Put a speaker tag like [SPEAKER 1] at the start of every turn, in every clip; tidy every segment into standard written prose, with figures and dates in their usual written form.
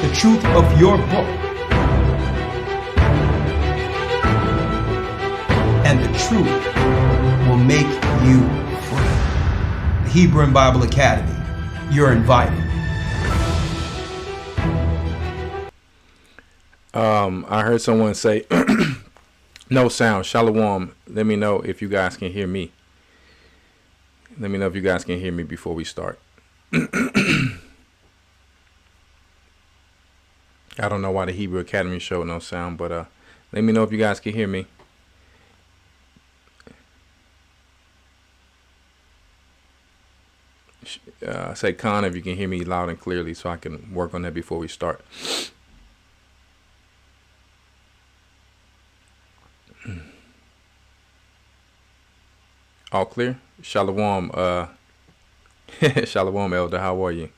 [SPEAKER 1] the truth of your book, and the truth will make you free. The Hebrew and Bible Academy, you're invited.
[SPEAKER 2] I heard someone say, no sound, shalom. Let me know if you guys can hear me. Let me know if you guys can hear me before we start. I don't know why the Hebrew Academy showed no sound, but let me know if you guys can hear me. Say Khan if you can hear me loud and clearly so I can work on that before we start. All clear? Shalom, Shalom, Elder. How are you?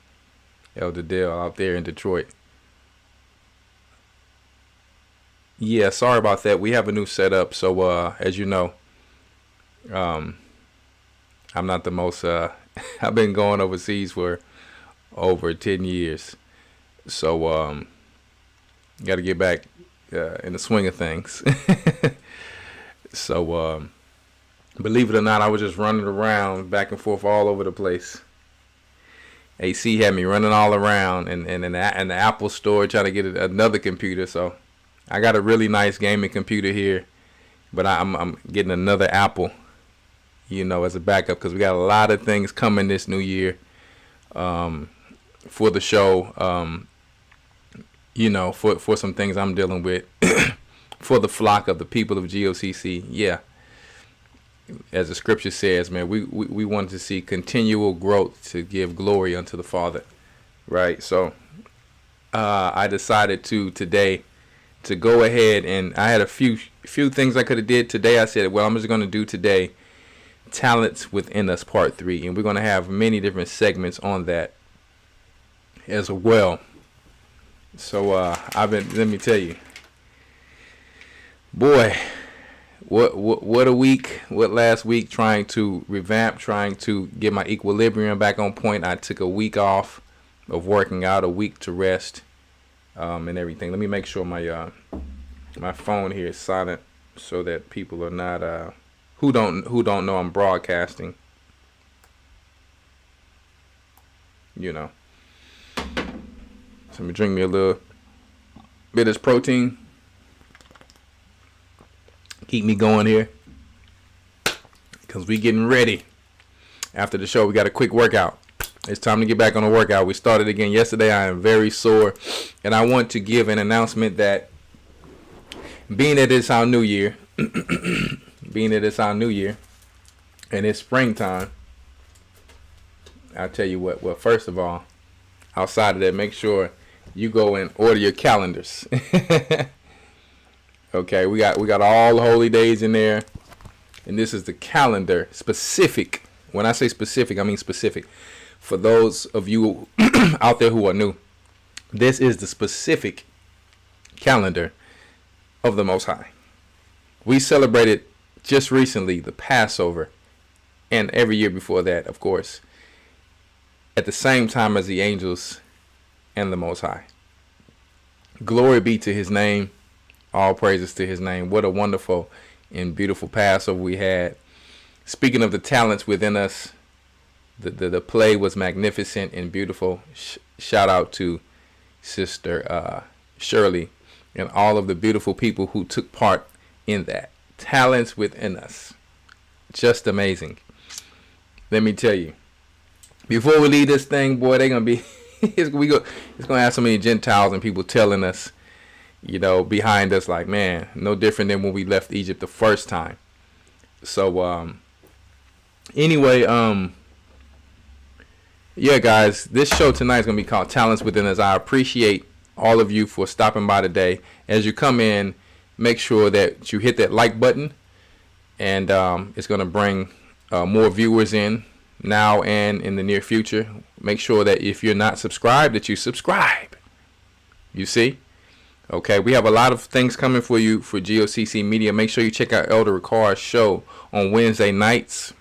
[SPEAKER 2] Elder Dale out there in Detroit. Yeah, sorry about that. We have a new setup. So, as you know, I'm not the most, I've been going overseas for over 10 years. So, got to get back in the swing of things. So, believe it or not, I was just running around back and forth all over the place. AC had me running all around and in the Apple store trying to get another computer. So I got a really nice gaming computer here, but I'm getting another Apple, you know, as a backup because we got a lot of things coming this new year for the show, you know, for some things I'm dealing with for the flock of the people of G.O.C.C. Yeah. As the scripture says, man, we want to see continual growth to give glory unto the Father, right? So I decided today to go ahead, and I had a few things I could have did today. I said, well, I'm just going to do today Talents Within Us Part 3, and we're going to have many different segments on that as well. So let me tell you, boy, What a week, what last week, trying to revamp, trying to get my equilibrium back on point. I took a week off of working out, a week to rest, and everything. Let me make sure my my phone here is silent so that people are not who don't know I'm broadcasting. You know. So let me drink me a little bit of this protein. Keep me going here because we getting ready. After the show, we got a quick workout. It's time to get back on the workout. We started again yesterday. I am very sore, and I want to give an announcement that being that it's our new year, and it's springtime, I'll tell you what. Well, first of all, outside of that, make sure you go and order your calendars. Okay, we got all the holy days in there, and this is the calendar specific. When I say specific, I mean specific. For those of you out there who are new, this is the specific calendar of the Most High. We celebrated just recently the Passover, and every year before that, of course, at the same time as the angels and the Most High. Glory be to His name. All praises to His name. What a wonderful and beautiful Passover we had. Speaking of the talents within us, the play was magnificent and beautiful. Shout out to Sister Shirley and all of the beautiful people who took part in that. Talents within us. Just amazing. Let me tell you. Before we leave this thing, boy, they're going to be, it's going to have so many Gentiles and people telling us, you know, behind us, like, man, no different than when we left Egypt the first time. So, anyway, yeah, guys, this show tonight is going to be called Talents Within Us. I appreciate all of you for stopping by today. As you come in, make sure that you hit that like button, and it's going to bring more viewers in now and in the near future. Make sure that if you're not subscribed, that you subscribe. You see? Okay, we have a lot of things coming for you for G.O.C.C. Media. Make sure you check out Elder Rawchaa's show on Wednesday nights.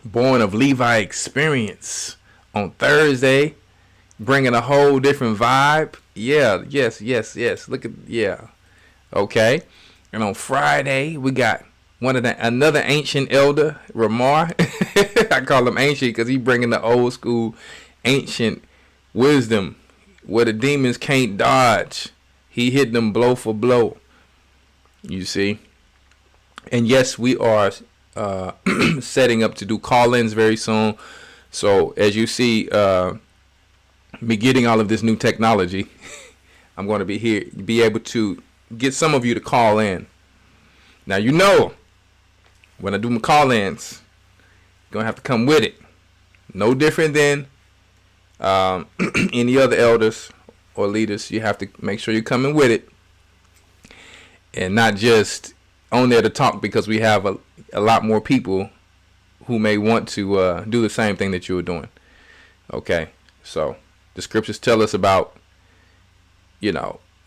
[SPEAKER 2] Born of Levi Experience on Thursday, bringing a whole different vibe. Yeah, yes. Look at, yeah. Okay. And on Friday, we got another ancient elder, Rawchaa. I call him ancient because he bringing the old school ancient wisdom where the demons can't dodge. He hit them blow for blow. You see? And yes, we are setting up to do call-ins very soon. So as you see, me getting all of this new technology, I'm going to be able to get some of you to call in. Now, you know, when I do my call-ins, you're going to have to come with it. No different than any other elders or leaders. You have to make sure you're coming with it and not just on there to talk, because we have a lot more people who may want to do the same thing that you were doing. Okay, so the scriptures tell us about,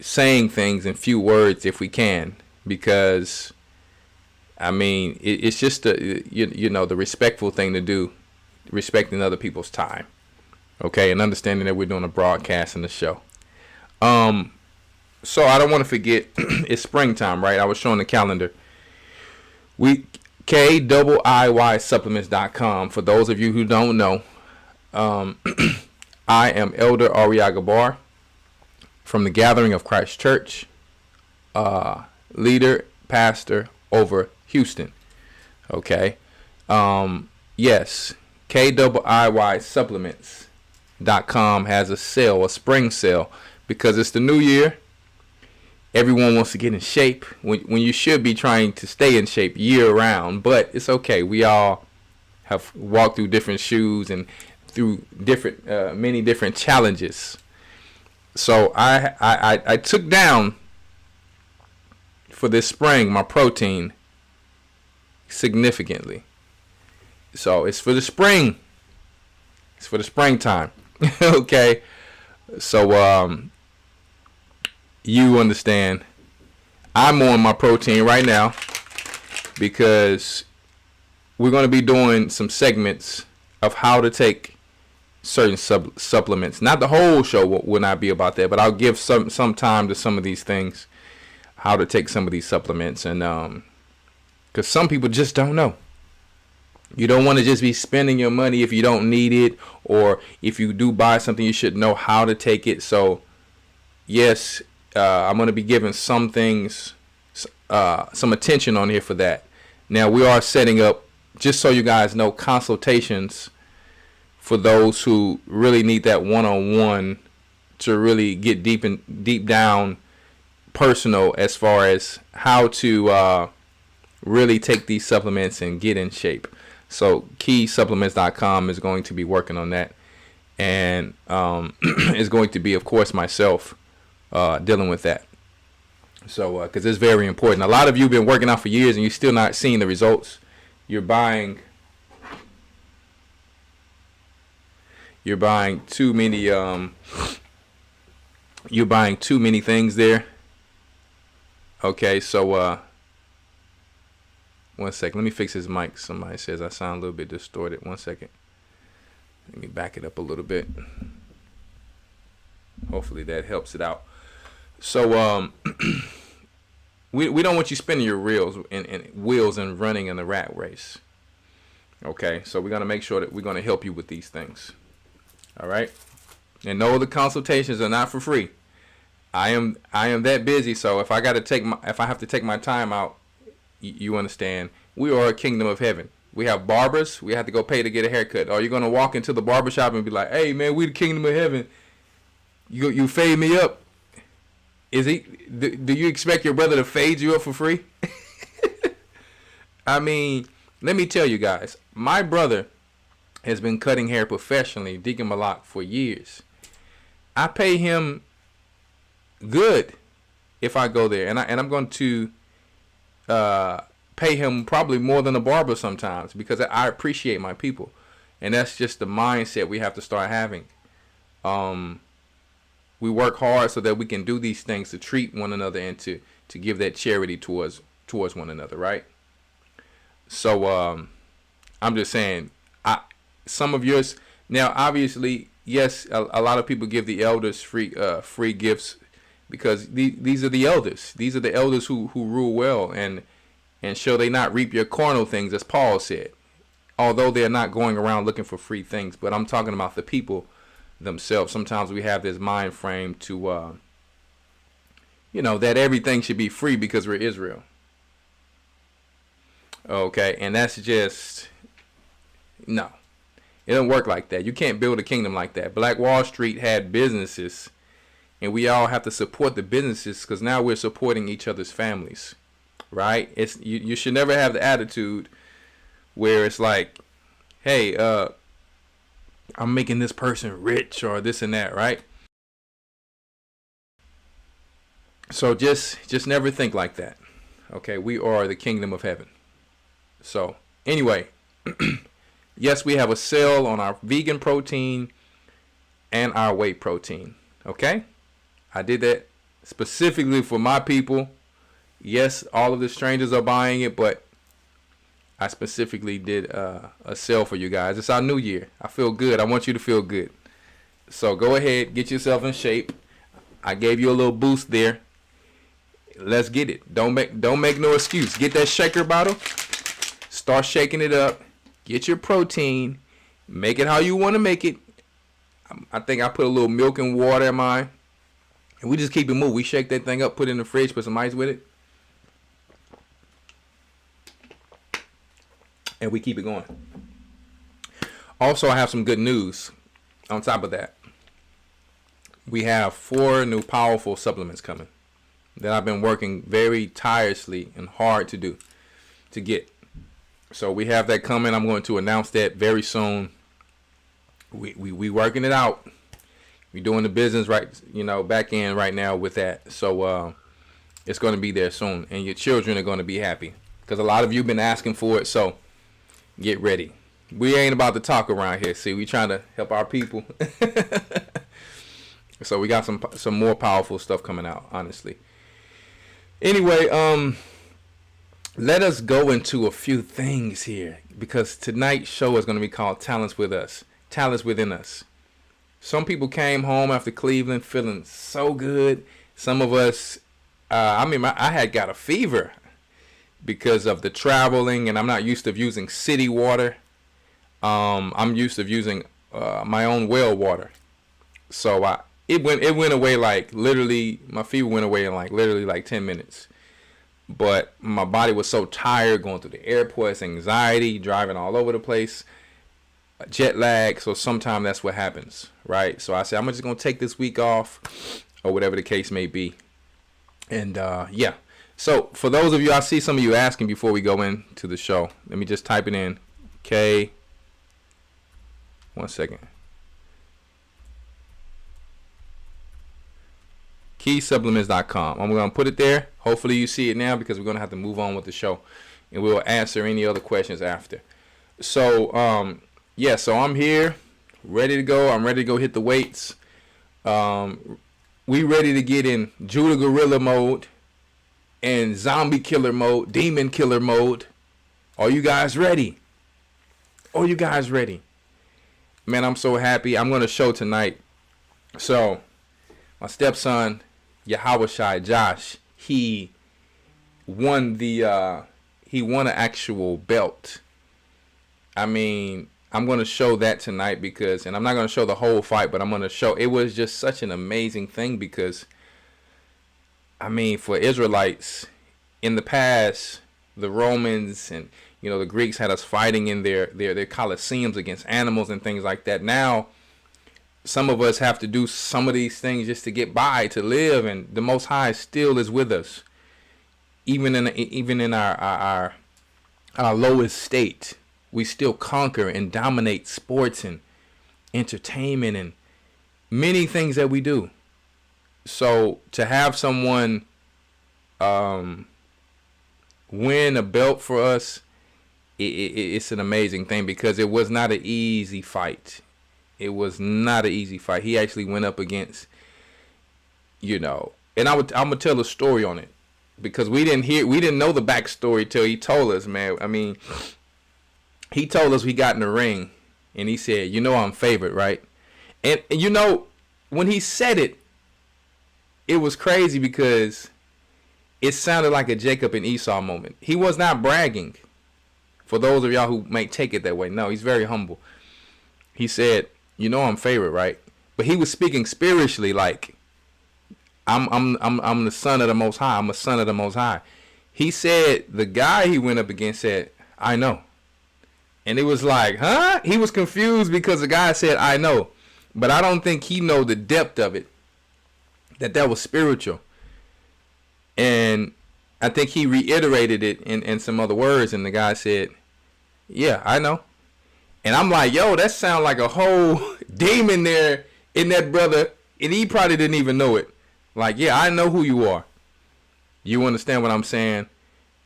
[SPEAKER 2] saying things in few words if we can, because I mean, it's just the respectful thing to do, respecting other people's time. Okay, and understanding that we're doing a broadcast in the show. So I don't want to forget, it's springtime, right? I was showing the calendar. KIIY supplements.com. For those of you who don't know, I am Elder Rawchaa from the Gathering of Christ Church, leader, pastor over Houston. Okay. Yes, KIIY supplements.com has a sale, a spring sale, because it's the new year. Everyone wants to get in shape when you should be trying to stay in shape year round, but it's okay. We all have walked through different shoes and through different, many different challenges. So I took down for this spring my protein significantly. So it's for the spring. It's for the springtime. Okay. So you understand, I'm on my protein right now because we're going to be doing some segments of how to take certain supplements. Not the whole show will not be about that, but I'll give some time to some of these things, how to take some of these supplements, and because some people just don't know. You don't want to just be spending your money if you don't need it, or if you do buy something, you should know how to take it. So yes, I'm going to be giving some things, some attention on here for that. Now, we are setting up, just so you guys know, consultations for those who really need that one-on-one to really get deep down personal as far as how to really take these supplements and get in shape. So KIISupplements.com is going to be working on that, and is going to be, of course, myself dealing with that. So because it's very important. A lot of you have been working out for years and you're still not seeing the results. You're buying too many things there. Okay, so one second, let me fix his mic. Somebody says I sound a little bit distorted. One second, let me back it up a little bit. Hopefully that helps it out. So we don't want you spending your wheels and running in the rat race. Okay, so we're gonna make sure that we're gonna help you with these things. All right, and no, the consultations are not for free. I am that busy, so if I have to take my time out, you understand. We are a kingdom of heaven. We have barbers. We have to go pay to get a haircut. Are you gonna walk into the barbershop and be like, "Hey man, we the kingdom of heaven. You fade me up"? Do you expect your brother to fade you up for free? I mean, let me tell you guys, my brother has been cutting hair professionally, Deacon Malak, for years. I pay him good if I go there, and I'm going to pay him probably more than a barber sometimes, because I appreciate my people, and that's just the mindset we have to start having. We work hard so that we can do these things to treat one another and to give that charity towards one another, right? So I'm just saying, some of yours now, obviously yes, a lot of people give the elders free gifts because these are the elders. These are the elders who rule well and shall they not reap your carnal things, as Paul said. Although they're not going around looking for free things, but I'm talking about the people themselves. Sometimes we have this mind frame to, that everything should be free because we're Israel. Okay, and that's just, no. It doesn't work like that. You can't build a kingdom like that. Black Wall Street had businesses, and we all have to support the businesses because now we're supporting each other's families, right? You should never have the attitude where it's like, hey, I'm making this person rich or this and that, right? So just never think like that. Okay, we are the kingdom of heaven. So anyway, yes, we have a sale on our vegan protein and our whey protein. Okay, I did that specifically for my people. Yes, all of the strangers are buying it, but I specifically did a sale for you guys. It's our new year. I feel good. I want you to feel good. So go ahead, get yourself in shape. I gave you a little boost there. Let's get it. Don't make no excuse. Get that shaker bottle. Start shaking it up. Get your protein. Make it how you want to make it. I think I put a little milk and water in mine. And we just keep it moving. We shake that thing up, put it in the fridge, put some ice with it. And we keep it going. Also, I have some good news on top of that. We have 4 new powerful supplements coming that I've been working very tirelessly and hard to get. So we have that coming. I'm going to announce that very soon. We working it out. We're doing the business right, back in right now with that. So it's going to be there soon, and your children are going to be happy because a lot of you have been asking for it. So get ready. We ain't about to talk around here. See, we trying to help our people. So we got some more powerful stuff coming out, honestly. Anyway, let us go into a few things here because tonight's show is going to be called Talents with Us. Talents within us. Some people came home after Cleveland feeling so good. Some of us, I had got a fever because of the traveling, and I'm not used to using city water. I'm used to using my own well water. So it went away like literally, my fever went away in like literally like 10 minutes. But my body was so tired going through the airports, anxiety, driving all over the place, jet lag. So sometimes that's what happens, right? So I said, I'm just going to take this week off or whatever the case may be. And yeah. So for those of you, I see some of you asking before we go into the show. Let me just type it in. Okay. 1 second. KeySupplements.com. I'm going to put it there. Hopefully you see it now because we're going to have to move on with the show. And we'll answer any other questions after. So, yeah, so I'm here. Ready to go. I'm ready to go hit the weights. We ready to get in Judah Gorilla mode and zombie killer mode, demon killer mode. Are you guys ready? Are you guys ready? Man, I'm so happy. I'm going to show tonight. So, my stepson, Rawchaa, Josh, he won an actual belt. I mean, I'm going to show that tonight because, and I'm not going to show the whole fight, but I'm going to show, it was just such an amazing thing because, I mean, for Israelites, in the past, the Romans and, the Greeks had us fighting in their coliseums against animals and things like that. Now, some of us have to do some of these things just to get by, to live, and the Most High still is with us, even in our lowest state. We still conquer and dominate sports and entertainment and many things that we do. So to have someone win a belt for us, it's an amazing thing because it was not an easy fight. It was not an easy fight. He actually went up against, and I'm gonna tell a story on it because we didn't know the backstory till he told us, man. I mean, he told us we got in the ring and he said, I'm favored, right? And you know, when he said it, it was crazy because it sounded like a Jacob and Esau moment. He was not bragging. For those of y'all who may take it that way, no, he's very humble. He said, "You know I'm favorite, right?" But he was speaking spiritually, like I'm the son of the Most High. I'm a son of the Most High. He said the guy he went up against said, "I know," and it was like, huh? He was confused because the guy said, "I know," but I don't think he know the depth of it. That was spiritual, and I think he reiterated it in some other words, and the guy said, "Yeah, I know." And I'm like, yo, that sound like a whole demon there in that brother, and he probably didn't even know it. Like, yeah, I know who you are. You understand what I'm saying?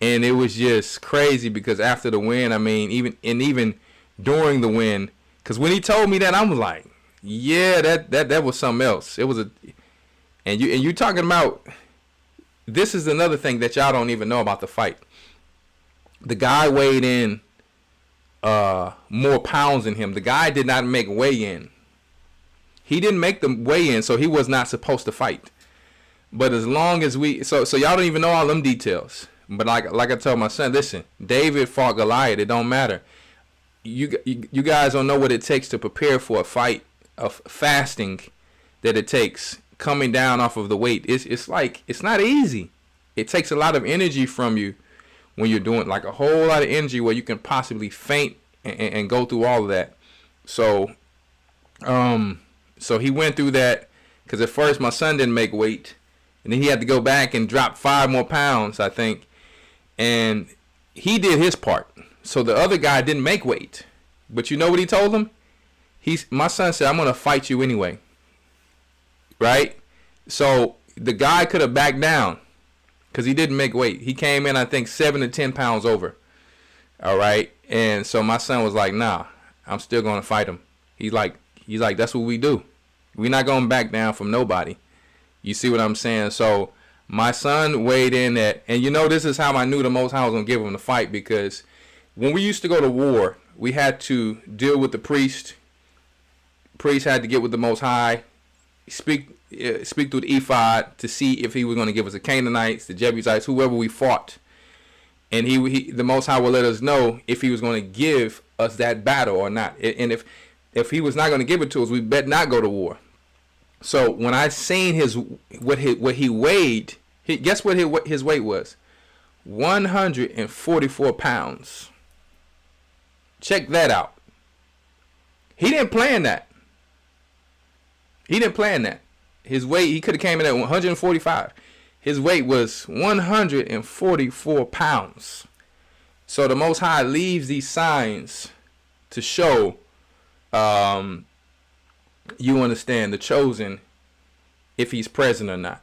[SPEAKER 2] And it was just crazy because after the win, I mean, even during the win, because when he told me that, I was like, yeah, that was something else. It was and you talking about. This is another thing that y'all don't even know about the fight. The guy weighed in more pounds than him. The guy did not make weigh-in. He didn't make the weigh-in, so he was not supposed to fight. But as long as so y'all don't even know all them details. But like I told my son, listen, David fought Goliath. It don't matter. You guys don't know what it takes to prepare for a fight of fasting that it takes. Coming down off of the weight, it's like it's not easy. It takes a lot of energy from you when you're doing, like, a whole lot of energy where you can possibly faint and go through all of that. So he went through that because at first my son didn't make weight, and then he had to go back and drop 5 more pounds, I think, and he did his part. So the other guy didn't make weight, but you know what he told him? My son said, "I'm gonna fight you anyway." Right? So the guy could have backed down because he didn't make weight. He came in, I think, 7 to 10 pounds over. All right. And so my son was like, "Nah, I'm still going to fight him." He's like, "That's what we do. We're not going to back down from nobody." You see what I'm saying? So my son weighed in at, and you know, this is how I knew the Most High was going to give him the fight, because when we used to go to war, we had to deal with the priest. Priest had to get with the Most High. Speak through the ephod to see if he was going to give us the Canaanites, the Jebusites, whoever we fought, and the Most High will let us know if he was going to give us that battle or not. And if he was not going to give it to us, we bet not go to war. So when I seen what he weighed, guess what his weight was? 144 pounds. Check that out. He didn't plan that. His weight, he could have came in at 145. His weight was 144 pounds. So the Most High leaves these signs to show, you understand, the chosen, if he's present or not.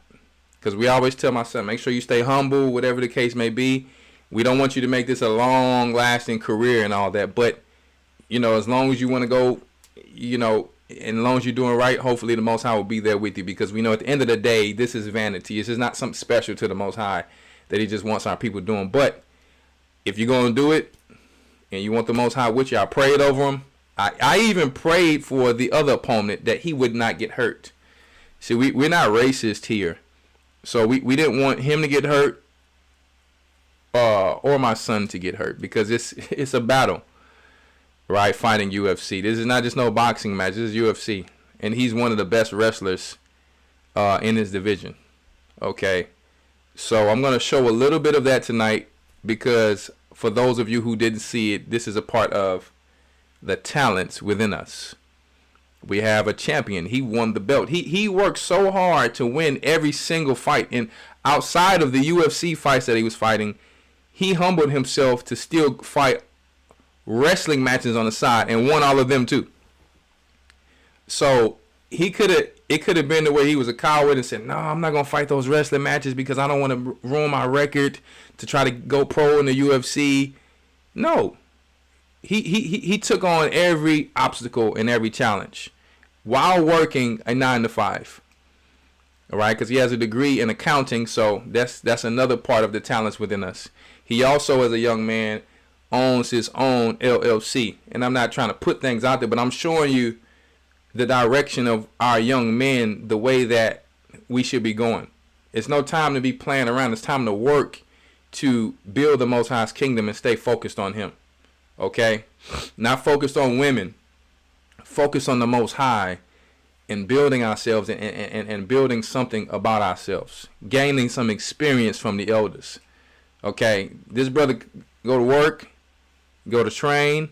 [SPEAKER 2] Because we always tell my son, make sure you stay humble, whatever the case may be. We don't want you to make this a long-lasting career and all that. But, you know, as long as you want to go, you know, and as long as you're doing right, hopefully the Most High will be there with you, because we know at the end of the day, this is vanity. This is not something special to the Most High that he just wants our people doing. But if you're going to do it and you want the Most High with you, I prayed over him. I even prayed for the other opponent that he would not get hurt. See, we're not racist here. So we didn't want him to get hurt or my son to get hurt, because it's a battle. Right, fighting UFC. This is not just no boxing match. This is UFC, and he's one of the best wrestlers in his division. Okay, so I'm gonna show a little bit of that tonight, because for those of you who didn't see it, this is a part of the talents within us. We have a champion. He won the belt. He worked so hard to win every single fight, and outside of the UFC fights that he was fighting, he humbled himself to still fight wrestling matches on the side and won all of them too. So it could have been the way he was a coward and said, "No, I'm not gonna fight those wrestling matches because I don't want to ruin my record to try to go pro in the UFC." No, he took on every obstacle and every challenge while working a 9 to 5. All right, because he has a degree in accounting, so that's another part of the talents within us. He also, as a young man, owns his own LLC, and I'm not trying to put things out there, but I'm showing you the direction of our young men the way that we should be going. It's no time to be playing around. It's time to work to build the Most High's kingdom and stay focused on him. Okay? Not focused on women. Focus on the Most High and building ourselves and building something about ourselves. Gaining some experience from the elders. Okay? This brother go to work, go to train.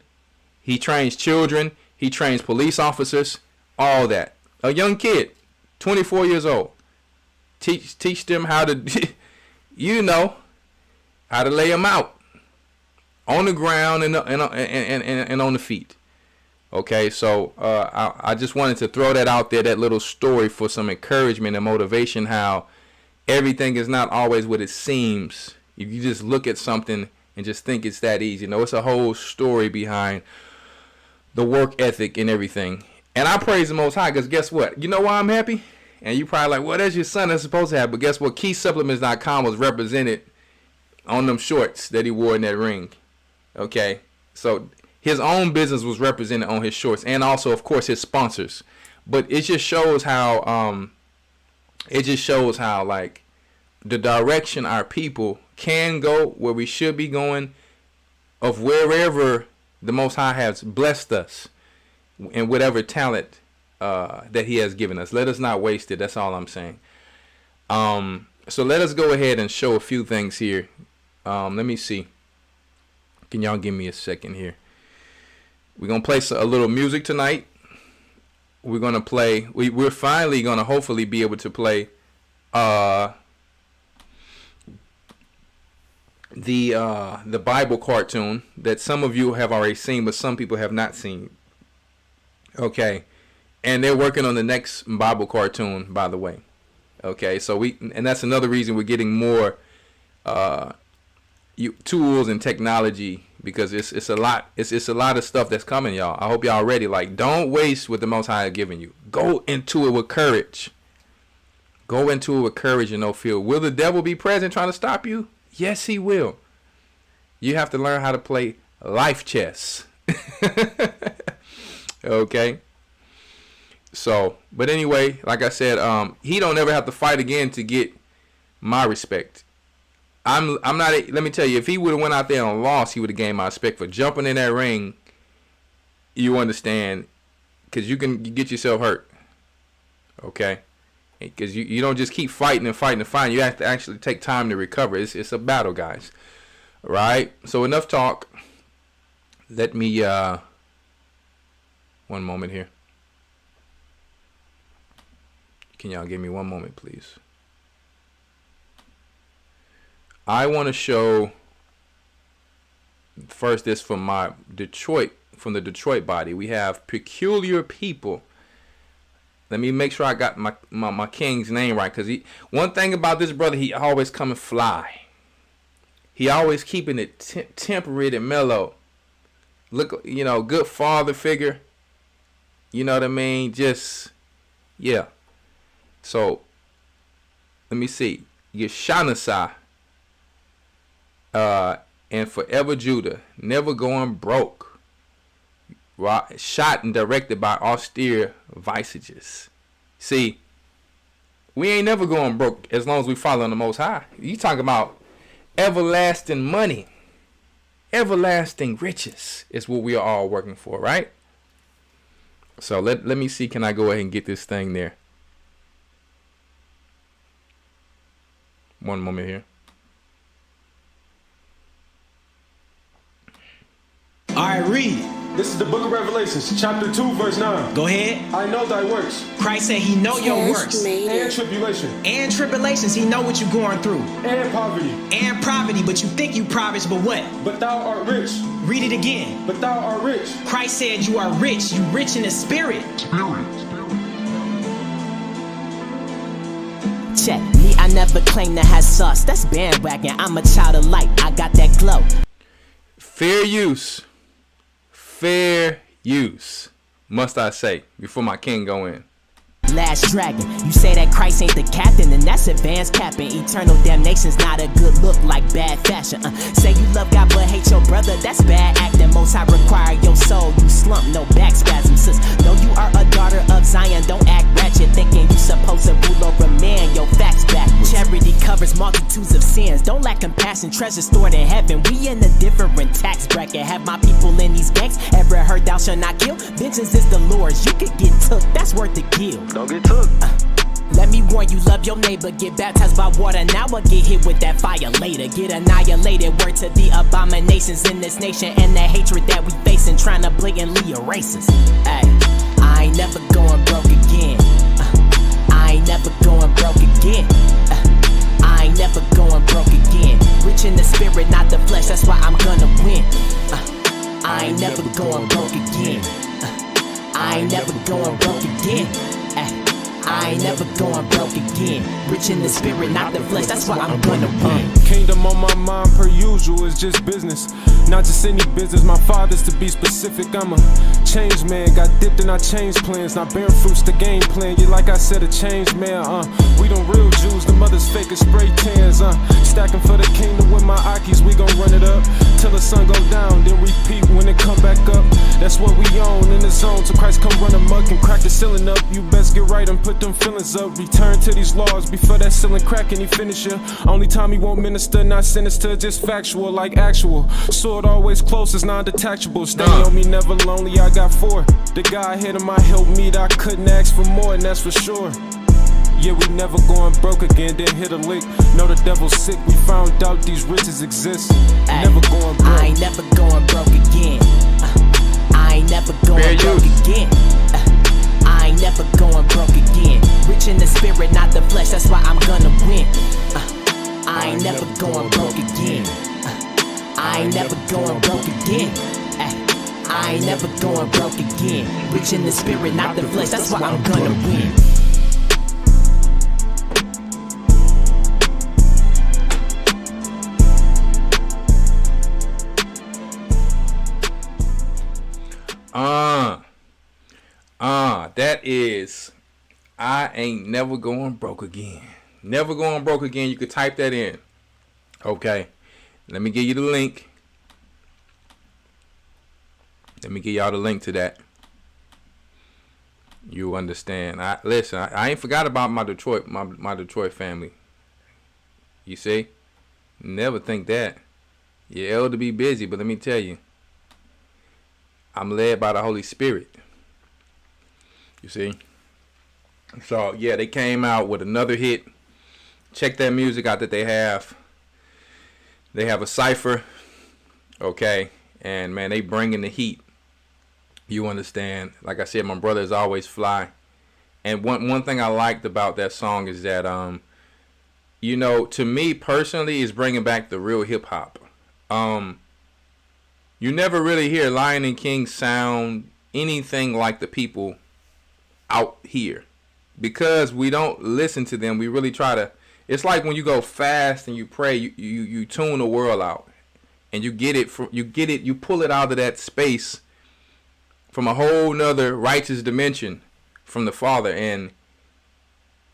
[SPEAKER 2] He trains children. He trains police officers. All that. A young kid, 24 years old. Teach them how to, how to lay them out on the ground and on the feet. Okay, so I just wanted to throw that out there, that little story for some encouragement and motivation, how everything is not always what it seems. If you just look at something and just think it's that easy. No, it's a whole story behind the work ethic and everything. And I praise the Most High because guess what? You know why I'm happy? And you probably like, well, that's your son that's supposed to have. But guess what? KeySupplements.com was represented on them shorts that he wore in that ring. Okay? So his own business was represented on his shorts. And also, of course, his sponsors. But it just shows how, like, the direction our people can go, where we should be going, of wherever the Most High has blessed us and whatever talent that he has given us. Let us not waste it. That's all I'm saying. So let us go ahead and show a few things here. Let me see. Can y'all give me a second here? We're going to play a little music tonight. We're going to play. We're finally going to hopefully be able to play the Bible cartoon that some of you have already seen, but some people have not seen. Okay. And they're working on the next Bible cartoon, by the way. Okay, so and that's another reason we're getting more tools and technology, because it's a lot. It's a lot of stuff that's coming, y'all. I hope y'all ready. Like, don't waste what the Most High has given you. Go into it with courage. Go into it with courage and no fear. Will the devil be present trying to stop you? Yes, he will. You have to learn how to play life chess. Okay. So, but anyway, like I said, he don't ever have to fight again to get my respect. I'm not. Let me tell you, if he would have went out there and lost, he would have gained my respect. For jumping in that ring, you understand, because you can get yourself hurt. Okay, because you don't just keep fighting and fighting and fighting. You have to actually take time to recover. It's a battle, guys. All right. So enough talk. Let me one moment here. Can y'all give me one moment, please? I want to show first this from the Detroit body. We have Peculiar People. Let me make sure I got my king's name right, because one thing about this brother, he always coming fly. He always keeping it temperate and mellow. Look, good father figure. You know what I mean? Just, yeah. So, let me see. Yeshanasai, and Forever Judah, Never Going Broke. Shot and directed by Austere Visages. See, we ain't never going broke as long as we follow the Most High. You talking about everlasting money, everlasting riches is what we are all working for, right? So let me see. Can I go ahead and get this thing there? One moment here.
[SPEAKER 3] All right, read.
[SPEAKER 4] This is the book of Revelations, chapter 2, verse 9.
[SPEAKER 3] Go ahead.
[SPEAKER 4] I know thy works.
[SPEAKER 3] Christ said he know your works.
[SPEAKER 4] And tribulation.
[SPEAKER 3] And tribulations. He know what you're going through.
[SPEAKER 4] And poverty.
[SPEAKER 3] And poverty, but you think you poverty, but what?
[SPEAKER 4] But thou art rich.
[SPEAKER 3] Read it again.
[SPEAKER 4] But thou art rich.
[SPEAKER 3] Christ said you are rich. You rich in the spirit. Check me, I never claim to have sauce. That's bandwagon. I'm a child of light. I got that glow.
[SPEAKER 2] Fair use. Fair use, must I say, before my king go in.
[SPEAKER 3] Last dragon. You say that Christ ain't the captain, then that's advanced capping. Eternal damnation's not a good look like bad fashion. Say you love God but hate your brother, that's bad acting. Most High require your soul, you slump, no back spasms. Sis, know you are a daughter of Zion, don't act ratchet, thinking you supposed to rule over man, your facts backwards. Charity covers multitudes of sins, don't lack compassion, treasure stored in heaven. We in a different tax bracket. Have my people in these gangs ever heard thou shalt not kill? Vengeance is the Lord's, you could get took, that's worth the kill.
[SPEAKER 5] Don't get took.
[SPEAKER 3] Let me warn you, love your neighbor. Get baptized by water, now I get hit with that fire later. Get annihilated, word to the abominations in this nation and the hatred that we facing, trying to blatantly erase us. Ay, I ain't never going broke again. I ain't never going broke again. I ain't never going broke again. Rich in the spirit, not the flesh, that's why I'm gonna win. I ain't never going broke again. I ain't never going broke again. I ain't never going broke again. Rich in the spirit, not the flesh, that's why I'm gonna win.
[SPEAKER 4] Kingdom on my mind per usual, it's just business. Not just any business, my father's to be specific. I'm a changed man, got dipped in our change plans. Not bearing fruits, the game plan. Yeah, like I said, a changed man, we don't real Jews, the mothers fake as spray tans, Stacking for the kingdom with my Akis, we gon' run it up till the sun go down, then repeat when it come back up. That's what we own in the zone, till Christ come run amok and crack the ceiling up. You best get right and put them feelings up. Return to these laws before that ceiling crack and he finish ya. Only time he won't minister, not sinister, just factual, like actual. Sword always close, it's non-detachable. Stay on me, never lonely, I got 4. The guy ahead of my help me, I couldn't ask for more, and that's for sure. Yeah, we never going broke again, then hit a lick. Know the devil's sick, we found out these riches exist. Never going broke.
[SPEAKER 3] I ain't never going broke again. I ain't never going broke again. I ain't never going broke again. Rich in the spirit, not the flesh, that's why I'm gonna win. I ain't never going broke again. I ain't never going broke again. I ain't never going broke again. Rich in the spirit, not the flesh, that's why I'm gonna win.
[SPEAKER 2] That is, I ain't never going broke again. Never going broke again. You could type that in. Okay. Let me give you the link. Let me give y'all the link to that. You understand. I ain't forgot about my Detroit family. You see? Never think that. Your elder be busy, but let me tell you. I'm led by the Holy Spirit. You see? So, yeah, they came out with another hit. Check that music out that they have. They have a cipher. Okay? And, man, they bringing the heat. You understand? Like I said, my brother is always fly. And one thing I liked about that song is that, you know, to me personally, is bringing back the real hip-hop. You never really hear Lion and King sound anything like the people out here, because we don't listen to them. We really try to. It's like when you go fast and you pray, you tune the world out, and you pull it out of that space from a whole nother righteous dimension from the Father, and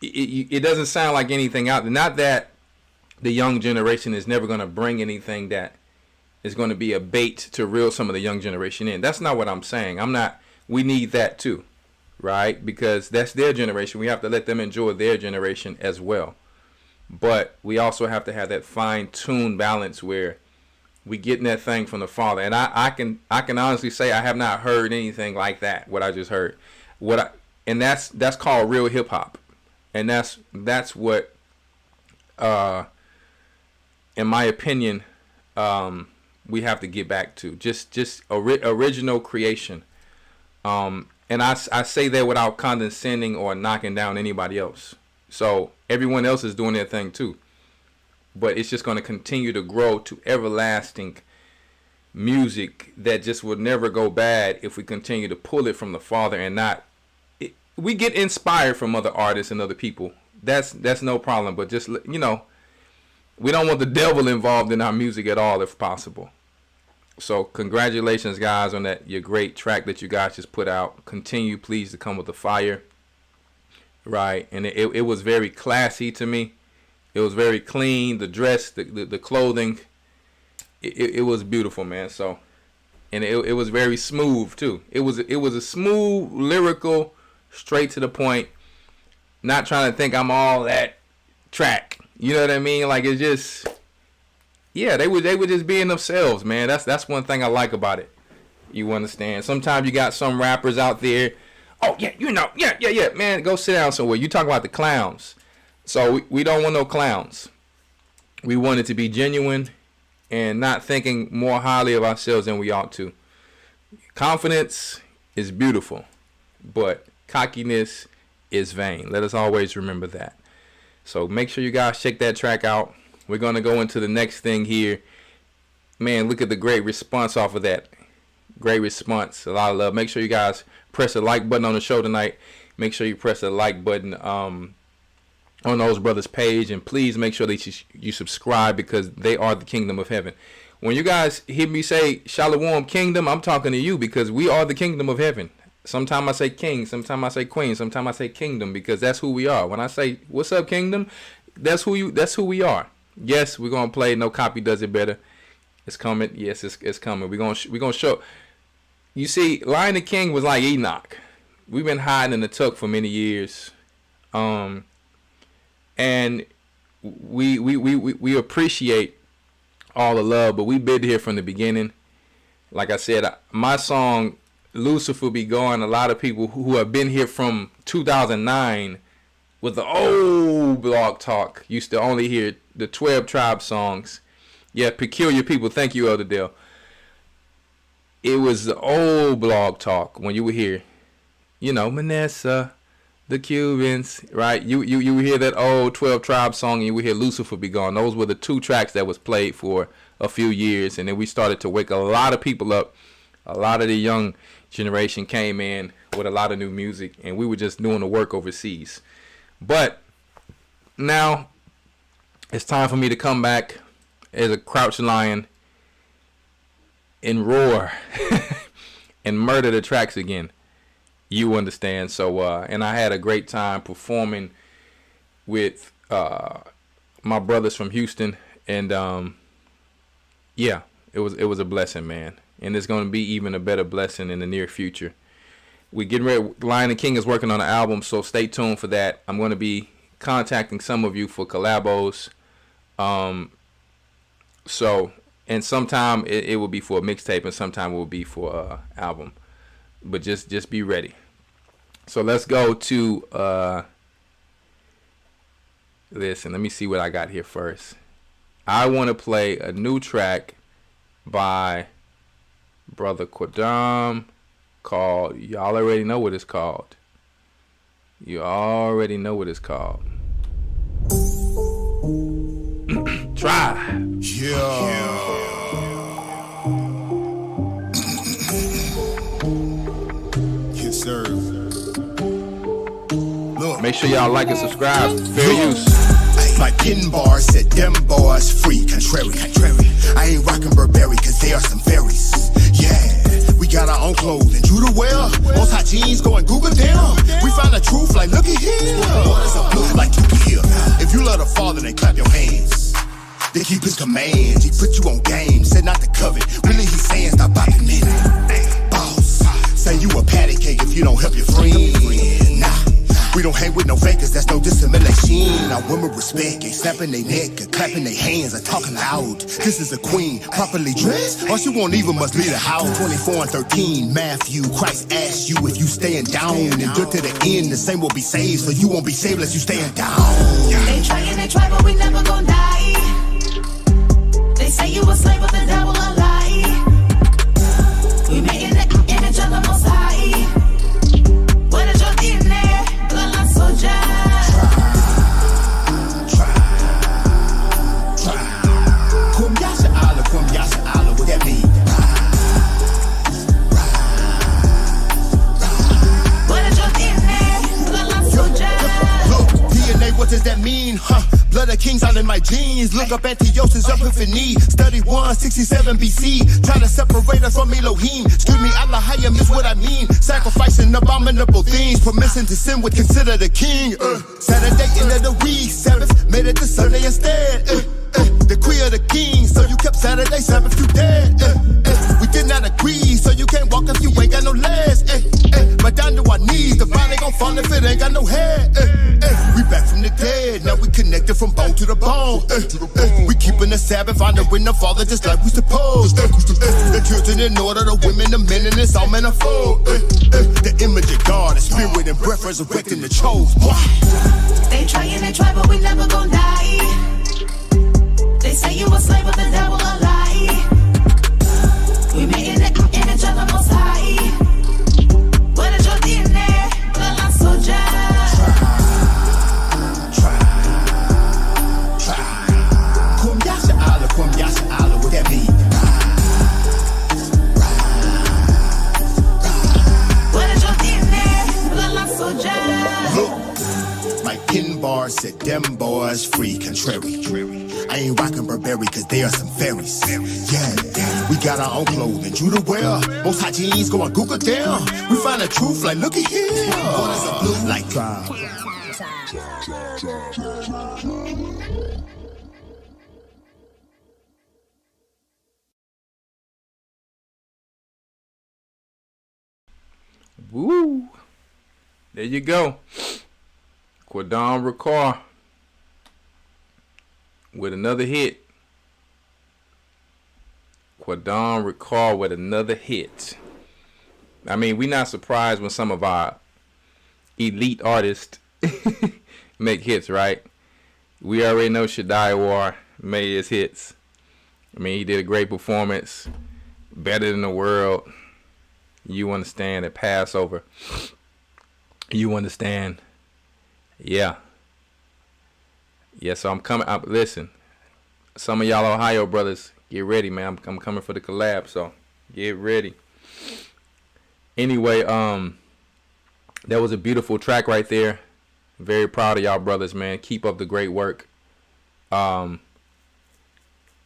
[SPEAKER 2] it doesn't sound like anything out there. Not that the young generation is never going to bring anything that is going to be a bait to reel some of the young generation in. That's not what I'm saying. We need that too. Right? Because that's their generation. We have to let them enjoy their generation as well. But we also have to have that fine-tuned balance where we getting that thing from the Father. And I can honestly say I have not heard anything like that, what I just heard. And that's called real hip hop. And that's what in my opinion we have to get back to. Just original creation. And I say that without condescending or knocking down anybody else. So everyone else is doing their thing too. But it's just going to continue to grow to everlasting music that just would never go bad if we continue to pull it from the Father and not. We get inspired from other artists and other people. That's no problem. But just, you know, we don't want the devil involved in our music at all if possible. So congratulations, guys, on your great track that you guys just put out. Continue, please, to come with the fire. right? And it was very classy to me. It was very clean. The dress, the clothing, it was beautiful, man. So, and it was very smooth too. It was a smooth, lyrical, straight to the point. Not trying to think I'm all that track. You know what I mean? Like, it's just, yeah, they were just being themselves, man. That's one thing I like about it. You understand? Sometimes you got some rappers out there. Oh yeah, yeah, man. Go sit down somewhere. You talk about the clowns. So we don't want no clowns. We want it to be genuine and not thinking more highly of ourselves than we ought to. Confidence is beautiful, but cockiness is vain. Let us always remember that. So make sure you guys check that track out. We're going to go into the next thing here. Man, look at the great response off of that. Great response. A lot of love. Make sure you guys press the like button on the show tonight. Make sure you press the like button on those brothers' page. And please make sure that you subscribe, because they are the kingdom of heaven. When you guys hear me say Shalom Kingdom, I'm talking to you, because we are the kingdom of heaven. Sometimes I say king, sometimes I say queen, sometimes I say kingdom, because that's who we are. When I say what's up kingdom, that's who we are. Yes, we're gonna play No Copy Does It Better. It's coming. Yes, it's coming. We're gonna show. You see, Lion the King was like Enoch. We've been hiding in the tuck for many years, and we appreciate all the love, but we've been here from the beginning. Like I said, my song Lucifer Be Gone, a lot of people who have been here from 2009 with the old Blog Talk used to only hear the 12 Tribe songs. Yeah, Peculiar People. Thank you, Elder Dale. It was the old Blog Talk when you were here. You know, Manessa, the Cubans, right? You would hear that old 12 Tribe song, and you would hear Lucifer Be Gone. Those were the two tracks that was played for a few years, and then we started to wake a lot of people up. A lot of the young generation came in with a lot of new music, and we were just doing the work overseas. But now it's time for me to come back as a crouching lion and roar and murder the tracks again. You understand? So, and I had a great time performing with my brothers from Houston, and yeah, it was a blessing, man. And it's going to be even a better blessing in the near future. We're getting ready. Lion and King is working on an album, so stay tuned for that. I'm going to be contacting some of you for collabos. So, and sometime it will be for a mixtape, and sometime it will be for an album. But just be ready. So let's go to listen. Let me see what I got here first. I want to play a new track by Brother Quadam called, y'all already know what it's called. You already know what it's called. Try.
[SPEAKER 5] Yeah. Yes, sir. Look.
[SPEAKER 2] Make sure y'all like and subscribe. Fair use.
[SPEAKER 5] My pin bar said them boys free, contrary. I ain't rockin' Burberry, cause they are some fairies. Yeah, we got our own clothes and you to wear. Most hot jeans going Google down. We found the truth like look at here. Waters are blue like you can hear. If you love the Father, then clap your hands. They keep his commands, he put you on game. Said not to covet, really he's saying stop bopping men. Boss, say you a patty cake if you don't help your friend. Nah. We don't hang with no fakers, that's no dissimulation. Our women respect, ain't snapping their neck or clapping their hands or talking loud. This is a queen, properly dressed, or she won't even must leave the house. 24 and 13, Matthew, Christ asked you if you staying down. And good to the end, the same will be saved, so you won't be saved unless you staying down.
[SPEAKER 6] They try, but we never gon' die. They say you a slave, but the devil a lie. We making the image of the Most High. What is your DNA? Soldier. Try. Kum yasha Allah, what that mean? What is your DNA? Look, DNA, what does that mean? Huh? Blood
[SPEAKER 5] Blood of kings all in my jeans. Look up Antiochus Epiphany. Study 167 BC. Try to separate us from Elohim. Excuse me, Allah Hayam is what I mean. Sacrificing abominable things. Permission to sin would consider the king. Saturday end of the week. Sabbath made it to Sunday instead. Decree of the king. So you kept Saturday Sabbath, you dead. We did not agree. So you can't walk if you ain't got no legs. But down to our knees. The body gon' fall if it ain't got no head. We back from the dead. Now we connected from bone to the bone. We keeping the Sabbath, honoring the Father just like we supposed. The children in order, the women, the men, and it's all manifold. The image of God, the spirit and breath resurrecting the chose.
[SPEAKER 6] They try and they try, but we never gon' die. They say you a slave, but the devil a lie. We made in the image of the Most High. What is your DNA? Bloodline soldier.
[SPEAKER 5] Kwam Yasha Allah, what that mean?
[SPEAKER 6] What is your DNA? Bloodline soldier.
[SPEAKER 5] Look, my pen bar said them boys free, contrary. I ain't rockin' Burberry cause they are some fairies. Yeah, we got our own clothing, Judah wear. Most high jeans go on Google down. We find the truth like look at here. Waters are blue like drive.
[SPEAKER 2] Woo! There you go. Elder Rawchaa with another hit. Elder Rawchaa with another hit. I mean, we're not surprised when some of our elite artists make hits, right? We already know Shaddai War made his hits. I mean, he did a great performance. Better than the world. You understand at Passover. You understand. Yeah. Yeah, so I'm coming up. Listen, some of y'all Ohio brothers, get ready, man. I'm coming for the collab, so get ready. Anyway, that was a beautiful track right there. Very proud of y'all brothers, man. Keep up the great work.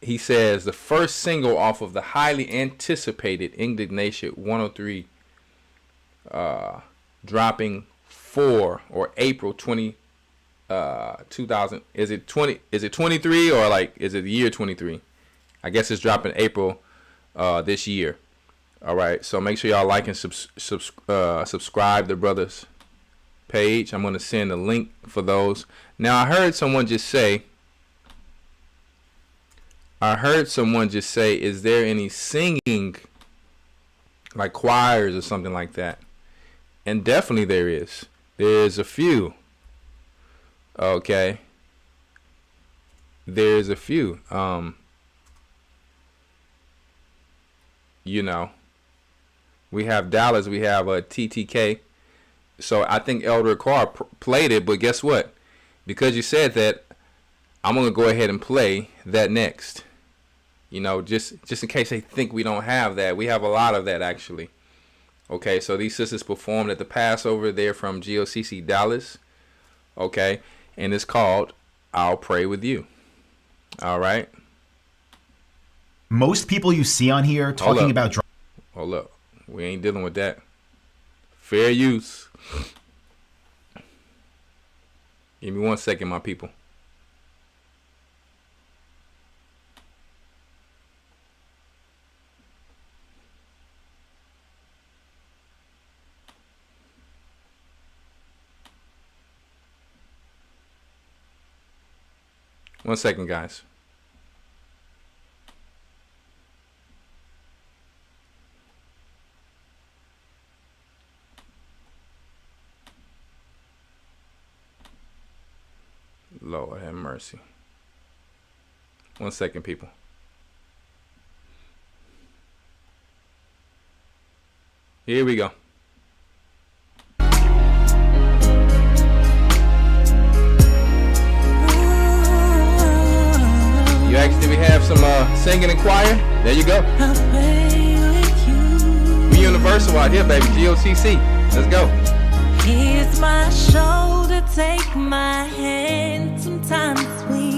[SPEAKER 2] He says the first single off of the highly anticipated Indignation 103 dropping April 20 2000. Is it 23 or like is it the year 23? I guess it's dropping April this year. All right, so make sure y'all like and subscribe the brothers page. I'm going to send a link for those. Now I heard someone just say, is there any singing, like choirs or something like that? And definitely there is. There's a few. Okay. There's a few. You know, we have Dallas, we have TTK. So I think Elder Rawchaa played it, but guess what? Because you said that, I'm going to go ahead and play that next. You know, just in case they think we don't have that. We have a lot of that, actually. Okay, so these sisters performed at the Passover. They're from G.O.C.C. Dallas. Okay, and it's called I'll Pray With You. All right.
[SPEAKER 7] Most people you see on here talking about...
[SPEAKER 2] Hold up. We ain't dealing with that. Fair use. Give me 1 second, my people. One second, guys. Lord have mercy. 1 second, people. Here we go. You asked, did we have some singing and choir? There you go. We universal out here, baby. G.O.C.C. Let's go.
[SPEAKER 8] Here's my shoulder, take my hand, sometimes sweet.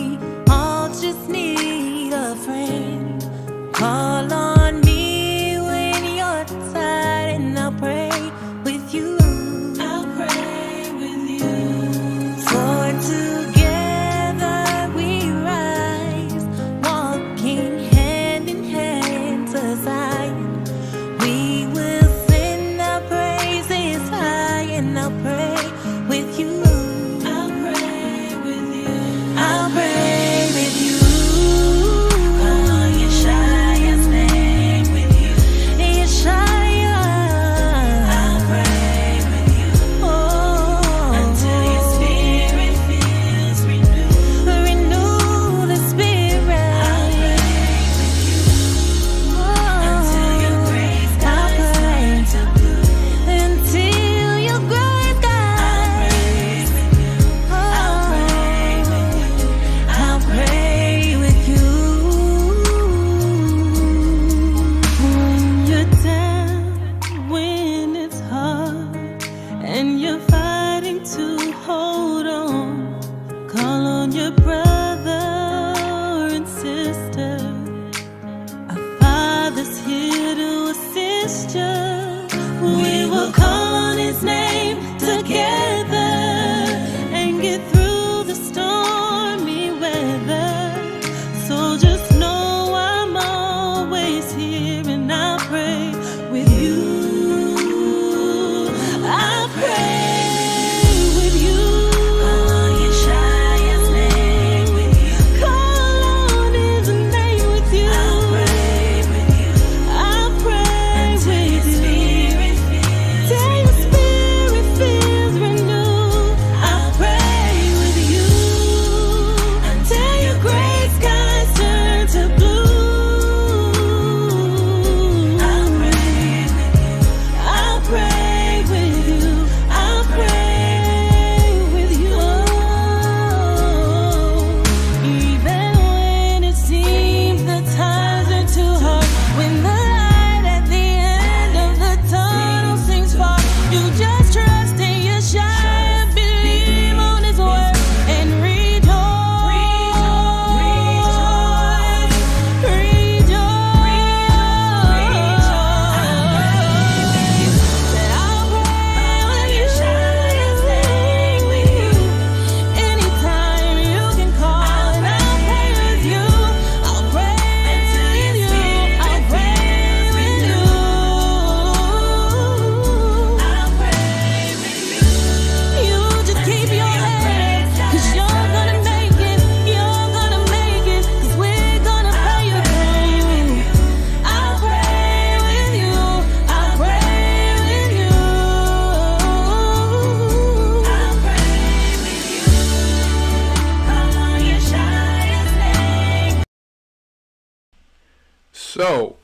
[SPEAKER 2] So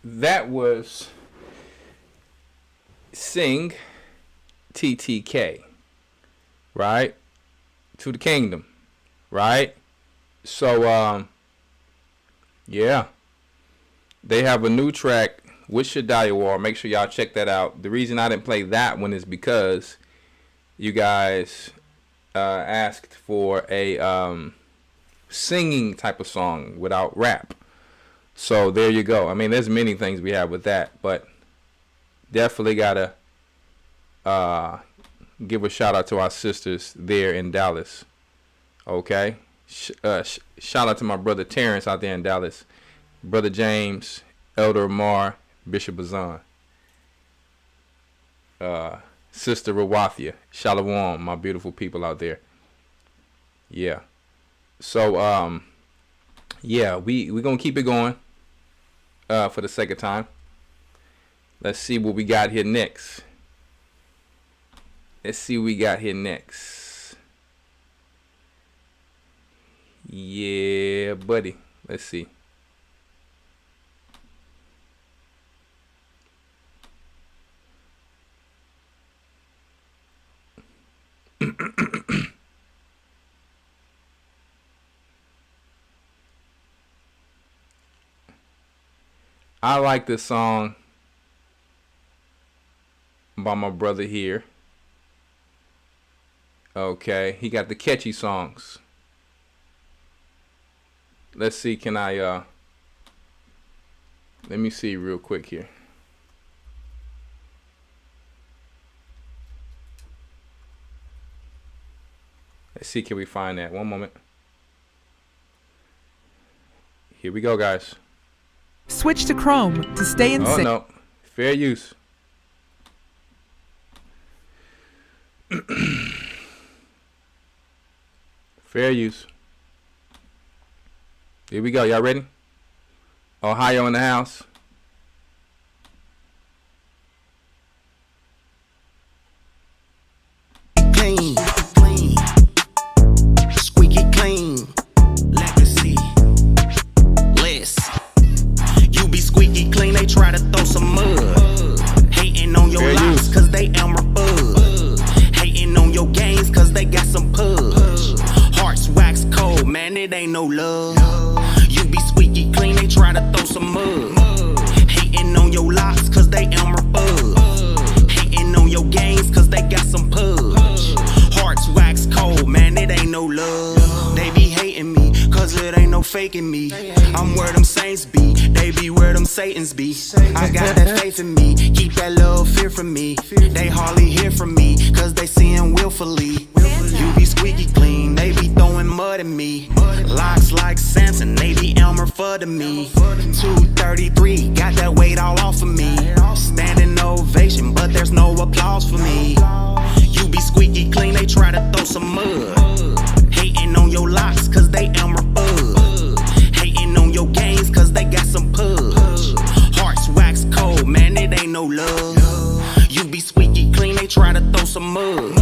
[SPEAKER 2] that was Sing TTK, right? To the Kingdom, right? So yeah, they have a new track with Shaddai War. Make sure y'all check that out. The reason I didn't play that one is because you guys asked for a singing type of song without rap. So there you go. I mean, there's many things we have with that, but definitely gotta give a shout out to our sisters there in Dallas. Okay, shout out to my brother Terrence out there in Dallas, brother James, Elder Rawchaa, Bishop Bazan, Sister Rawchaa, Shalom, my beautiful people out there. Yeah. So yeah, we gonna keep it going for the second time. Let's see what we got here next. Yeah, buddy. Let's see. I like this song by my brother here. Okay, he got the catchy songs. Let's see, can I let me see real quick here. Let's see, can we find that? One moment. Here we go, guys.
[SPEAKER 8] Switch to Chrome to stay in sync.
[SPEAKER 2] Oh no, fair use. Fair use. Here we go. Y'all ready? Ohio in the house.
[SPEAKER 9] Clean, clean, squeaky clean. Legacy, list. You be squeaky clean, they try to throw some mud. Hating on your locks, cause they Elmer Bud. Hating on your gains, cause they got some pubs. Hearts wax cold, man, it ain't no love. You be squeaky clean, they try to throw some mud. Hating on your locks, cause they Elmer Bud. Hating on your gains, cause they got some pubs. Hearts wax cold, man, it ain't no love. They be hating me, cause it ain't no faking me. I'm where them saints be, they be where them Satans be. I got that faith in me, keep that little fear from me. They hardly hear from me, cause they seeing willfully. You be squeaky clean, they be throwing mud at me. Locks like Samson, they be Elmer Fudd to me. 233, got that weight all off of me. Standing ovation, but there's no applause for me. You be squeaky clean, they try to throw some mud. Hating on your locks, cause they Elmer Fudd. Hating on your gains, cause they got some pubs. Hearts wax cold, man, it ain't no love. You be squeaky clean, they try to throw some mud.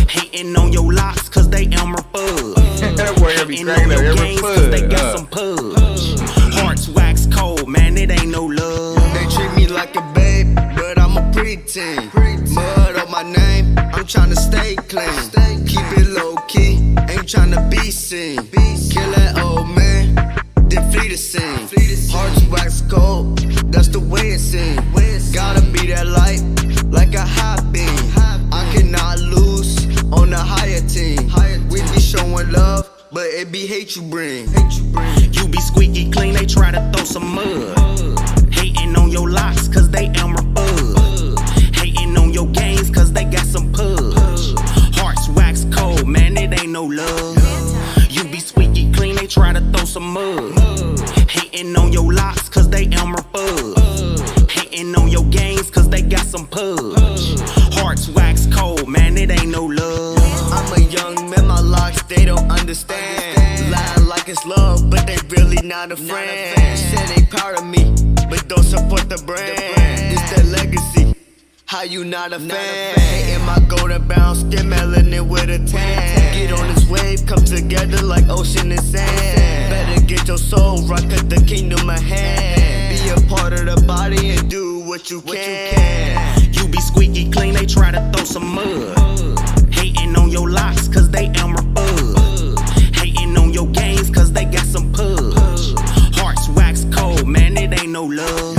[SPEAKER 9] Hating on your locks, cause they Elmer Fudd. Hating on your gains, cause they got some pubs. Hearts wax cold, man, it ain't no love.
[SPEAKER 10] They treat me like a babe, but I'm a preteen. Mud on my name, I'm tryna stay clean. Keep it low key, ain't tryna be seen. Kill that old man, then flee the scene. Hearts wax cold, that's the way it seems. Gotta be that light, like a high beam. I cannot lose on the higher team. We be showing love, but it be hate you bring.
[SPEAKER 9] You be squeaky clean, they try to throw some mud. Hating on your locks, cause they Elmer Fudd. Hating on your gains, cause they got some pubs. Hearts wax cold, man, it ain't no love. You be squeaky clean, they try to throw some mud. Hating on your locks, cause they Elmer Fudd. Hating on your gains, cause they got some pubs. Hearts wax cold, man, it ain't no love.
[SPEAKER 10] I'm a young man, my locks, they don't understand. Lie like it's love, but they really not a friend. Say they proud of me, but don't support the brand. It's that legacy, how you not a fan? Hating my golden brown skin, melanin with a tan. Get on this wave, come together like ocean and sand. Better get your soul right, cut the kingdom a hand. Be a part of the body and do what you can.
[SPEAKER 9] You be squeaky clean, they try to throw some mud. Hating on your locks, cause they Elmer Fudd. Hating on your gains, cause they got some pub. Hearts wax cold, man, it ain't no love.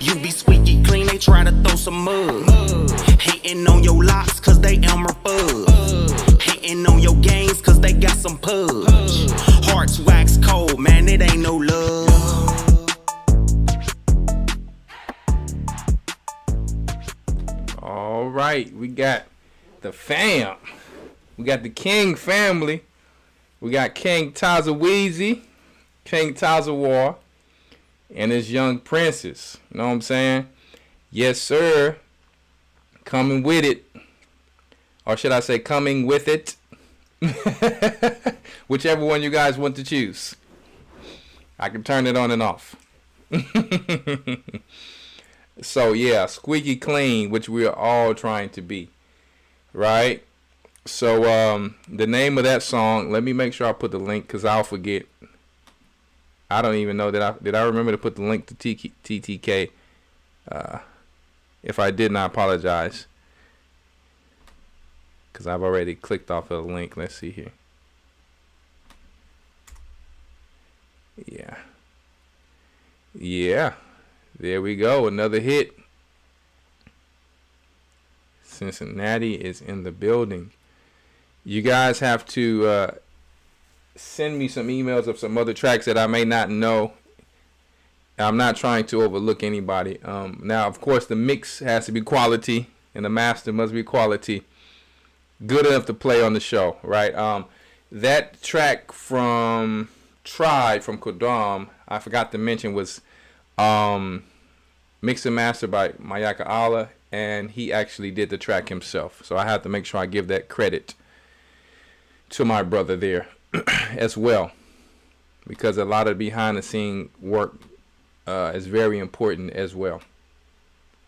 [SPEAKER 9] You be squeaky clean, they try to throw some mud. Hating on your locks, cause they Elmer Fudd. Hating on your gains, cause they got some pub. Hearts wax cold, man, it ain't no love.
[SPEAKER 2] All right, we got the fam. We got the King family. We got King Tazaweezy, King Tazawar, and his young princess. You know what I'm saying? Yes, sir. Coming with it. Or should I say coming with it? Whichever one you guys want to choose. I can turn it on and off. So yeah, squeaky clean, which we are all trying to be, right? So the name of that song, let me make sure I put the link, because I'll forget. I don't even know that did I remember to put the link to TTK. If I didn't, I apologize, because I've already clicked off of the link. Let's see here. Yeah, there we go, another hit. Cincinnati is in the building. You guys have to send me some emails of some other tracks that I may not know. I'm not trying to overlook anybody. Now, of course, the mix has to be quality, and the master must be quality, good enough to play on the show, right? That track from Tried from Kodam, I forgot to mention, was mixed and mastered by Mayaka Allah, and he actually did the track himself. So I have to make sure I give that credit to my brother there as well, because a lot of behind the scene work is very important as well.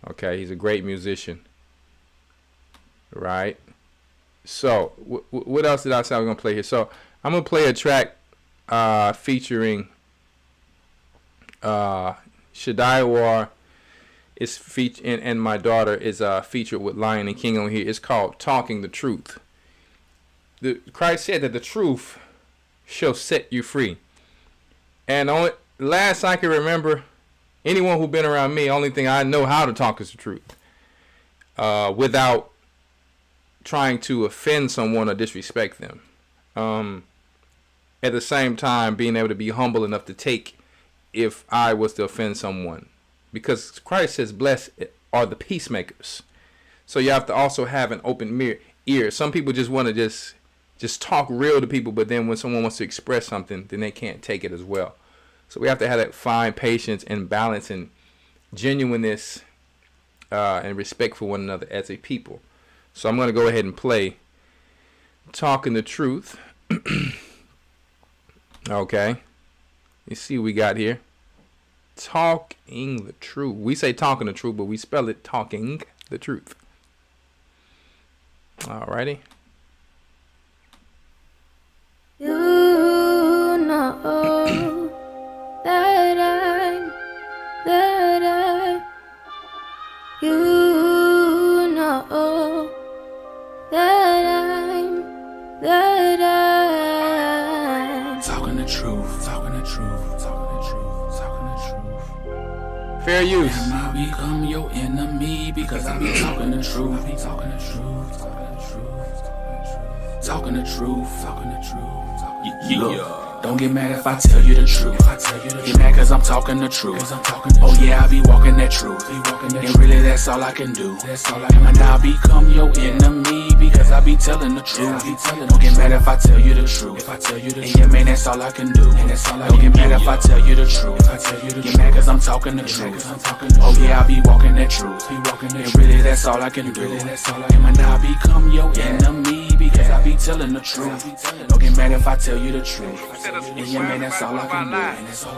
[SPEAKER 2] Okay, he's a great musician, right? So what else did I say I was gonna play here? So I'm gonna play a track featuring Shadiawar is and my daughter is featured with Lion and King on here. It's called Talking the Truth. Christ said that the truth shall set you free. And last I can remember, anyone who's been around me, only thing I know how to talk is the truth, without trying to offend someone or disrespect them. At the same time, being able to be humble enough to take if I was to offend someone, because Christ says, "Blessed are the peacemakers." So you have to also have an open ear. Some people just want to just talk real to people, but then when someone wants to express something, then they can't take it as well. So we have to have that fine patience and balance and genuineness and respect for one another as a people. So I'm going to go ahead and play Talking the Truth. Okay. You see what we got here. Talking the Truth. We say talking the truth, but we spell it talking the truth. Alrighty.
[SPEAKER 11] You know that you know that I'm
[SPEAKER 12] talking the truth, talking the truth, talking the truth, talking the truth.
[SPEAKER 2] Fair use.
[SPEAKER 12] And I become your enemy because I be talking the truth. I be talking the truth, talking the truth, talking the truth, talking the truth. Look, don't get mad if I tell you the truth. Get mad cause I'm talking the truth. Oh yeah, I be walking that truth. And really that's all I can do. And I become your enemy because I be telling the truth. Don't get mad if I tell you the truth. And yeah, man, that's all I can do. Don't get mad if I tell you the truth. Get mad cause I'm talking the truth. Oh yeah, I be walking that truth. And really that's all I can do. And I become your enemy because I be telling the truth. Don't get mad if I tell you the truth. And yeah, man, that's all I can do.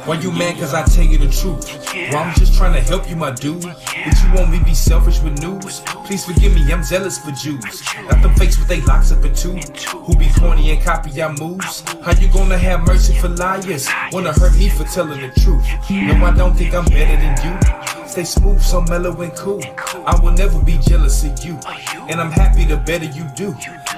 [SPEAKER 1] Why you mad cause I tell you the truth? Well, I'm just trying to help you, my dude. But you want me be selfish with news? Please forgive me, I'm jealous for Jews. Got them fakes with they locks up in two, who be corny and copy our moves. How you gonna have mercy for liars? Wanna hurt me for telling the truth? No, I don't think I'm better than you. Stay smooth, so mellow and cool. I will never be jealous of you, and I'm happy the better you do.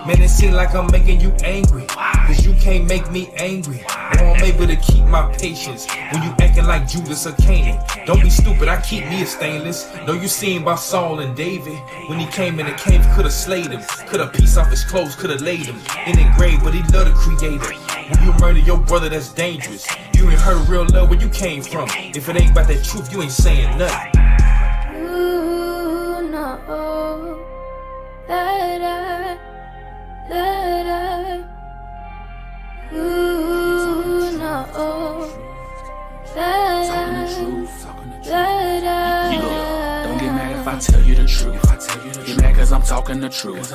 [SPEAKER 1] Man, it seems like I'm making you angry, cause you can't make me angry. Or I'm able to keep my patience when you acting like Judas or Canaan. Don't be stupid, I keep me a stainless. Know you seen about Saul and David. When he came in the cave, could've slayed him. Could've pieced off his clothes, could've laid him in the grave, but he loved the creator. When you murder your brother, that's dangerous. You ain't heard real love where you came from. If it ain't about that truth, you ain't saying nothing.
[SPEAKER 11] You know that I you know
[SPEAKER 12] Don't get mad if I tell you the truth. Get mad cause I'm talking the truth.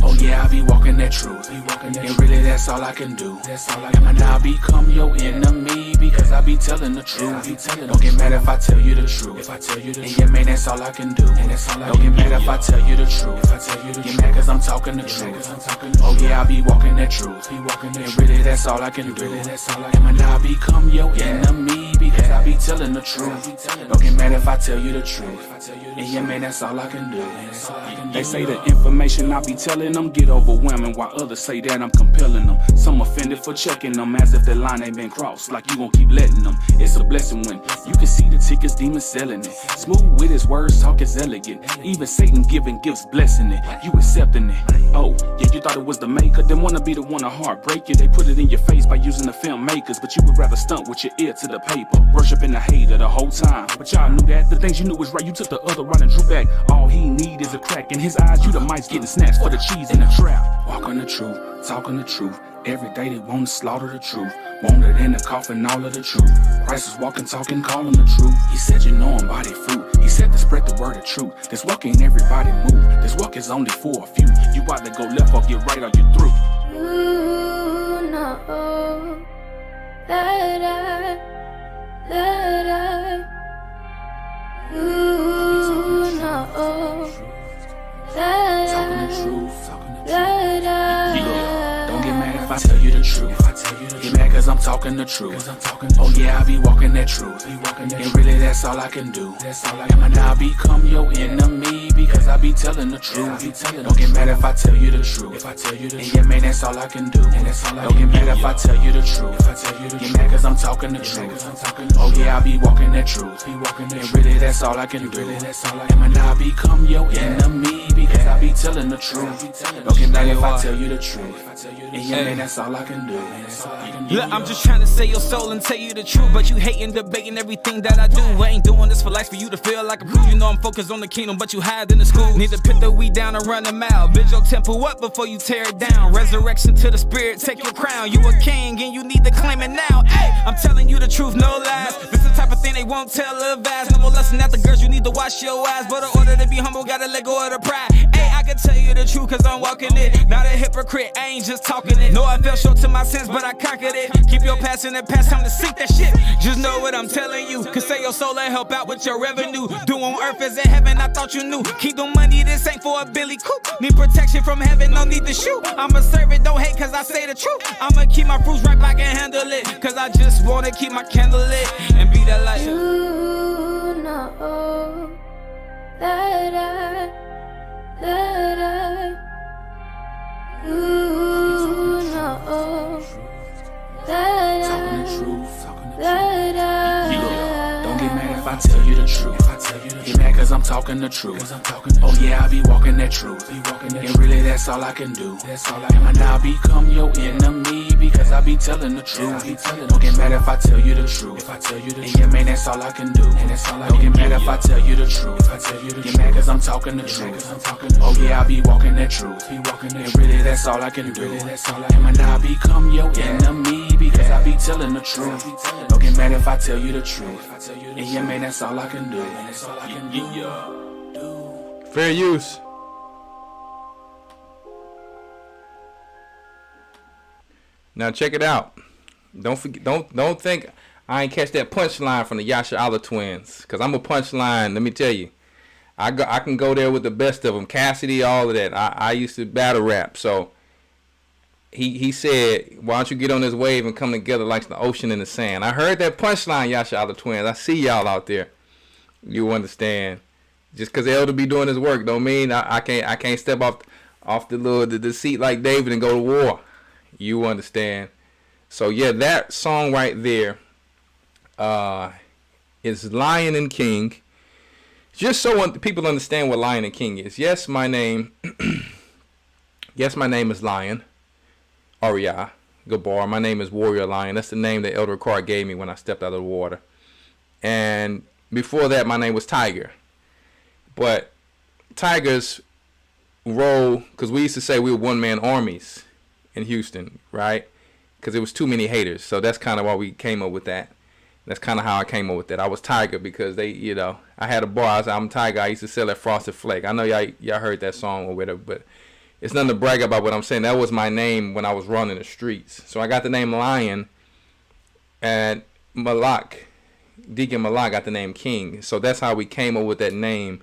[SPEAKER 12] Oh yeah, I be walking that truth. And really that's all I can do. Am I now become your enemy because I be telling the truth? Don't get mad if I tell you the truth. And yeah, man, that's all I can do. Don't get mad if I tell you the truth. Get mad cause I'm talking the truth. Oh yeah, I be walking that truth. And really that's all I can do. Am I now become your enemy because I be telling the truth? Don't get mad if I tell you the truth. And yeah, man, that's all I can do.
[SPEAKER 13] They say the information I be telling them get overwhelming, while others say that I'm compelling them. Some offended for checking them as if that line ain't been crossed, like you gon' keep letting them. It's a blessing when you can see the tickets, demons selling it. Smooth with his words, talk is elegant. Even Satan giving gifts, blessing it. You accepting it. Oh, yeah, you thought it was the maker, then wanna be the one to heartbreak you. They put it in your face by using the filmmakers, but you would rather stunt with your ear to the paper, worshiping the hater the whole time. But y'all knew that the things you knew was right, you took the other right and drew back. All he need is a crack in his eyes. You the mice getting snatched for the cheese in the trap.
[SPEAKER 12] Walking the truth, talking the truth. Every day they wanna slaughter the truth. Want it in the coffin, all of the truth. Christ is walking, talking, calling the truth. He said you know him by their fruit. He said to spread the word of truth. This walk ain't everybody move. This walk is only for a few. You either go left or get right or you through.
[SPEAKER 11] You know that you know
[SPEAKER 12] Don't get mad if I tell you the truth. Get mad cause I'm talking the truth. Oh yeah, I be walking that truth. And really that's all I can do. Am I now become your enemy because I be telling the truth? Don't get mad if I tell you the truth. And yeah, man, that's all I can do. Don't get mad if I tell you the truth. Get mad cause I'm talking the truth. Oh yeah, I be walking that truth. And really that's all I can do. Am I now become your enemy because I be telling the truth? Don't get mad if I tell you the truth. And yeah, man, that's all I can do.
[SPEAKER 14] Look, I'm just trying to save your soul and tell you the truth, but you hating, debating everything that I do. I ain't doing this for likes for you to feel like a proof. You know I'm focused on the kingdom, but you hide in the school. Need to put the weed down and run a mile. Build your temple up before you tear it down. Resurrection to the spirit, take your crown. You a king and you need to claim it now. Hey, I'm telling you the truth, no lies. This the type of thing they won't tell a vast. No more lesson at the girls, you need to wash your eyes. But in order to be humble, gotta let go of the pride. Hey, I can tell you the truth cause I'm walking it. Not a hypocrite, I ain't just talking it. No, I fell short to my sins, but I conquered it. Keep your past in the past, time to sink that shit. Just know what I'm telling you. Can save your soul and help out with your revenue. Do on earth as in heaven, I thought you knew. Keep the money, this ain't for a Billy Coop. Need protection from heaven, no need to shoot. I'ma serve it, don't hate cause I say the truth. I'ma keep my fruits ripe, I can handle it. Cause I just wanna keep my candle lit and be that light.
[SPEAKER 11] You know that you know
[SPEAKER 12] Don't get mad if I tell you the truth. Get mad cause I'm talking the truth. Oh yeah, I be walking that truth. And really that's all I can do. Am I now become your enemy because I be telling the truth? Don't get mad if I tell you the truth. And yeah, man, that's all I can do. Don't get mad if I tell you the truth. Get mad cause I'm talking the truth. Oh yeah, I be walking that truth. And really that's all I can do. Am I now become your enemy because I be telling the truth? Don't get mad if I tell you the truth. And yeah, man, that's all I can do.
[SPEAKER 2] Fair use. Now check it out. Don't forget. Don't think I ain't catch that punchline from the Rawchaa twins. Cause I'm a punchline. Let me tell you, I can go there with the best of them. Cassidy, all of that. I used to battle rap. So he said, why don't you get on this wave and come together like the ocean and the sand? I heard that punchline, Rawchaa twins. I see y'all out there. You understand? Just cause Elder be doing his work don't mean I can't step off the seat like David and go to war. You understand? So yeah, that song right there is Lion and King. Just so people understand what Lion and King is. Yes, my name is Lion Rawchaa Gabar. My name is Warrior Lion. That's the name that Elder Rawchaa gave me when I stepped out of the water. And before that, my name was Tiger. But Tiger's role, because we used to say we were one-man armies in Houston, right? Because there was too many haters. So that's kind of why we came up with that. That's kind of how I came up with that. I was Tiger because they, I had a bar. I said, I'm Tiger. I used to sell at Frosted Flake. I know y'all heard that song or whatever, but it's nothing to brag about what I'm saying. That was my name when I was running the streets. So I got the name Lion, and Deacon Malak got the name King. So that's how we came up with that name.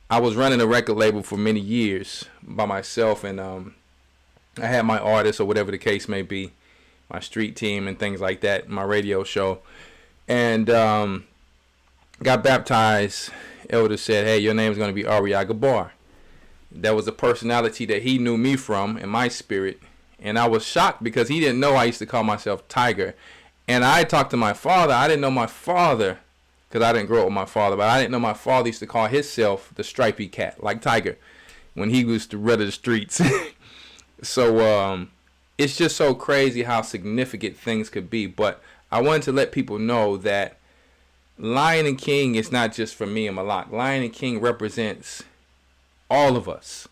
[SPEAKER 2] I was running a record label for many years by myself, and I had my artists or whatever the case may be, my street team and things like that, my radio show, and got baptized. Elder said, hey, your name is going to be Rawchaa Gabar. That was a personality that he knew me from in my spirit, and I was shocked because he didn't know I used to call myself Tiger. And I talked to my father. I didn't know my father, because I didn't grow up with my father, but I didn't know my father used to call himself the stripy cat, like Tiger, when he used to run the streets. So it's just so crazy how significant things could be. But I wanted to let people know that Lion and King is not just for me and Malak. Lion and King represents all of us.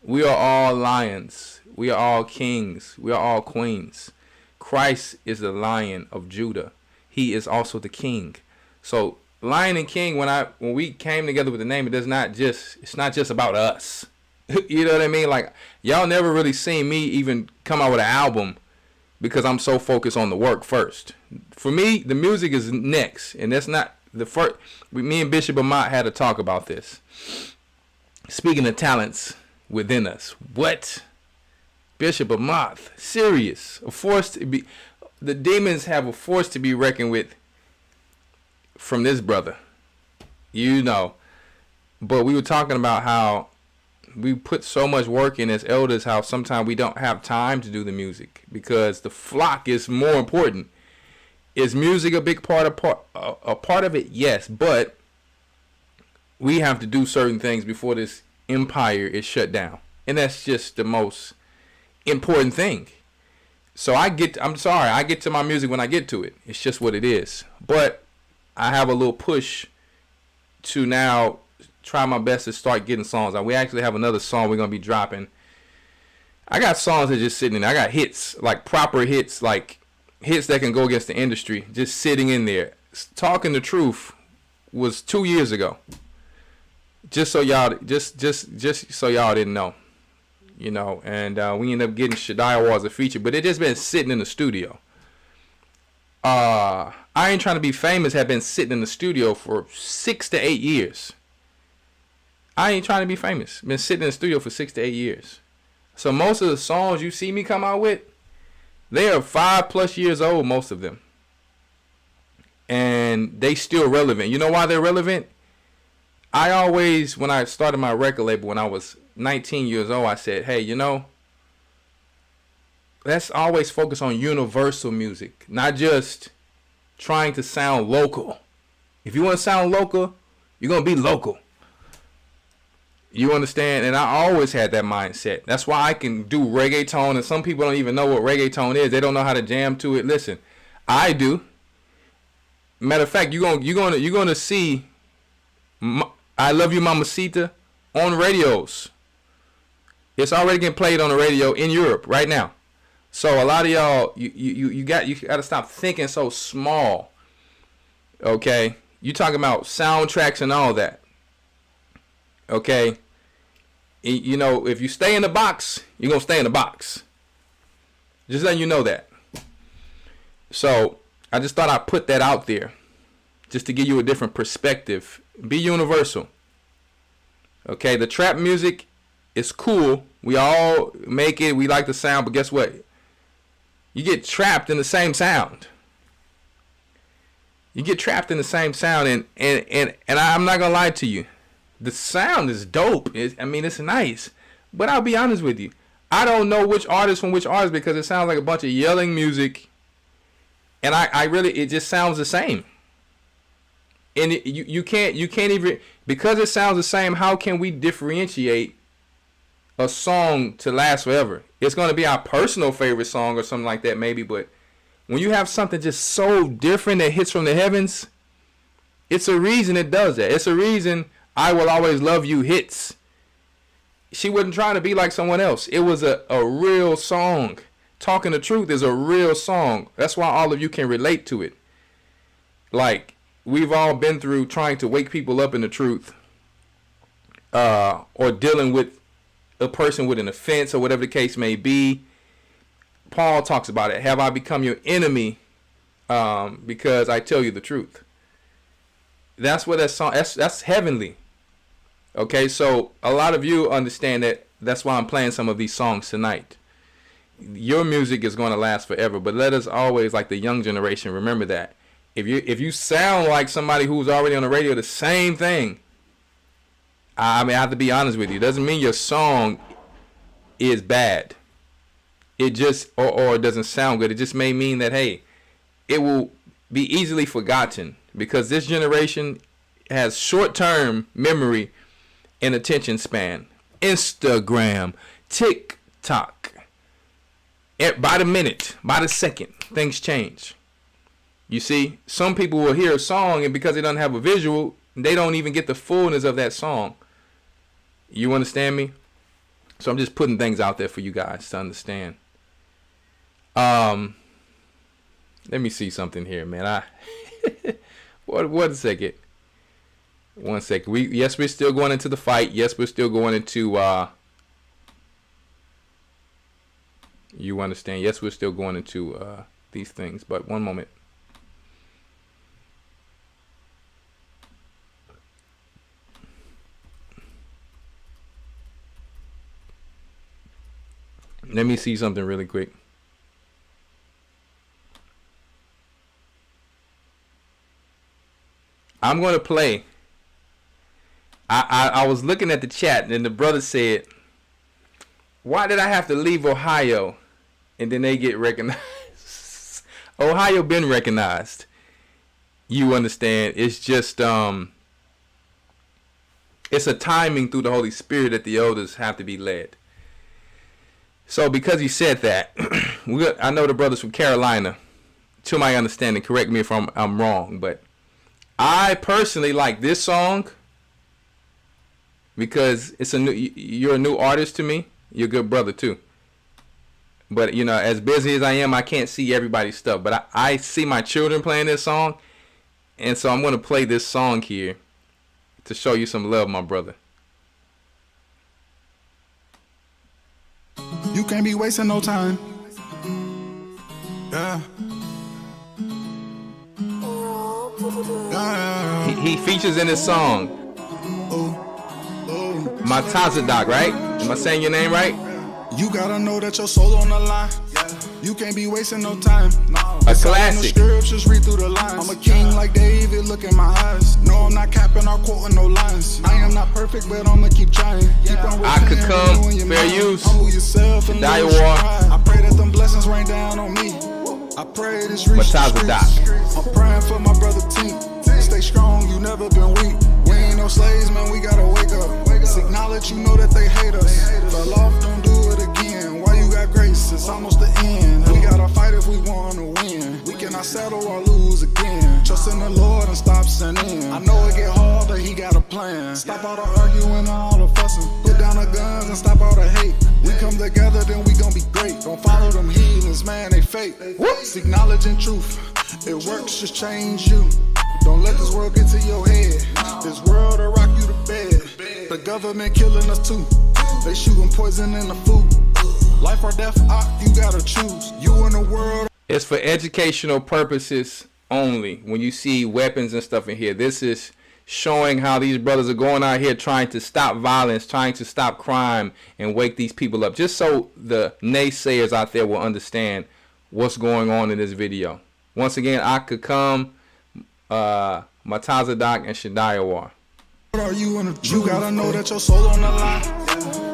[SPEAKER 2] We are all lions. We are all kings. We are all queens. Christ is the Lion of Judah. He is also the King. So Lion and King, when we came together with the name, it's not just about us. You know what I mean? Like, y'all never really seen me even come out with an album because I'm so focused on the work first. For me, the music is next, and that's not the first. Me and Bishop Amat had a talk about this. Speaking of talents within us, what? Bishop Amat, serious, a force to be. The demons have a force to be reckoned with from this brother, But we were talking about how we put so much work in as elders, how sometimes we don't have time to do the music because the flock is more important. Is music a big part of it? Yes, but we have to do certain things before this empire is shut down, and that's just the most important thing. So I get to my music when I get to it. It's just what it is. But I have a little push to now try my best to start getting songs. We actually have another song we're going to be dropping. I got songs that are just sitting in there. I got hits, like proper hits, like hits that can go against the industry, just sitting in there. Talking the Truth was 2 years ago. Just so y'all didn't know. And we ended up getting Shaddai Awards a feature, but it just been sitting in the studio. I Ain't Trying to Be Famous have been sitting in the studio for 6 to 8 years. I Ain't Trying to Be Famous been sitting in the studio for 6 to 8 years. So most of the songs you see me come out with, they are 5+ years old, most of them, and they still relevant. You know why they're relevant? I always, when I started my record label when I was 19 years old, I said, hey, let's always focus on universal music, not just trying to sound local. If you want to sound local, you're going to be local. You understand? And I always had that mindset. That's why I can do reggaeton, and some people don't even know what reggaeton is. They don't know how to jam to it. Listen, I do. Matter of fact, you're gonna see I Love You Mamacita on radios. It's already getting played on the radio in Europe right now. So a lot of y'all, you got to stop thinking so small. Okay, you talking about soundtracks and all that. Okay, if you stay in the box, you're gonna stay in the box. Just letting you know that. So I just thought I'd put that out there just to give you a different perspective. Be universal. Okay, the trap music is cool. We all make it. We like the sound, but guess what? You get trapped in the same sound. You get trapped in the same sound, and I'm not gonna lie to you. The sound is dope. It's nice. But I'll be honest with you. I don't know which artist from which artist because it sounds like a bunch of yelling music. And it just sounds the same. And you can't even, because it sounds the same, how can we differentiate a song to last forever? It's going to be our personal favorite song or something like that maybe, but when you have something just so different that hits from the heavens, it's a reason it does that. It's a reason I Will Always Love You hits. She wasn't trying to be like someone else. It was a real song. Talking the Truth is a real song. That's why all of you can relate to it. Like, we've all been through trying to wake people up in the truth, or dealing with a person with an offense or whatever the case may be. Paul talks about it. Have I become your enemy because I tell you the truth? That's what that song, that's heavenly. Okay, so a lot of you understand that. That's why I'm playing some of these songs tonight. Your music is going to last forever, but let us always, like the young generation, remember that. If you sound like somebody who's already on the radio, the same thing. I have to be honest with you. It doesn't mean your song is bad. It just, or it doesn't sound good. It just may mean that, hey, it will be easily forgotten because this generation has short-term memory and attention span. Instagram, TikTok. By the minute, by the second, things change. You see, some people will hear a song and because they don't have a visual, they don't even get the fullness of that song. You understand me? So I'm just putting things out there for you guys to understand. Let me see something here, man. One second. We're still going into the fight. Yes, we're still going into you understand? Yes, we're still going into these things, but one moment. Let me see something really quick. I'm going to play. I was looking at the chat and the brother said, why did I have to leave Ohio? And then they get recognized. Ohio been recognized. You understand? It's just it's a timing through the Holy Spirit that the elders have to be led. So because he said that, I know the brothers from Carolina, to my understanding, correct me if I'm wrong, but I personally like this song because you're a new artist to me. You're a good brother too. But you know, as busy as I am, I can't see everybody's stuff. But I see my children playing this song, and so I'm going to play this song here to show you some love, my brother.
[SPEAKER 15] You can't be wasting no time. Yeah.
[SPEAKER 2] He features in this song. Matazadak, right? Am I saying your name right?
[SPEAKER 15] You gotta know that your soul on the line. You can't be wasting no time.
[SPEAKER 2] A classic.
[SPEAKER 15] Scriptures, read through the lines. I'm a king like David, look in my eyes. No, I'm not capping or quoting no lines. I am not perfect, but I'ma keep trying. Keep on
[SPEAKER 2] I could come, fair use.
[SPEAKER 15] Humble yourself and
[SPEAKER 2] die
[SPEAKER 15] war. I pray that them blessings rain down on me. I pray this reach the streets. I'm praying for my brother T. Stay strong, you never been weak. We ain't no slaves, man, we gotta wake up. Seek knowledge, you know that they hate us. Fell off, don't do it again. Why you got grace? It's almost the end. We gotta fight if we wanna win. We cannot settle or lose again. Trust in the Lord and stop sinning. I know it get hard, but he got a plan. Stop all the arguing and all the fussing. Put down the guns and stop all the hate. We come together, then we gon' be great. Don't follow them heathens, man, they fake. Seek knowledge and truth. It works, just change you. Don't let this world get to your head. This world will rock you to bed. The government killing us too. They shooting poison in the food. Life or death, you gotta choose. You in the world.
[SPEAKER 2] It's for educational purposes only. When you see weapons and stuff in here, this is showing how these brothers are going out here trying to stop violence, trying to stop crime, and wake these people up. Just so the naysayers out there will understand what's going on in this video. Once again, I could come, Matazadak and Shadiawar.
[SPEAKER 15] Are you in the truth? You gotta know that your soul on the line.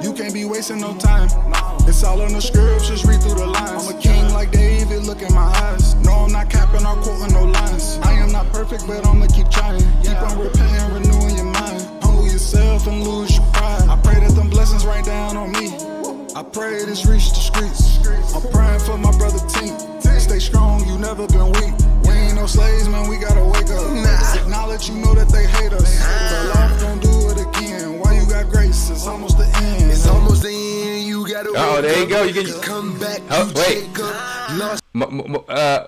[SPEAKER 15] You can't be wasting no time. It's all in the scriptures, read through the lines. I'm a king like David, look in my eyes. No, I'm not capping or quoting no lines. I am not perfect, but I'ma keep trying. Keep on repenting, renewing your mind. Humble yourself and lose your pride. I pray that them blessings rain down on me. I pray this reach the streets. I'm praying for my brother Tink. Stay strong, you never been weak. We ain't no slaves, man, we gotta wake up. Acknowledge you know that they hate us. The law don't do it again. Why you got grace? It's almost the end. It's almost the end. You gotta
[SPEAKER 2] oh, there you go. You can
[SPEAKER 15] come back.
[SPEAKER 2] Oh, wait.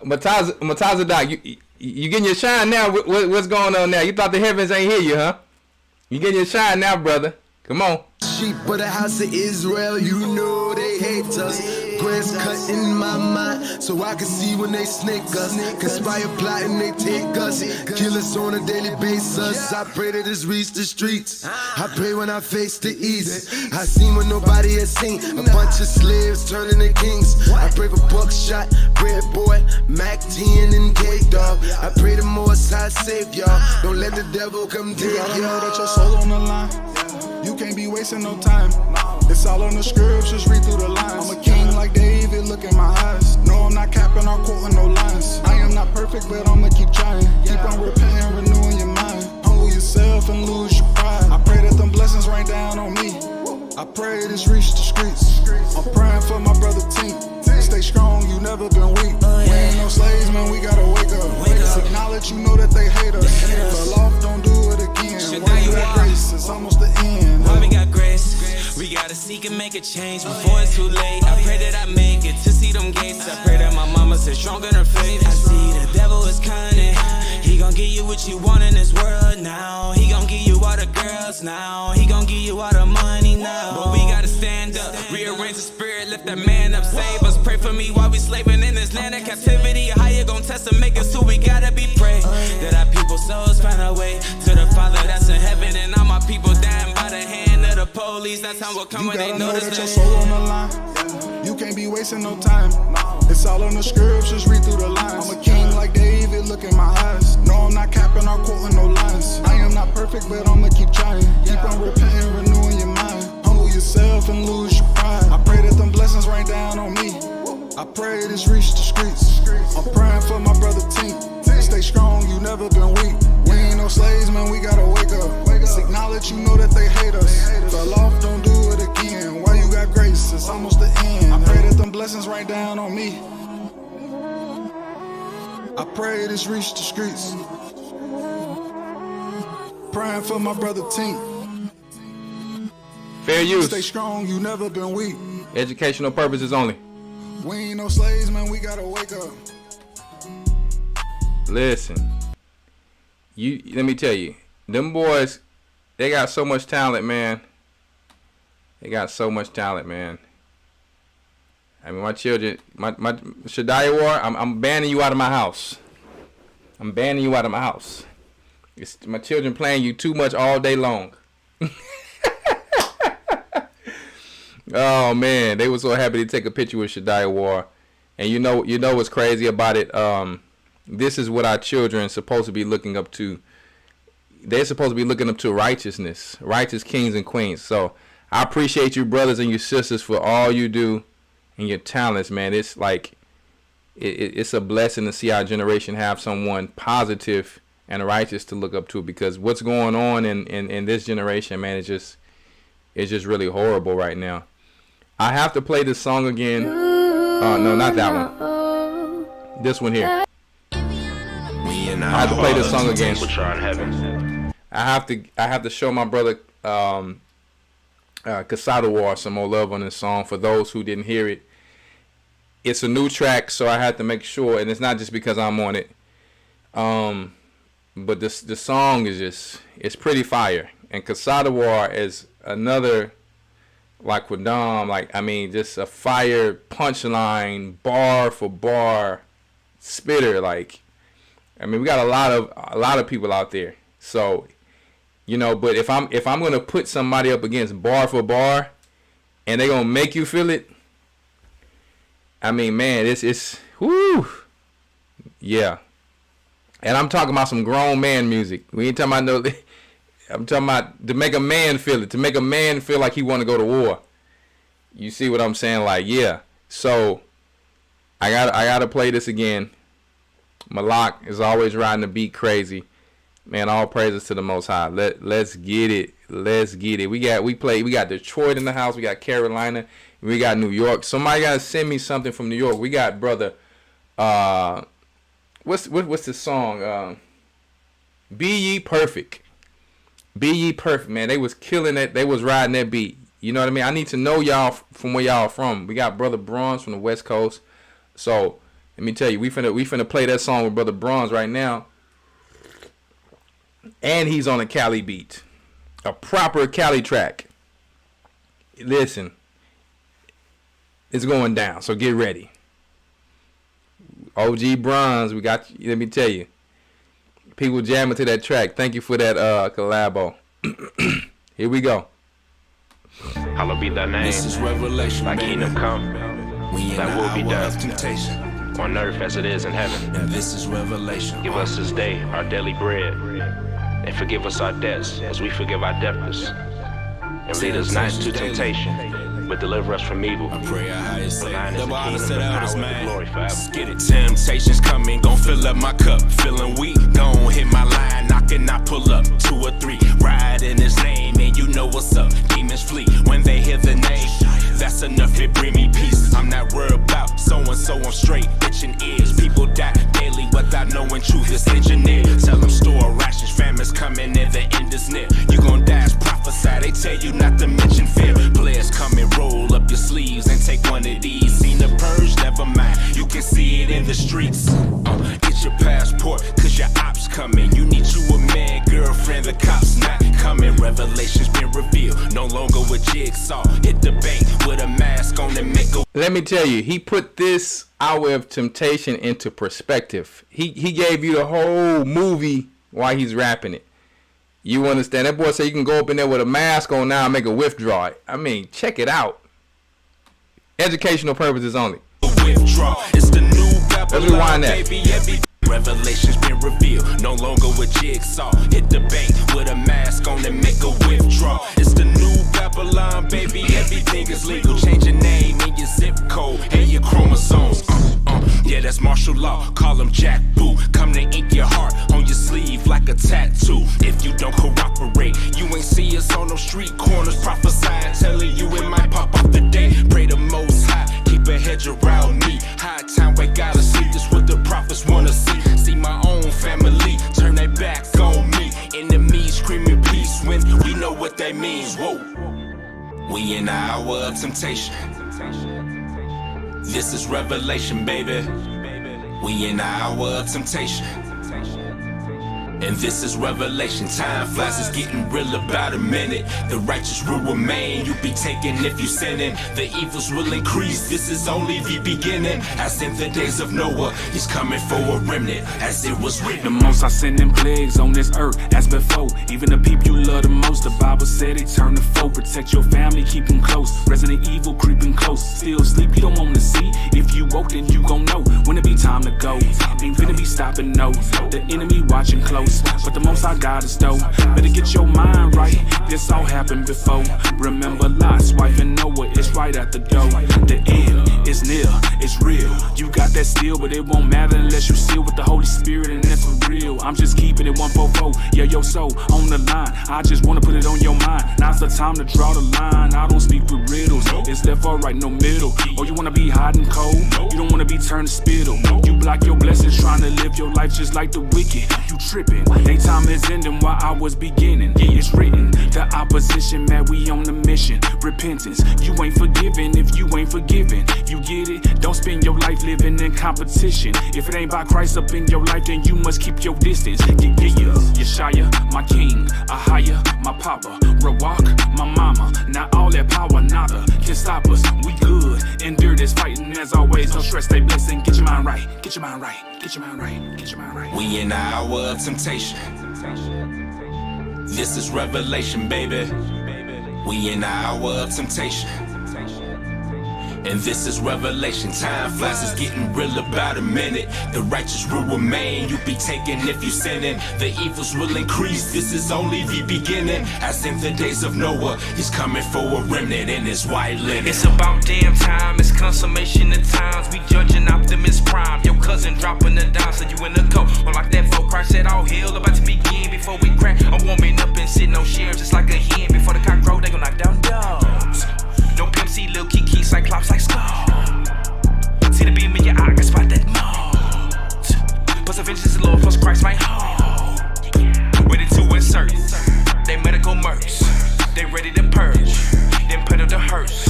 [SPEAKER 2] Matazadak, you getting your shine now? What's going on now? You thought the heavens ain't hear you, huh? You getting your shine now, brother. Come on.
[SPEAKER 10] Sheep of the house of Israel, you know they hate us. Grass cut in my mind, so I can see when they snake us. Conspire plotting, they take us. Kill us on a daily basis. I pray that this reach the streets. I pray when I face the east. I seen what nobody has seen. A bunch of slaves turning to kings. I pray for Buckshot, Bread Boy, Mac 10 and K-Dog. I pray the Most High save y'all. Don't let the devil come take y'all.
[SPEAKER 15] You know that your soul on the line. You can't be wasting no time. It's all in the scriptures, read through the lines. I'm a king like David, look in my eyes. No, I'm not capping or quoting no lines. I am not perfect, but I'ma keep trying. Keep on repenting, renewing your mind. Humble yourself and lose your pride. I pray that them blessings rain down on me. I pray this reach the streets. I'm praying for my brother Tink. Stay strong, you never been weak. We ain't no slaves, man, we gotta wake up. Acknowledge you know that they hate us. The law don't do it again. Why you got grace? It's almost the end.
[SPEAKER 14] Why we got grace? We gotta seek and make a change before it's too late. I pray that I make it to see them gates. I pray that my mama stays strong in her faith. I see the devil is cunning. He gon' give you what you want in this world now. He gon' give you all the girls now. He gon' give you all the money now. But we gotta stand up, rearrange the spirit, lift that man up, save us. Pray for me while we slaving in this land of captivity. How you gon' test and make us who we gotta be? Pray that our people's souls find a way to the Father that's in heaven. And all my people dying by the hand of the police. That's how we'll come when they notice
[SPEAKER 15] that your soul on the line. You can't be wasting no time. It's all in the scriptures, read through the lines. I'm a king like David, look in my eyes. No, I'm not capping or quoting no lines. I am not perfect, but I'ma keep trying. Keep on repenting, renewing your mind. Humble yourself and lose your pride. I pray that them blessings rain down on me. I pray this reach the streets. I'm praying for my brother Tink. Stay strong, you never been weak. We ain't no slaves, man, we gotta wake up. Acknowledge you know that they hate us. The law don't do it again. Why you got grace? It's almost the end. I pray that them blessings rain down on me. I pray this reach the streets. Praying for my brother Tink.
[SPEAKER 2] Fair use.
[SPEAKER 15] Stay strong, you never been weak.
[SPEAKER 2] Educational purposes only.
[SPEAKER 15] We ain't no slaves, man, we gotta wake up.
[SPEAKER 2] Listen, let me tell you, them boys, they got so much talent, man. They got so much talent, man. I mean, my children, my Shadiawar, I'm banning you out of my house. I'm banning you out of my house. It's my children playing you too much all day long. Oh man, they were so happy to take a picture with Shadiawar. And you know what's crazy about it? This is what our children are supposed to be looking up to. They're supposed to be looking up to righteousness, righteous kings and queens. So I appreciate you brothers and your sisters for all you do and your talents, man. It's like it's a blessing to see our generation have someone positive and righteous to look up to, because what's going on in this generation, man, it's just really horrible right now. I have to play this song again. No, not that one. This one here. I have to play this song again. I have to show my brother Casadawar some more love on this song. For those who didn't hear it, it's a new track, so I had to make sure, and it's not just because I'm on it. But the song is it's pretty fire. And Casadawar is another, like with Dom, like, I mean, just a fire punchline, bar for bar, spitter. Like, I mean, we got a lot of people out there. So, you know, but if I'm gonna put somebody up against bar for bar, and they gonna make you feel it, I mean, man, it's whoo, yeah. And I'm talking about some grown man music. We ain't talking about no. I'm talking about to make a man feel it, to make a man feel like he want to go to war. You see what I'm saying? Like, yeah. So I gotta play this again. Malak is always riding the beat crazy. Man, all praises to the Most High. Let's get it. Let's get it. We got Detroit in the house. We got Carolina. We got New York. Somebody gotta send me something from New York. We got brother. What's the song? Be Ye Perfect. Be Ye Perfect, man. They was killing it. They was riding that beat. You know what I mean? I need to know y'all from where y'all from. We got Brother Bronze from the West Coast. So let me tell you, we finna play that song with Brother Bronze right now. And he's on a Cali beat. A proper Cali track. Listen. It's going down, so get ready. OG Bronze, we got you. Let me tell you. People jamming to that track. Thank you for that collabo. Here we go.
[SPEAKER 16] Hallowed be thy name. This is revelation. Thy kingdom come. Thy will be done. On earth as it is in heaven. And this is revelation. Give us this day our daily bread. And forgive us our debts as we forgive our debtors. And lead us not into temptation, but deliver us from evil. I pray our highest say. The bottom set out is man. Let's get it. Temptations coming, gon' fill up my cup. Feeling weak, gon' hit my line, knocking, I pull up 2 or 3. Ride in his name, and you know what's up. Demons flee when they hear the name. That's enough, it bring me peace. I'm not worried about so-and-so, I'm straight, itching ears. People die daily without knowing truth is engineered. Tell them store rations, famine's coming and the end is near. You gon' die as prophesied, they tell you not to mention fear. Players come and roll up your sleeves and take one of these. Seen the purge, never mind, you can see it in the streets. Get your passport, cause your ops coming. You need you a man, girlfriend, the cops not coming. Revelation's been revealed, no longer with G.O.C.C. Hit the bank with a mask on and make a...
[SPEAKER 2] Let me tell you, he put this Hour of Temptation into perspective. He gave you the whole movie while he's rapping it. You understand? That boy said you can go up in there with a mask on now and make a withdraw. I mean, check it out. Educational purposes only.
[SPEAKER 16] Withdraw. It's the new
[SPEAKER 2] Let's rewind that.
[SPEAKER 16] Baby, Revelation's been revealed, no longer with G.O.C.C. Hit the bank with a mask on and make a withdraw. It's the new Babylon, baby, everything is legal. Change your name and your zip code and your chromosomes. Yeah, that's martial law, call him Jack Boo. Come to ink your heart on your sleeve like a tattoo. If you don't cooperate, you ain't see us on no street corners prophesying, telling you it might pop off the day. Pray the Most High, keep a hedge around me. High time we gotta see this what the prophets wanna see. See my own family turn their backs on me. Enemies screaming peace when we know what that means. Whoa, we in the hour of temptation. This is revelation, baby. We in the hour of temptation. And this is revelation. Time flies, it's getting real about a minute. The righteous will remain, you be taken if you sinning. The evils will increase, this is only the beginning. As in the days of Noah, he's coming for a remnant, as it was written.
[SPEAKER 13] The most I sending plagues on this earth as before. Even the people you love the most, the Bible said they turn to foe. Protect your family, keep them close. Resident evil creeping close. Still sleep, you don't want to see. If you woke, then you gon' know when it be time to go. Ain't finna be stopping, no. The enemy watching close. But the most I got is though. Better get your mind right. This all happened before. Remember Lot's wife and Noah, it's right at the door. The end is near, it's real. You got that still, but it won't matter unless you seal with the Holy Spirit, and that's for real. I'm just keeping it 144. Yeah, your soul on the line. I just wanna put it on your mind. Now's the time to draw the line. I don't speak with riddles. It's left or right, no middle. Or you wanna be hot and cold. You don't wanna be turned to spittle. You block your blessings trying to live your life just like the wicked. You tripping. winning. Daytime is ending while I was beginning. It's written, the opposition, man, we on the mission. Repentance, you ain't forgiven if you ain't forgiven. You get it? Don't spend your life living in competition. If it ain't by Christ up in your life, then you must keep your distance. Yeshaya, my king, Ahaya, my papa, Rawchaa, my mama. Now all that power, nada can stop us. We good, endure this fighting as always. No stress, stay blessed and get your mind right. Get your mind right. Get your mind right. Get your mind right.
[SPEAKER 17] We in the hour of temptation. This is revelation, baby. We in the hour of temptation. And this is revelation. Time flies, it's getting real about a minute. The righteous will remain, you be taken if you sinning. The evils will increase, this is only the beginning. As in the days of Noah, he's coming for a remnant in his white linen.
[SPEAKER 14] It's about damn time, it's consummation of times. We judging Optimus Prime. Your cousin dropping the dime, so you in the coat. Or like that folk Christ said, all hell about to begin. Before we crack, I'm warming up and sitting on shares just like a hen. Before the cock crow, they gon' knock down dogs. No Pimp C, Lil Kiki, Cyclops like Skull. See the beam in your eye, I can spot that mold. Plus the vengeance is the Lord, plus Christ my hold. Ready to insert they medical mercs. They ready to purge, then pedal the hearse.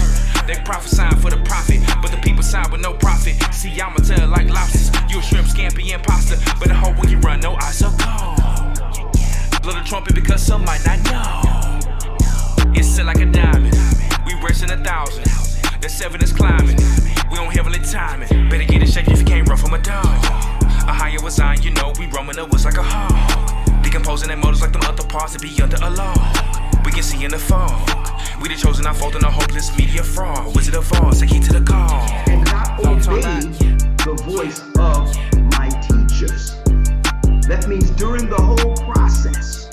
[SPEAKER 14] They prophesying for the profit, but the people sign with no profit. See, I'ma tell like lobsters, you a shrimp, scampi, imposter. But the hope when you run, no eyes are cold. Blow the trumpet because some might not know. It's set like a diamond. We racing 1,000. That 7 is climbing. We on heavenly timing. Better get in shape if you can't run from a dog. A higher was on, you know, we roaming the woods like a hog. Decomposing their motors like them other parts to be under a log. We can see in the fog. We the chosen, not folding a hopeless media fraud. Wizard of Oz, take heed to the call.
[SPEAKER 18] And not obey the voice of my teachers. That means during the whole process.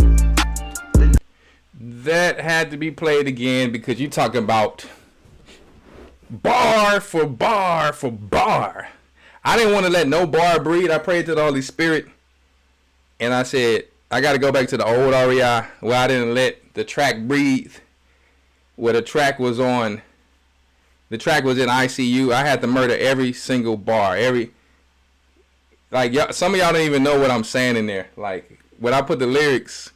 [SPEAKER 2] That had to be played again because you're talking about bar for bar for bar. I didn't want to let no bar breathe. I prayed to the Holy Spirit. And I said, I got to go back to the old REI where I didn't let the track breathe. Where the track was on. The track was in ICU. I had to murder every single bar. Like, some of y'all don't even know what I'm saying in there. Like, when I put the lyrics...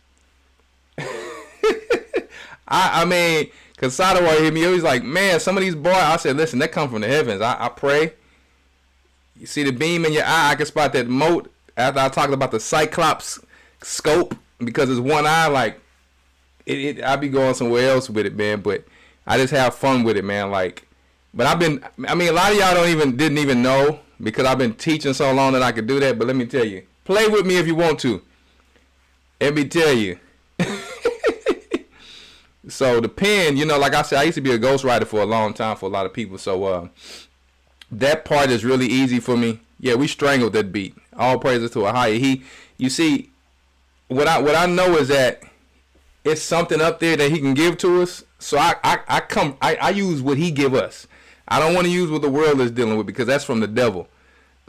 [SPEAKER 2] I mean, because Sadawar hit me, he was like, man, some of these bars, I said, listen, that come from the heavens. I pray. You see the beam in your eye, I can spot that mote. After I talked about the Cyclops scope, because it's one eye, like, I be going somewhere else with it, man, but I just have fun with it, man, like, but a lot of y'all didn't even know, because I've been teaching so long that I could do that, but let me tell you, play with me if you want to. Let me tell you. So the pen, you know, like I said, I used to be a ghostwriter for a long time for a lot of people. So that part is really easy for me. Yeah, we strangled that beat. All praises to a higher. You see, what I know is that it's something up there that he can give to us. So I use what he give us. I don't want to use what the world is dealing with because that's from the devil.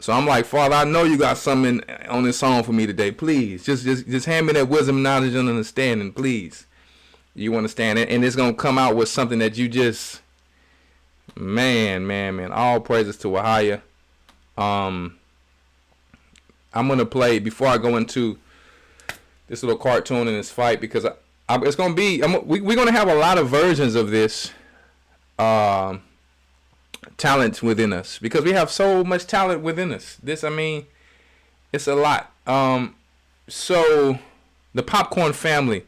[SPEAKER 2] So I'm like, Father, I know you got something on this song for me today. Please, just hand me that wisdom, knowledge, and understanding, please. You understand it, and it's gonna come out with something that you just, man. All praises to Wahaya. I'm gonna play before I go into this little cartoon and this fight because it's gonna be. We're gonna have a lot of versions of this talent within us because we have so much talent within us. It's a lot. So the Popcorn Family.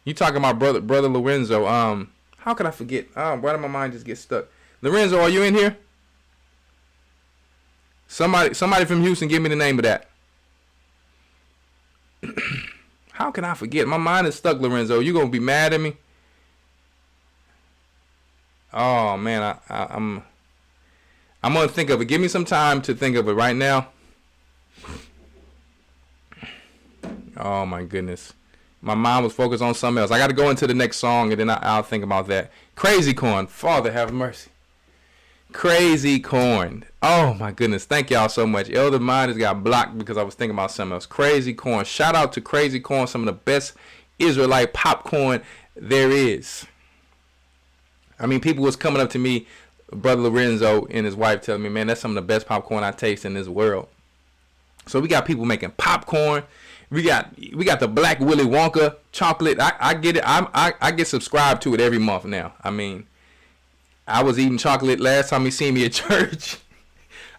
[SPEAKER 2] You talking about brother Lorenzo? How could I forget? Why did my mind just get stuck? Lorenzo, are you in here? Somebody from Houston, give me the name of that. How can I forget? My mind is stuck, Lorenzo. You gonna be mad at me? Oh man, I'm gonna think of it. Give me some time to think of it right now. Oh my goodness. My mind was focused on something else. I got to go into the next song, and then I'll think about that. Crazy Corn. Father, have mercy. Crazy Corn. Oh, my goodness. Thank y'all so much. Elder Mind has got blocked because I was thinking about something else. Crazy Corn. Shout out to Crazy Corn, some of the best Israelite popcorn there is. I mean, people was coming up to me, Brother Lorenzo and his wife telling me, man, that's some of the best popcorn I taste in this world. So we got people making popcorn. We got the Black Willy Wonka chocolate. I get it. I get subscribed to it every month now. I mean, I was eating chocolate last time you seen me at church.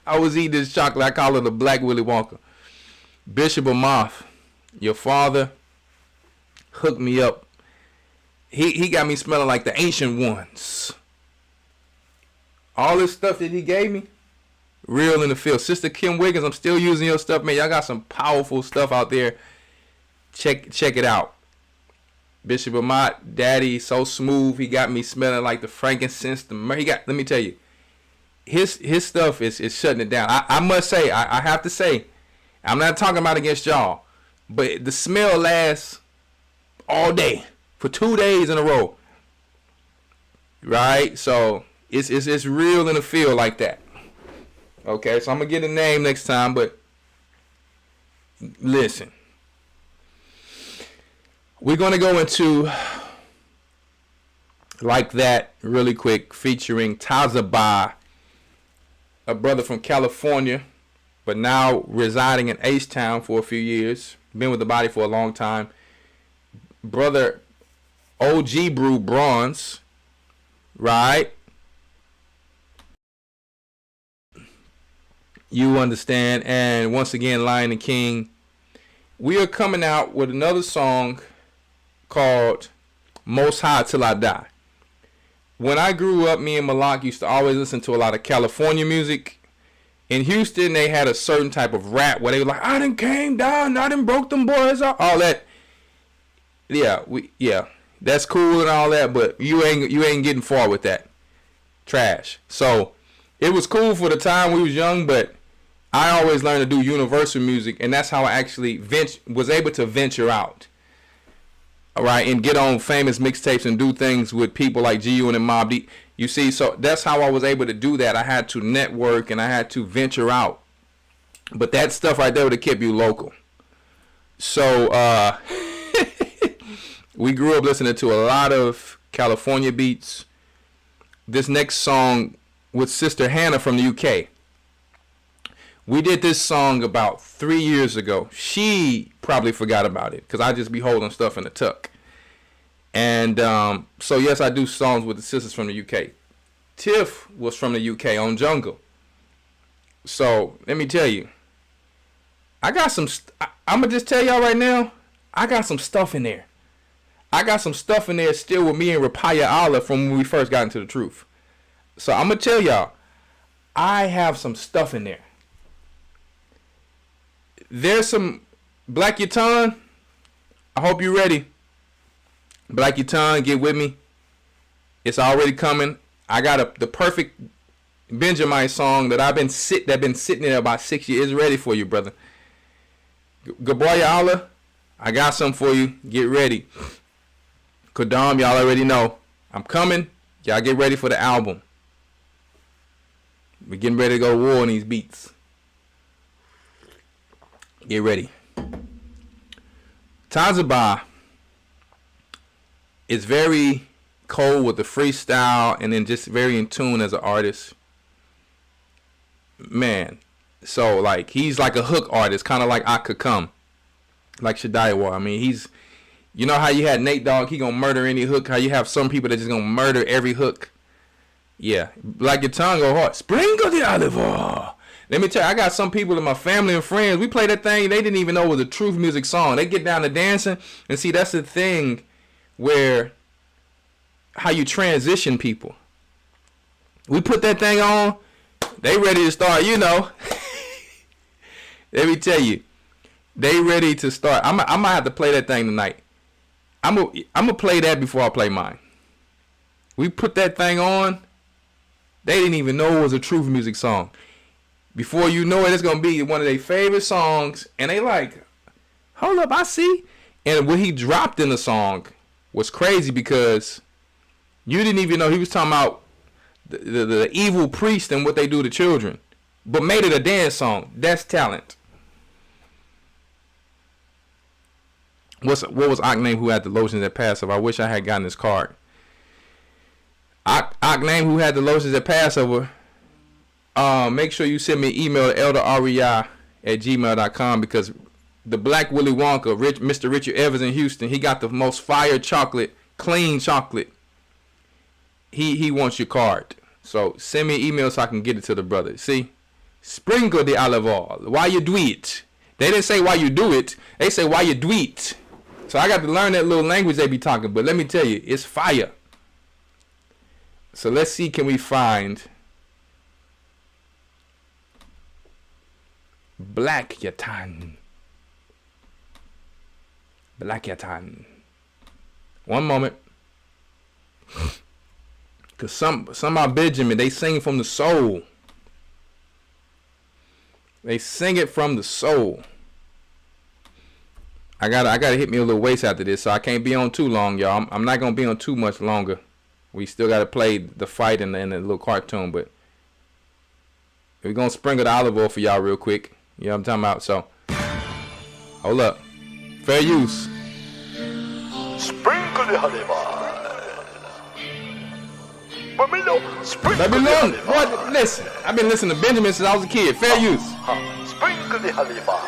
[SPEAKER 2] I was eating this chocolate. I call it the Black Willy Wonka. Bishop Amoth, your father, hooked me up. He got me smelling like the ancient ones. All this stuff that he gave me, real in the field. Sister Kim Wiggins, I'm still using your stuff, man. Y'all got some powerful stuff out there. Check it out. Bishop Amoth, daddy, so smooth. He got me smelling like the frankincense. Let me tell you, his stuff is shutting it down. I must say, I have to say, I'm not talking about against y'all, but the smell lasts all day for 2 days in a row. Right? So it's real in the field like that. Okay, so I'm gonna get a name next time, but listen. We're gonna go into Like That really quick, featuring Tazaba, a brother from California, but now residing in H-Town for a few years. Been with the body for a long time. Brother OG Brew Bronze, right? You understand. And once again, Lion and King. We are coming out with another song called Most High Till I Die. When I grew up, me and Malak used to always listen to a lot of California music. In Houston, they had a certain type of rap where they were like, I done came down, I done broke them boys up, all that. Yeah, that's cool and all that, but you ain't getting far with that. Trash. So it was cool for the time we was young, but I always learned to do universal music, and that's how I actually was able to venture out. All right, and get on famous mixtapes and do things with people like G.U. and Mobb Deep. You see, so that's how I was able to do that. I had to network and I had to venture out. But that stuff right there would have kept you local. So we grew up listening to a lot of California beats. This next song with Sister Hannah from the UK. We did this song about 3 years ago. She probably forgot about it because I just be holding stuff in the tuck. And so, yes, I do songs with the sisters from the UK. Tiff was from the UK on Jungle. So, let me tell you. I got some... I'm going to just tell y'all right now. I got some stuff in there. I got some stuff in there still with me and Rapaya Allah from when we first got into the truth. So, I'm going to tell y'all. I have some stuff in there. There's some Black Yatan. I hope you're ready. Black Yatan, get with me. It's already coming. I got the perfect Benjamin song that been sitting there about 6 years. It's ready for you, brother. Gaboya Allah, I got something for you. Get ready. Kodam, y'all already know. I'm coming. Y'all get ready for the album. We're getting ready to go to war on these beats. Get ready. Tazaba is very cold with the freestyle and then just very in tune as an artist. Man. So, like, he's like a hook artist, kind of like I Could Come. Like Shadiawa. I mean, he's... You know how you had Nate Dogg, he gonna murder any hook? How you have some people that just gonna murder every hook? Yeah. Like your tongue go hard. Sprinkle the olive oil. Let me tell you, I got some people in my family and friends, we play that thing, they didn't even know it was a truth music song. They get down to dancing, and see, that's the thing where, how you transition people. We put that thing on, they ready to start, you know. Let me tell you, they ready to start. I might have to play that thing tonight. I'm gonna play that before I play mine. We put that thing on, they didn't even know it was a truth music song. Before you know it, it's going to be one of their favorite songs. And they like, hold up, I see. And what he dropped in the song was crazy because you didn't even know he was talking about the evil priest and what they do to children. But made it a dance song. That's talent. What was Ock name who had the lotions at Passover? I wish I had gotten his card. Ock name who had the lotions at Passover. Make sure you send me an email to Elder Rawchaa gmail.com, because the Black Willy Wonka, Mr. Richard Evans in Houston, he got the most fire chocolate, clean chocolate. He wants your card. So send me an email so I can get it to the brother. See? Sprinkle the olive oil. Why you do it? They didn't say why you do it. They say why you do it. So I got to learn that little language they be talking. But let me tell you, it's fire. So let's see, can we find Black Yatan. Black Yatan. One moment. Because some of Benjamin, they sing from the soul. They sing it from the soul. I gotta hit me a little waist after this, so I can't be on too long, y'all. I'm not gonna be on too much longer. We still gotta play the fight and the little cartoon, but we're gonna sprinkle the olive oil for y'all real quick. You know what I'm talking about? So hold up. Fair use.
[SPEAKER 19] Sprinkle the olive oil.
[SPEAKER 2] Babylon, what? Listen, I've been listening to Benjamin since I was a kid. Fair use.
[SPEAKER 19] Sprinkle the olive oil.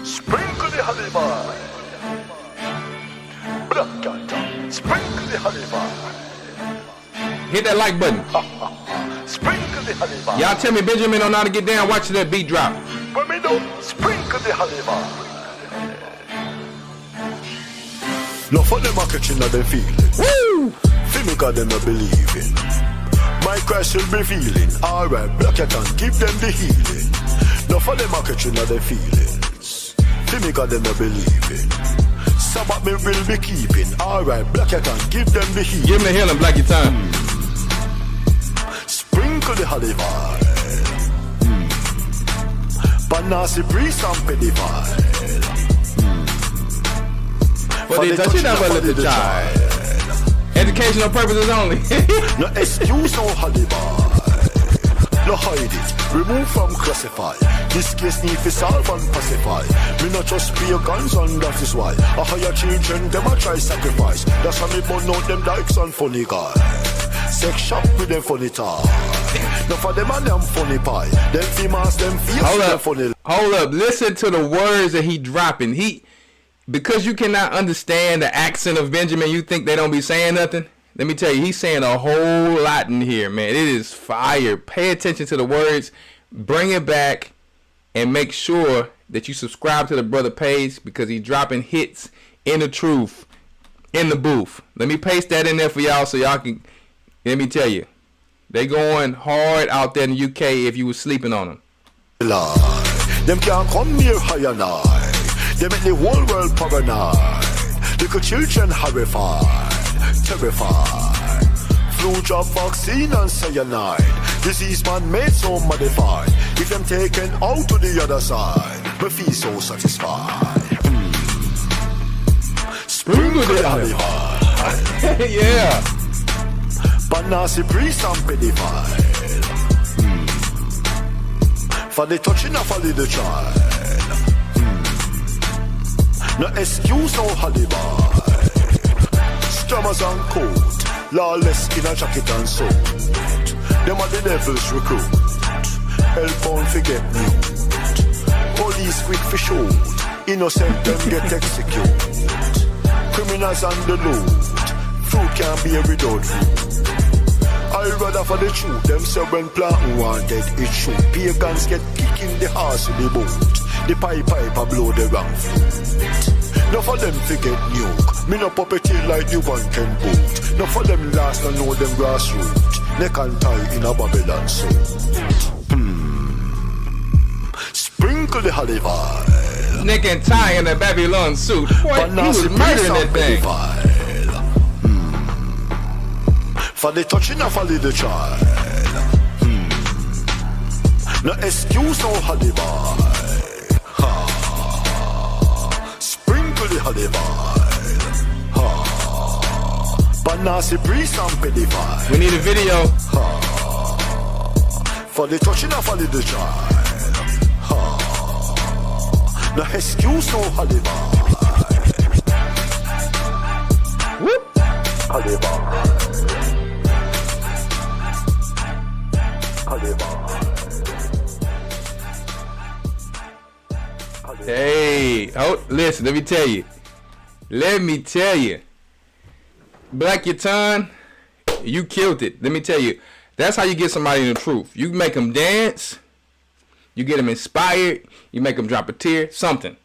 [SPEAKER 19] Sprinkle the olive oil. Sprinkle the olive oil.
[SPEAKER 2] Hit that like button.
[SPEAKER 19] Sprinkle the olive oil.
[SPEAKER 2] Y'all tell me Benjamin don't know how to get down. Watch that beat drop.
[SPEAKER 19] Sprinkle the olive oil. No for them a catching of them feelings.
[SPEAKER 2] Woo!
[SPEAKER 19] Feel me God them not believing. My Christ will be feeling. Alright, Black Cat and give them the healing. No for them a catching of them feelings. Feel me God them not believing. Sabbath me will be keeping. Alright, Black Cat and give them the healing.
[SPEAKER 2] Give them the healing, Black Cat.
[SPEAKER 19] Sprinkle the olive oil. Banasi priest and pedophile.
[SPEAKER 2] But they touch it up a little child. Educational purposes only.
[SPEAKER 19] No excuse, no holiday. No hide it, remove from classify. This case need to solve and pacify. Me not just pay guns and that is why I hire children, them a try sacrifice. That's why me burn out them dykes and funny guy. Sex shop with them funny talk. No for them and them funny pie. Them females, them fierce, them funny.
[SPEAKER 2] Hold up, listen to the words that he dropping. Because you cannot understand the accent of Benjamin, you think they don't be saying nothing? Let me tell you, he's saying a whole lot in here, man. It is fire. Pay attention to the words. Bring it back. And make sure that you subscribe to the brother page, because he's dropping hits in the truth in the booth. Let me paste that in there for y'all so y'all can, let me tell you, they going hard out there in the UK if you was sleeping on them.
[SPEAKER 19] Them can't come near higher now. They make the whole world paranoid. Little children horrified, terrified. Flu job, vaccine and cyanide. Disease man made so modified. If them taken out to the other side, me feel so satisfied. Sprinkle the olive oil.
[SPEAKER 2] Yeah.
[SPEAKER 19] Banasi priest and pedophile. For the touching of a little child. No excuse, no holiday. Strummers and coat, lawless in a jacket and suit. Them are the devil's recruit. Hellbound forget mute. Police quick for shoot. Innocent them get executed. Criminals on the loot. Fruit can't be without fruit. I'd rather for the truth. Them say when planting wanted it shoot. Pagans get kicked in the horse in the boot. The pipe a blow the wrong flute. No for them forget nuke. Me no puppeteer like the one can boot. No for them last, no know them grassroots. Neck and tie in a Babylon suit. Sprinkle the olive oil.
[SPEAKER 2] Neck and tie in a Babylon suit. Boy, he was murdering that thing.
[SPEAKER 19] For the touching of a little child. No excuse, no olive oil. Sprinkle the olive oil. Banasi priest and pedophile.
[SPEAKER 2] We need a video.
[SPEAKER 19] For the touching of a little child. No excuse, no olive oil. Whoop. Olive oil. Olive oil.
[SPEAKER 2] Hey, listen, let me tell you. Black your tongue, you killed it. Let me tell you, that's how you get somebody in the truth. You make them dance, you get them inspired, you make them drop a tear, something.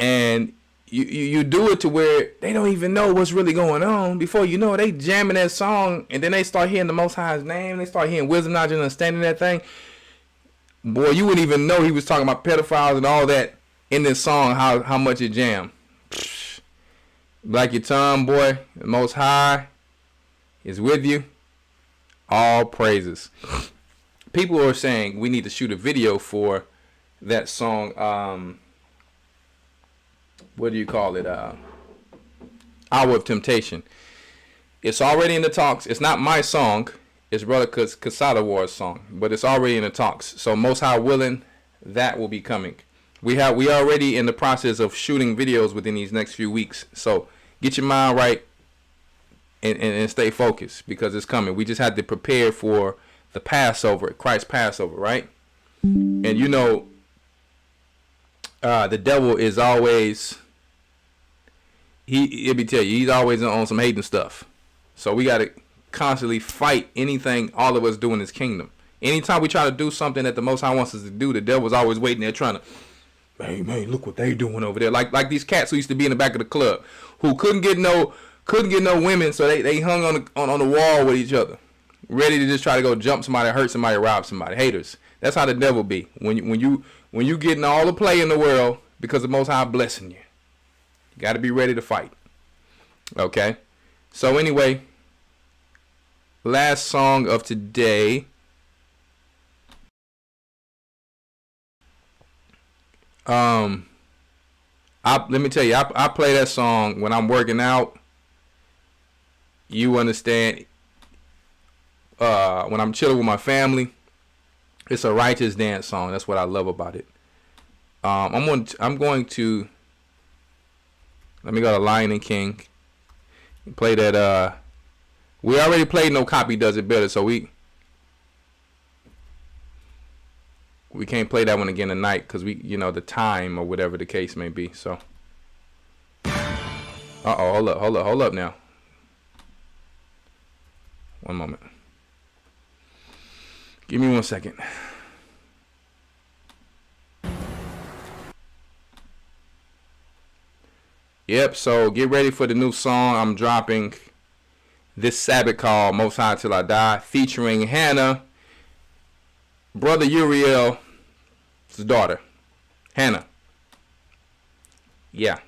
[SPEAKER 2] And you do it to where they don't even know what's really going on. Before you know it, they jamming that song, and then they start hearing the Most High's name. They start hearing wisdom, knowledge, and understanding that thing. Boy, you wouldn't even know he was talking about pedophiles and all that in this song, how much it jammed. Black your tongue, boy. The Most High is with you. All praises. People are saying we need to shoot a video for that song. What do you call it? Hour of Temptation. It's already in the talks. It's not my song. It's Brother Casada War's song, but it's already in the talks. So Most High willing, that will be coming. We already in the process of shooting videos within these next few weeks. So get your mind right and stay focused, because it's coming. We just had to prepare for the Passover, Christ's Passover, right? And you know, the devil is always, let me tell you, he's always on some hating stuff. So we got to constantly fight anything all of us do in this kingdom. Anytime we try to do something that the Most High wants us to do, the devil's always waiting there trying to, hey man, look what they doing over there. Like these cats who used to be in the back of the club, who couldn't get no women, so they hung on the wall with each other, ready to just try to go jump somebody, hurt somebody, rob somebody. Haters. That's how the devil be. When you getting all the play in the world because the Most High blessing you. You got to be ready to fight. Okay? So anyway, last song of today. Let me tell you, I play that song when I'm working out. You understand? When I'm chilling with my family, it's a righteous dance song. That's what I love about it. I'm going to let me go to Lion and King. Play that. We already played No Copy Does It Better, so we can't play that one again tonight because the time or whatever the case may be. So, hold up now. One moment. Give me 1 second. Yep, so get ready for the new song I'm dropping this Sabbath called Most High Till I Die, featuring Hannah, Brother Uriel's daughter, Hannah. Yeah.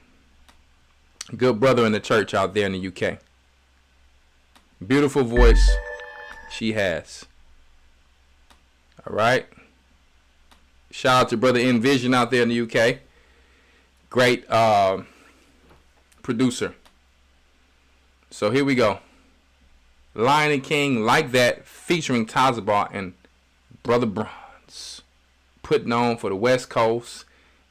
[SPEAKER 2] Good brother in the church out there in the UK. Beautiful voice she has. All right. Shout out to Brother Envision out there in the UK. Great producer. So here we go. Lion and King Like That, featuring Tazabar and Brother Bronze, putting on for the West Coast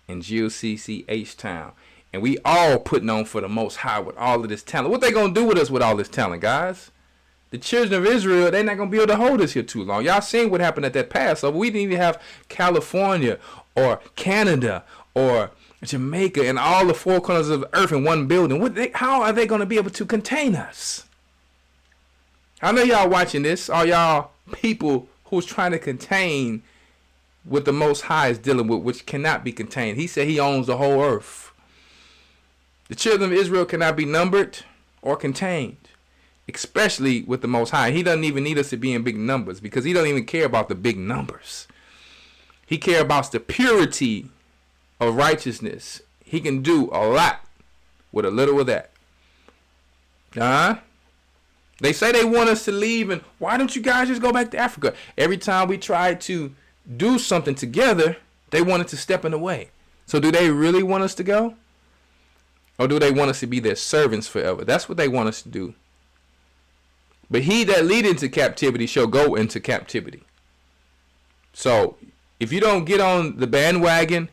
[SPEAKER 2] and G.O.C.C. H-Town. And we all putting on for the Most High with all of this talent. What they gonna do with us with all this talent, guys? The children of Israel, they're not gonna be able to hold us here too long. Y'all seen what happened at that Passover. We didn't even have California or Canada or Jamaica and all the four corners of the earth in one building. How are they gonna be able to contain us? I know y'all watching this, all y'all people who's trying to contain what the Most High is dealing with, which cannot be contained. He said he owns the whole earth. The children of Israel cannot be numbered or contained, especially with the Most High. He doesn't even need us to be in big numbers because he doesn't even care about the big numbers. He cares about the purity of righteousness. He can do a lot with a little of that. They say they want us to leave, and why don't you guys just go back to Africa? Every time we try to do something together, they want us to step in the way. So do they really want us to go? Or do they want us to be their servants forever? That's what they want us to do. But he that lead into captivity shall go into captivity. So if you don't get on the bandwagon,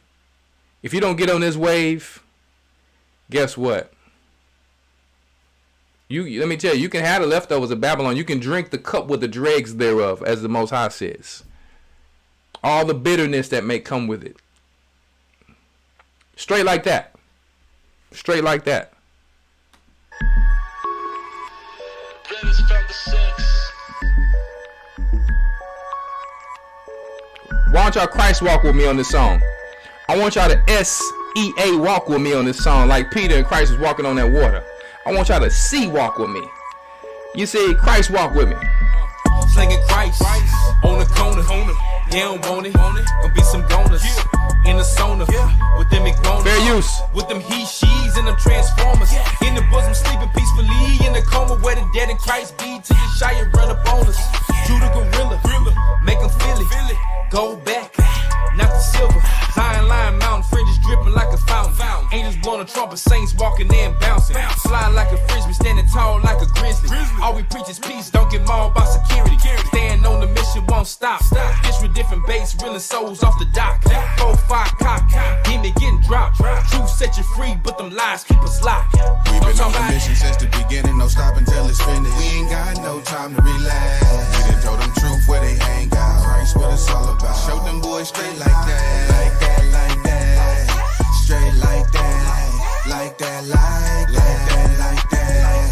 [SPEAKER 2] if you don't get on this wave, guess what? Let me tell you, you can have the leftovers of Babylon. You can drink the cup with the dregs thereof, as the Most High says. All the bitterness that may come with it. Straight like that. Straight like that. Why don't y'all Christ walk with me on this song? I want y'all to S-E-A walk with me on this song, like Peter and Christ was walking on that water. I want y'all to C walk with me. You say Christ walk with me.
[SPEAKER 1] Slinging Christ on the corner. Yeah, don't want it. Gonna be some goners in the sauna with them McDonald's.
[SPEAKER 2] Fair use.
[SPEAKER 1] With them he, she's and them transformers. In the bosom, sleeping peacefully in the coma where the dead in Christ be. Till you shy and run up on us. Judah gorilla, make them feel it. Go back, not the silver. Zion Lion Mountain fringes dripping like a fountain. Angels blowing a trumpet, saints walking there and bouncing. Slide like a frisbee, standing tall like a grizzly. All we preach is peace, don't get mauled by security. Staying on the mission, won't stop. Fish with different baits, reeling souls off the dock. 4-5 cock, demon getting dropped. Truth set you free, but them lies keep us locked.
[SPEAKER 20] We've been on the mission since the beginning, no stop until it's finished. We ain't got no time to relax. We done told them truth where they hang out. Christ, what it's all about. Show them boys straight like that, like that, like that. Straight like that, like that, like that, like that.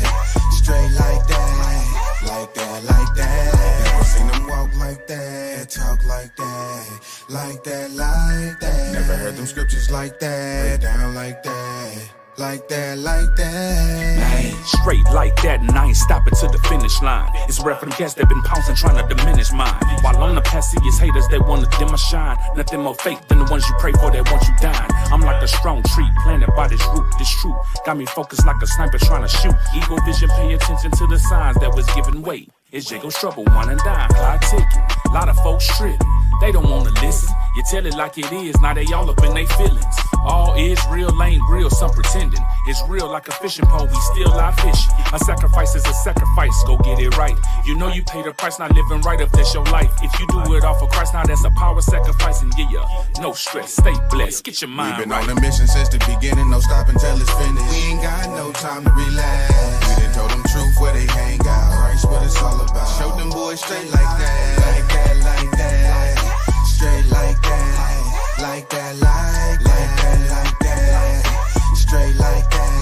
[SPEAKER 20] Straight like that, like that, like that. Never seen them walk like that, talk like that, like that, like that. Never heard them scriptures like that, down like that. Like that, like that.
[SPEAKER 13] Straight like that, and I ain't stopping to the finish line. It's rare for them cats that been pouncing, trying to diminish mine. While on the path, see it's haters that wanna dim my shine. Nothing more fake than the ones you pray for that want you dying. I'm like a strong tree planted by this root. This truth got me focused like a sniper trying to shoot. Ego vision, pay attention to the signs that was giving way. It's J.O.C.C trouble, one and dime, clock ticking. Lot of folks tripping, they don't wanna listen. You tell it like it is, now they all up in they feelings. All is real, ain't real, some pretending. It's real like a fishing pole, we still out fishing. A sacrifice is a sacrifice, go get it right. You know you pay the price, not living right if that's your life. If you do it all for Christ, now that's a power sacrifice. And yeah, no stress, stay blessed, get your mind
[SPEAKER 20] We've been
[SPEAKER 13] right.
[SPEAKER 20] on the mission since the beginning, no stop until it's finished. We ain't got no time to relax. We done told them truth where they hang out. Christ, what it's all about. Show them boys straight like that, like that, like that. Straight like that, like that, like that, like that. Straight like that,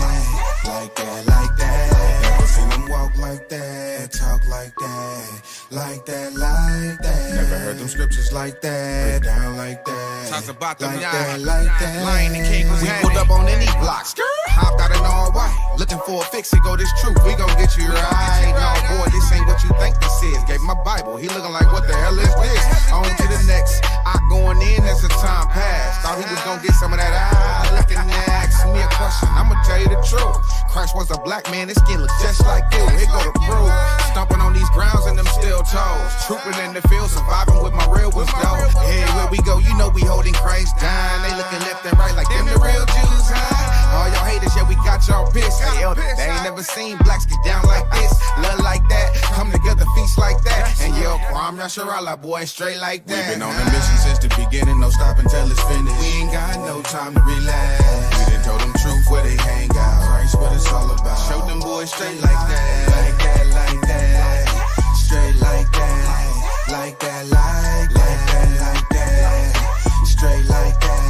[SPEAKER 20] like that, like that. Never seen them walk like that, talk like that, like that, like that. Never heard them scriptures like that, down like that.
[SPEAKER 21] Talk about them,
[SPEAKER 20] like
[SPEAKER 21] y'all.
[SPEAKER 20] that, like that.
[SPEAKER 21] Lion and King was
[SPEAKER 20] We
[SPEAKER 21] hanging.
[SPEAKER 20] pulled up on any block, hopped out in all white, looking for a fix. It go this truth, we gon' get you right. No boy, this ain't what you think this is. Gave my Bible, he looking like what the hell is this? On to the next, I going in as the time passed. Thought he was gonna get some of that eye looking at. Ask me a question, I'ma tell you the truth. Christ was a black man, his skin looked just like you. Here go to prove, stomping on these grounds and them steel toes. Trooping in the field, surviving with my real was dope. Hey, where we go, you know we holding Christ down. They looking left and right like them the real Jews, huh? All y'all haters, yeah, we got y'all pissed. Hey, Elder, they ain't never seen blacks get down like this. Love like that, come together, feast like that. And yo, Kwame Yasharala, boy, straight like that. We've been on the mission since the beginning, no stop until it's finished. We ain't got no time to relax. We done told them truth where they hang out. Christ, what it's all about. Show them boys straight like that, like that, like that. Straight like that, like that, like that, like that. Straight like that,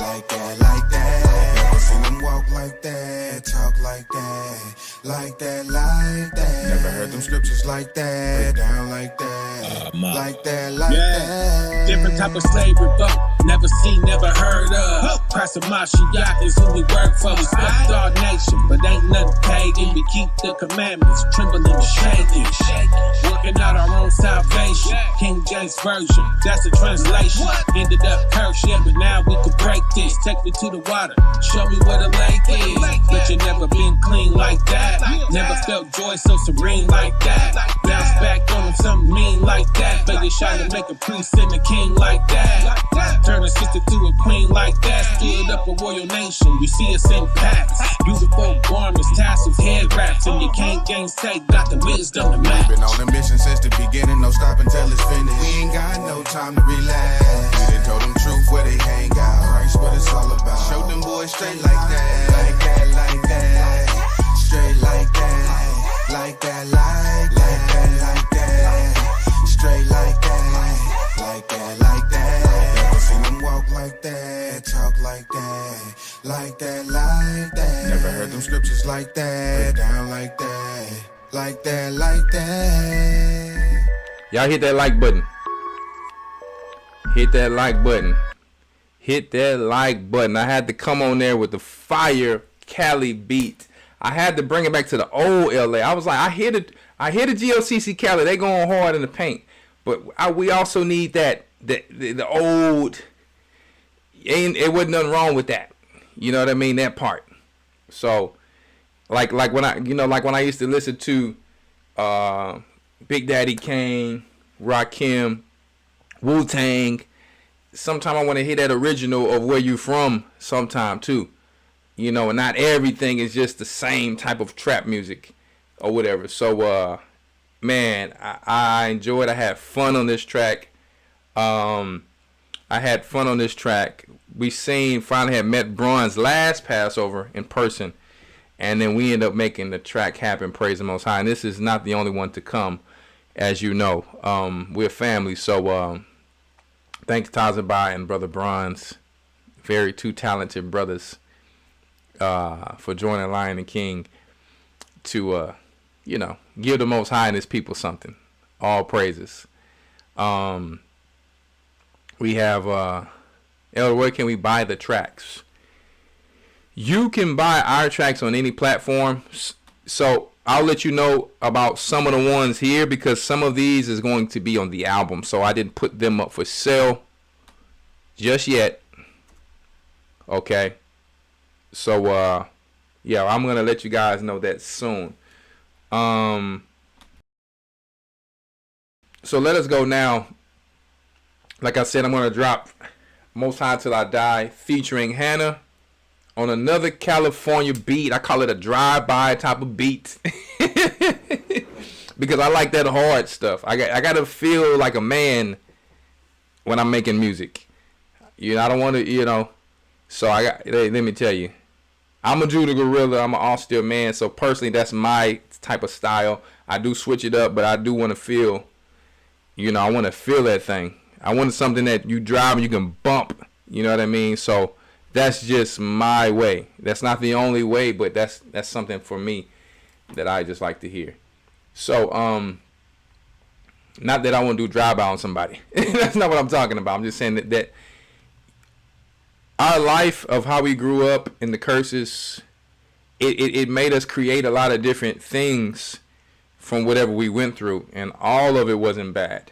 [SPEAKER 20] like that, like that. Never seen them walk like that, talk like that, like that, like that. Never heard them scriptures like that, down like that, like that, like that.
[SPEAKER 22] Different type of slavery vote, never seen, never heard of. Christ of Mashiach is who we work for. We swept our nation, but ain't nothing pagan. We keep the commandments, trembling and shaking. Working out our own salvation. King James Version, that's the translation. Ended up cursed, yeah, but now we can break this. Take me to the water, show me where the lake is. But you never been clean like that. Never felt joy so serene like that. Bounce back on them something mean like that. But you try to make a priest and a king like that. Turn a sister to a queen like that. Stood up a royal nation, you see us in packs. Beautiful garments, tassels, head wraps. And you can't gainsay, got the wisdom to match.
[SPEAKER 20] We've been on the mission since the beginning, no stop until it's finished. We ain't got no time to relax. We done told them truth where they hang out. Christ, what it's all about. Show them boys straight like that, like that, like that. Straight like that, like that, like that, like that. Straight like that, like that, like that. Never seen them walk like
[SPEAKER 4] like that, talk like that, like that, like that. Never heard them scriptures like that, break down like that, like that, like that.
[SPEAKER 2] Y'all hit that like button. Hit that like button. Hit that like button. I had to come on there with the fire Cali beat. I had to bring it back to the old LA. I was like, I hear the G.O.C.C. Cali. They going hard in the paint, but we also need that the old. It wasn't nothing wrong with that. You know what I mean? That part. So, like when I used to listen to Big Daddy Kane, Rakim, Wu-Tang. Sometimes I want to hear that original of where you from sometime too. You know, and not everything is just the same type of trap music or whatever. So, man, I enjoyed. I had fun on this track. We finally had met Braun's last Passover in person. And then we end up making the track happen, Praise the Most High. And this is not the only one to come, as you know. We're family. So, thanks Tazabai and Brother Bronze. Very two talented brothers. For joining Lion and King to, give the Most High and his people something. All praises. We have, Elder, where can we buy the tracks? You can buy our tracks on any platform. So I'll let you know about some of the ones here because some of these is going to be on the album. So I didn't put them up for sale just yet. Okay. So, yeah, I'm going to let you guys know that soon. So let us go now. Like I said, I'm going to drop Most High Till I Die featuring Hannah on another California beat. I call it a drive-by type of beat. Because I like that hard stuff. I got to feel like a man when I'm making music. I don't want to, So let me tell you. I'm a Judah Gorilla. I'm an austere man. So personally, that's my type of style. I do switch it up, but I do want to feel, I want to feel that thing. I want something that you drive and you can bump. You know what I mean? So that's just my way. That's not the only way, but that's something for me that I just like to hear. So, not that I want to do drive-by on somebody. That's not what I'm talking about. I'm just saying that our life of how we grew up in the curses, it made us create a lot of different things from whatever we went through, and all of it wasn't bad.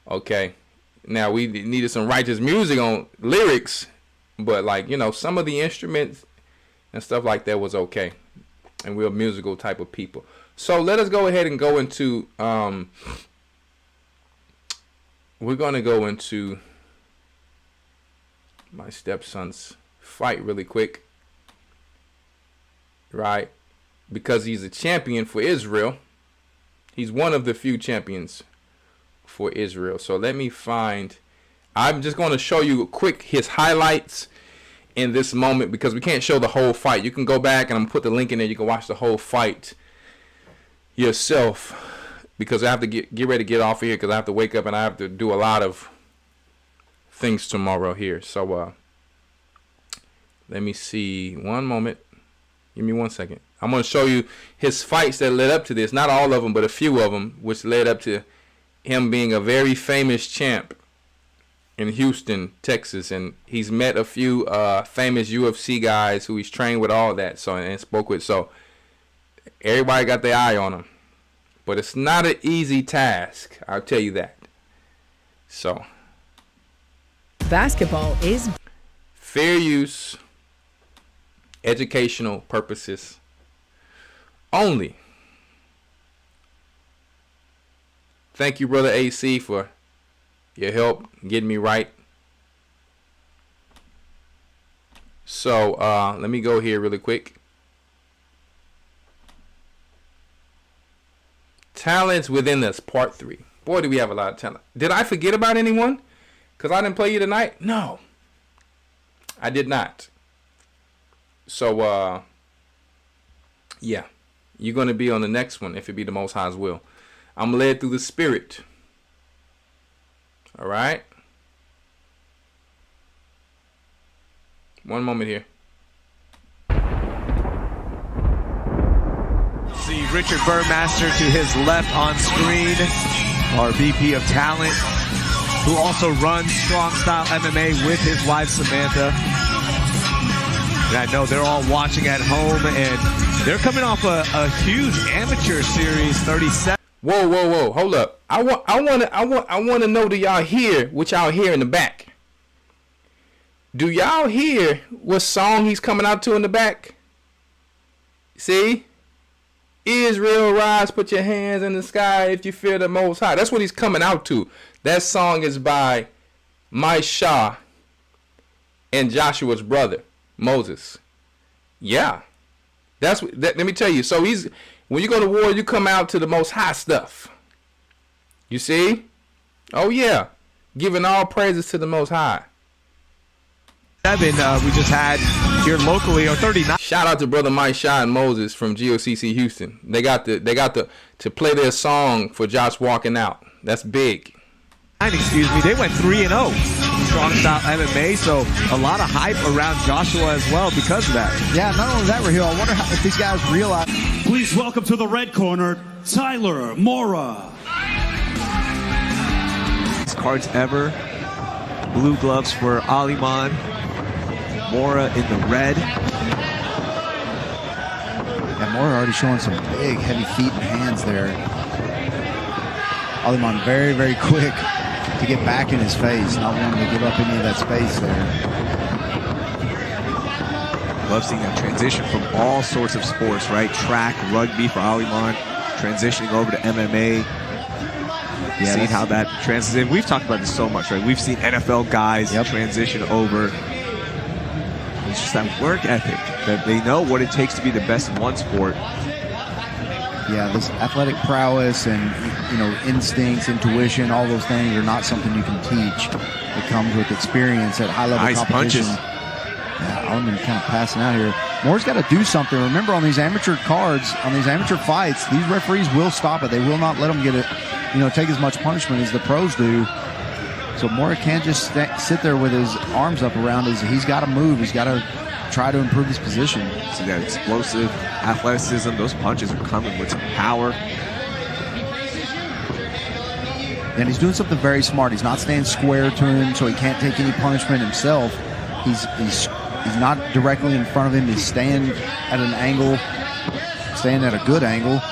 [SPEAKER 2] Okay, now we needed some righteous music on lyrics, but some of the instruments and stuff like that was okay, and we're a musical type of people. So let us go ahead and go into we're gonna go into my stepson's fight really quick, right? Because he's a champion for Israel. He's one of the few champions for Israel. So let me find, I'm just going to show you his highlights in this moment because we can't show the whole fight. You can go back and I'm going to put the link in there. You can watch the whole fight yourself because I have to get ready to get off of here because I have to wake up and I have to do a lot of things tomorrow here. So let me see. One moment. Give me 1 second. I'm going to show you his fights that led up to this. Not all of them, but a few of them, which led up to him being a very famous champ in Houston, Texas. And he's met a few famous UFC guys who he's trained with, all that. So and spoke with. So everybody got their eye on him. But it's not an easy task. I'll tell you that. So
[SPEAKER 8] basketball is
[SPEAKER 2] fair use, educational purposes only. Thank you, Brother AC, for your help getting me right. So let me go here really quick. Talents within us, part 3. Boy, do we have a lot of talent. Did I forget about anyone? Because I didn't play you tonight? No. I did not. So, yeah. You're going to be on the next one if it be the Most High's will. I'm led through the Spirit. All right? One moment here.
[SPEAKER 3] See Richard Burmaster to his left on screen, our VP of Talent, who also runs Strong Style MMA with his wife Samantha. And I know they're all watching at home, and they're coming off a huge amateur series, 37.
[SPEAKER 2] Whoa, hold up. I want to know, do y'all hear what y'all hear in the back? Do y'all hear what song he's coming out to in the back? See? Israel, rise, put your hands in the sky if you fear the Most High. That's what he's coming out to. That song is by Rawchaa and Joshua's brother, Moses. Yeah. Let me tell you. So when you go to war, you come out to the Most High stuff. You see? Oh, yeah. Giving all praises to the Most High.
[SPEAKER 3] We just had here locally, or 39.
[SPEAKER 2] Shout out to brother Rawchaa and Moses from G.O.C.C. Houston. They got to play their song for Josh walking out. That's big.
[SPEAKER 3] Excuse me, they went 3-0 Strong Style MMA, so a lot of hype around Joshua as well because of that.
[SPEAKER 21] Yeah, not only that, Raheel, I wonder if these guys realize.
[SPEAKER 23] Please welcome to the red corner, Tyler Mora.
[SPEAKER 3] Cards ever. Blue gloves for Aliman. Mora in the red.
[SPEAKER 21] Yeah, Mora already showing some big, heavy feet and hands there. Aliman very, very quick to get back in his face, not wanting to give up any of that space there.
[SPEAKER 3] Love seeing that transition from all sorts of sports, right? Track, rugby for Aliman, transitioning over to MMA. Yeah, seeing how that transitions in. We've talked about this so much, right? We've seen NFL guys transition over. It's just that work ethic, that they know what it takes to be the best in one sport.
[SPEAKER 21] Yeah, this athletic prowess and, instincts, intuition, all those things are not something you can teach. It comes with experience at high-level competition.
[SPEAKER 3] Punches.
[SPEAKER 21] Yeah, Aliman kind of passing out here. Moore's got to do something. Remember, on these amateur cards, on these amateur fights, these referees will stop it. They will not let them get it, take as much punishment as the pros do. So Moore can't just sit there with his arms up around his. He's got to move. He's got to try to improve his position.
[SPEAKER 3] See that explosive athleticism. Those punches are coming with some power.
[SPEAKER 21] And he's doing something very smart. He's not staying square to him, so he can't take any punishment himself. He's not directly in front of him. He's staying at an angle, staying at a good angle,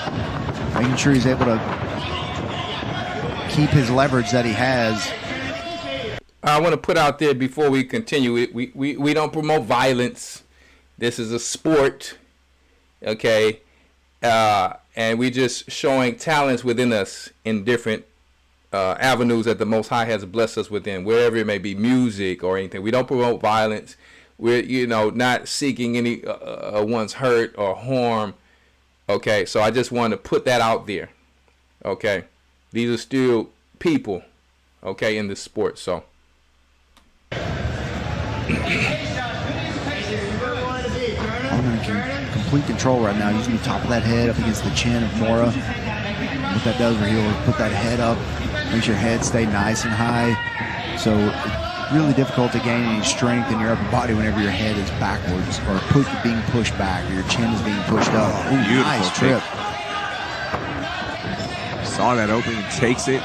[SPEAKER 21] making sure he's able to keep his leverage that he has.
[SPEAKER 2] I want to put out there before we continue it, we don't promote violence. This is a sport, okay? And we just showing talents within us in different avenues that the Most High has blessed us within, wherever it may be, music or anything. We don't promote violence. We're, not seeking any one's hurt or harm, okay? So I just wanted to put that out there, okay? These are still people, okay, in this sport, so.
[SPEAKER 21] Aliman in complete control right now, using the top of that head up against the chin of Mora. What that does, he'll put that head up, makes your head stay nice and high. So it's really difficult to gain any strength in your upper body whenever your head is backwards or being pushed back or your chin is being pushed up. Ooh, nice trip.
[SPEAKER 3] Saw that opening, takes it.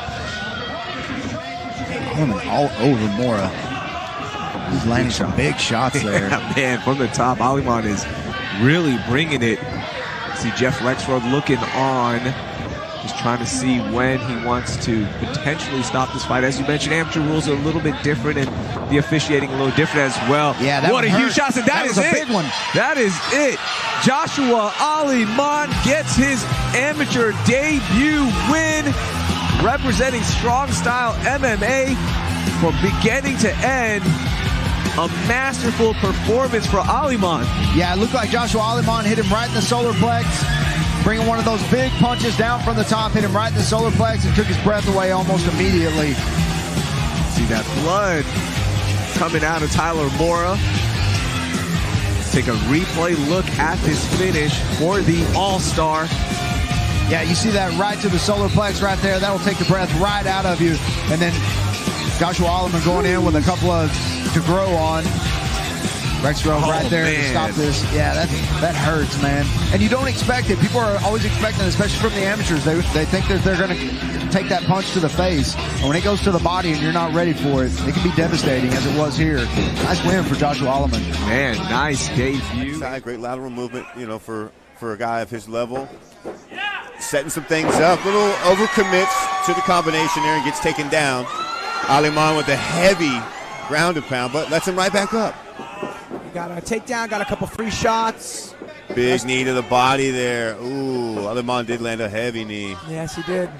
[SPEAKER 21] Aliman all over Mora. He's landing some big shots there.
[SPEAKER 3] Yeah, man, from the top, Aliman is really bringing it. See Jeff Rexroth looking on, just trying to see when he wants to potentially stop this fight. As you mentioned, amateur rules are a little bit different and the officiating a little different as well.
[SPEAKER 21] Yeah, that
[SPEAKER 3] what a huge shot, and that is
[SPEAKER 21] a big one.
[SPEAKER 3] That is it. Joshua Aliman gets his amateur debut win, representing Strong Style MMA from beginning to end. A masterful performance for Aliman.
[SPEAKER 21] Yeah, it looked like Joshua Aliman hit him right in the solar plex, bringing one of those big punches down from the top, hit him right in the solar plex, and took his breath away almost immediately.
[SPEAKER 3] See that blood coming out of Tyler Mora. Let's take a replay look at this finish for the All-Star.
[SPEAKER 21] Yeah, you see that right to the solar plex right there. That'll take the breath right out of you. And then Joshua Aliman going in with a couple of to grow on. Rex Rowe right there to stop this. Yeah, that hurts, man. And you don't expect it. People are always expecting, especially from the amateurs. They think that they're going to take that punch to the face. And when it goes to the body and you're not ready for it, it can be devastating, as it was here. Nice win for Joshua Alleman.
[SPEAKER 3] Man, nice debut.
[SPEAKER 5] Great lateral movement, for a guy of his level. Setting some things up. Little overcommits to the combination there and gets taken down. Alleman with a heavy ground and pound, but lets him right back up.
[SPEAKER 6] Got a takedown, got a couple free shots.
[SPEAKER 5] Big knee to the body there. Ooh, Alleman did land a heavy knee.
[SPEAKER 6] Yes, he did.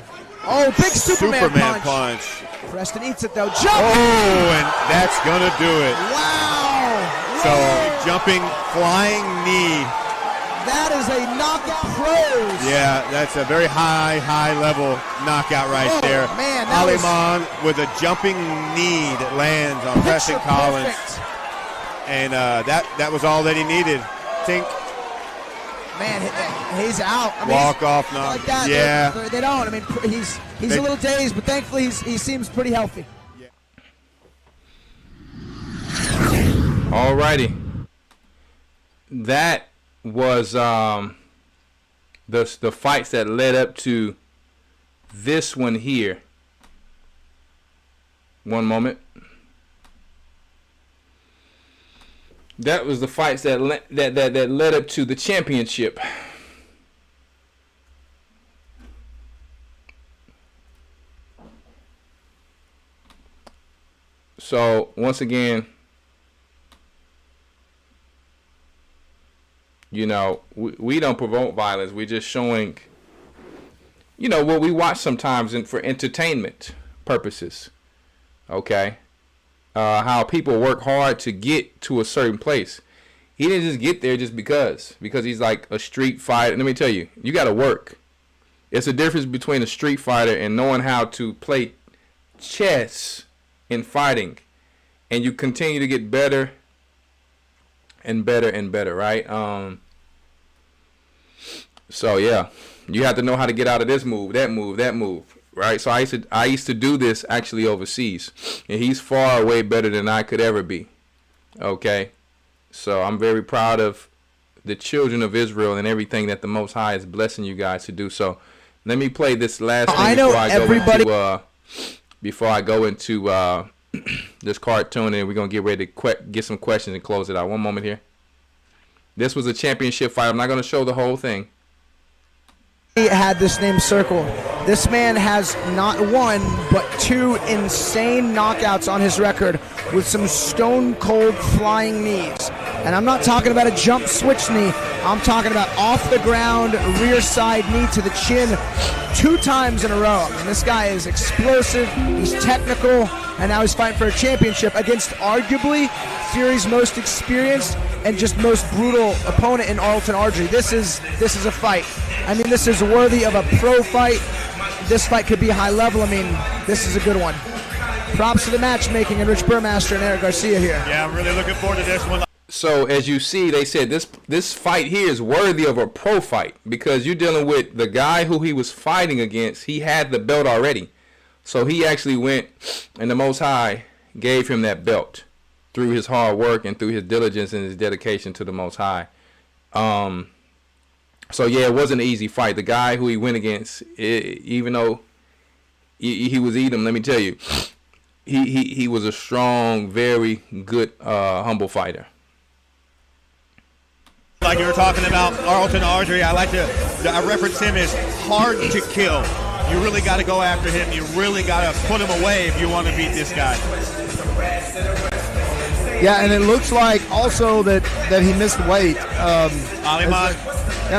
[SPEAKER 6] Oh, big Superman punch. Preston eats it, though. Jump!
[SPEAKER 5] Oh, and that's going to do it.
[SPEAKER 6] Wow!
[SPEAKER 5] So, jumping, flying knee.
[SPEAKER 6] That is a knockout pros.
[SPEAKER 5] Yeah, that's a very high level knockout right there.
[SPEAKER 6] Man,
[SPEAKER 5] Alleman with a jumping knee that lands on Preston Collins.
[SPEAKER 6] Perfect.
[SPEAKER 5] And that was all that he needed. Tink.
[SPEAKER 6] Man, he's out. I mean,
[SPEAKER 5] walk off knock.
[SPEAKER 6] Like that,
[SPEAKER 5] yeah.
[SPEAKER 6] They don't. I mean, he's a little dazed, but thankfully he seems pretty healthy.
[SPEAKER 5] Yeah.
[SPEAKER 2] All righty. That was the fights that led up to this one here. One moment. That was the fights that led up to the championship. So once again, we don't promote violence. We're just showing, what we watch sometimes for entertainment purposes. Okay. How people work hard to get to a certain place. He didn't just get there just because he's like a street fighter. Let me tell you, you got to work. It's a difference between a street fighter and knowing how to play chess in fighting, and you continue to get better and better and better, right? So yeah, you have to know how to get out of this move, that move. Right, so I used to do this actually overseas, and he's far way better than I could ever be. Okay, so I'm very proud of the children of Israel and everything that the Most High is blessing you guys to do. So let me play this last thing before I go into this cartoon, and we're gonna get ready to get some questions and close it out. One moment here. This was a championship fight. I'm not gonna show the whole thing.
[SPEAKER 6] He had this name circle. This man has not one, but two insane knockouts on his record with some stone cold flying knees. And I'm not talking about a jump switch knee. I'm talking about off the ground, rear side knee to the chin 2 times in a row. And this guy is explosive, he's technical, and now he's fighting for a championship against arguably Fury's most experienced and just most brutal opponent in Arlton Ardrey. This is a fight. I mean, this is worthy of a pro fight. This fight could be high level. I mean, this is a good one. Props to the matchmaking and Rich Burmaster and Eric Garcia here.
[SPEAKER 5] Yeah, I'm really looking forward to this one.
[SPEAKER 2] So as you see, they said this fight here is worthy of a pro fight because you're dealing with the guy who he was fighting against. He had the belt already. So he actually went, and the Most High gave him that belt through his hard work and through his diligence and his dedication to the Most High. So yeah, it wasn't an easy fight. The guy who he went against, even though he was Edom, let me tell you, he was a strong, very good, humble fighter.
[SPEAKER 5] Like you were talking about Arlton Ardrey, I reference him as hard to kill. You really got to go after him. You really got to put him away if you want to beat this guy.
[SPEAKER 21] Yeah, and it looks like also that he missed weight.
[SPEAKER 5] Alleman?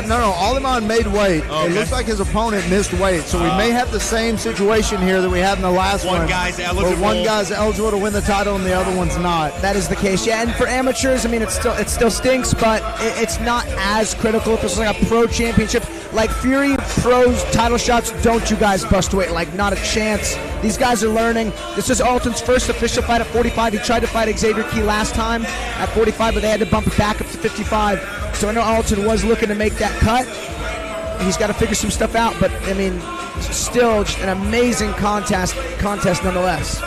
[SPEAKER 21] No, Alleman made weight. Okay. It looks like his opponent missed weight, so we may have the same situation here that we had in the last one.
[SPEAKER 5] One guy's eligible.
[SPEAKER 21] One guy's eligible to win the title and the other one's not.
[SPEAKER 6] That is the case, yeah. And for amateurs, I mean, it still stinks, but it's not as critical. This is like a pro championship. Like Fury pros title shots, don't you guys bust weight? Like, not a chance. These guys are learning. This is Alton's first official fight at 45. He tried to fight Xavier Key last time at 45, but they had to bump it back up to 55. So I know Alton was looking to make that cut. He's got to figure some stuff out, but I mean, still just an amazing contest nonetheless.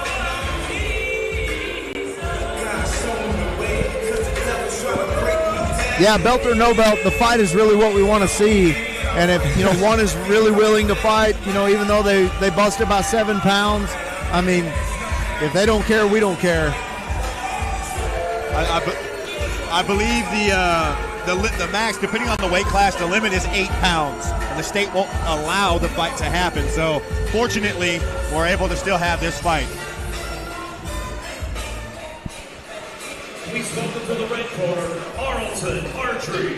[SPEAKER 7] Yeah, belt or no belt, the fight is really what we want to see. And if, one is really willing to fight, even though they busted about 7 pounds, I mean, if they don't care, we don't care.
[SPEAKER 5] I believe the max, depending on the weight class, the limit is 8 pounds. And the state won't allow the fight to happen. So, fortunately, we're able to still have this fight.
[SPEAKER 23] Please welcome to the red corner, Arlington Archery.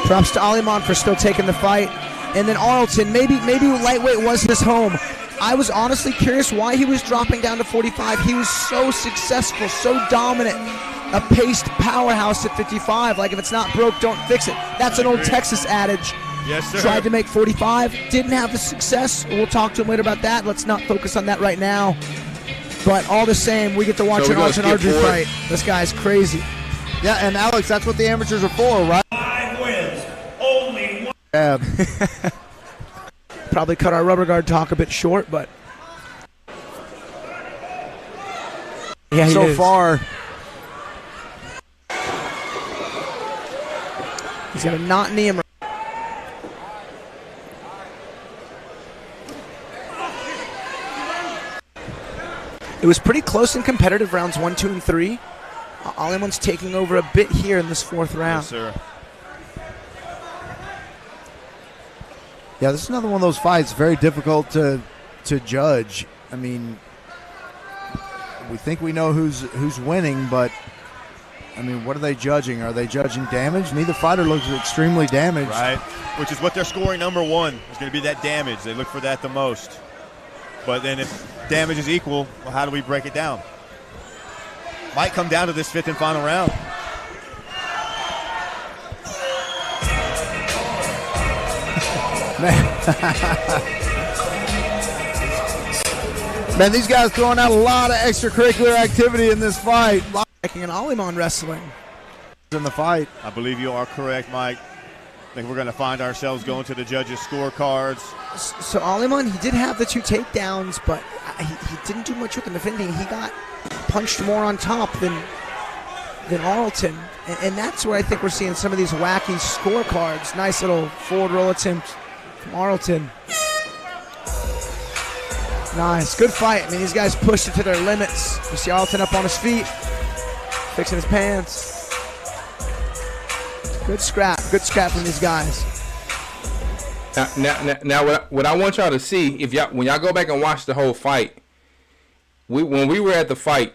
[SPEAKER 6] Props to Aliman for still taking the fight. And then Arlington, maybe lightweight was his home. I was honestly curious why he was dropping down to 45. He was so successful, so dominant. A paced powerhouse at 55. Like, if it's not broke, don't fix it. That's an old Texas adage.
[SPEAKER 5] Yes, sir.
[SPEAKER 6] Tried to make 45, didn't have the success. We'll talk to him later about that. Let's not focus on that right now. But all the same, we get to watch an Arlington archery fight. This guy's crazy.
[SPEAKER 7] Yeah, and Alex, that's what the amateurs are for, right?
[SPEAKER 23] 5 wins, only 1.
[SPEAKER 6] Probably cut our rubber guard talk a bit short, but yeah,
[SPEAKER 7] so far.
[SPEAKER 6] He's got a knot knee him. It was pretty close and competitive rounds 1, 2, and 3. Aliman's taking over a bit here in this 4th round.
[SPEAKER 5] Yes, sir.
[SPEAKER 7] Yeah, this is another one of those fights very difficult to judge. I mean, we think we know who's winning, but I mean, what are they judging? Are they judging damage? Neither fighter looks extremely damaged.
[SPEAKER 5] Right, which is what they're scoring number 1. Is going to be that damage. They look for that the most. But then if damage is equal, well, how do we break it down? Might come down to this 5th and final round.
[SPEAKER 7] Man, these guys throwing out a lot of extracurricular activity in this fight.
[SPEAKER 6] And Aliman wrestling
[SPEAKER 7] in the fight.
[SPEAKER 5] I believe you are correct, Mike. I think we're going to find ourselves going to the judges' scorecards.
[SPEAKER 6] So Aliman, he did have the 2 takedowns, but he didn't do much with the defending. He got punched more on top than Arlington. And that's where I think we're seeing some of these wacky scorecards. Nice little forward roll attempt from Arlington. Nice. Good fight. I mean, these guys pushed it to their limits. You see Arlington up on his feet, fixing his pants. Good scrap from these guys.
[SPEAKER 2] Now, what I want y'all to see, when y'all go back and watch the whole fight, when we were at the fight,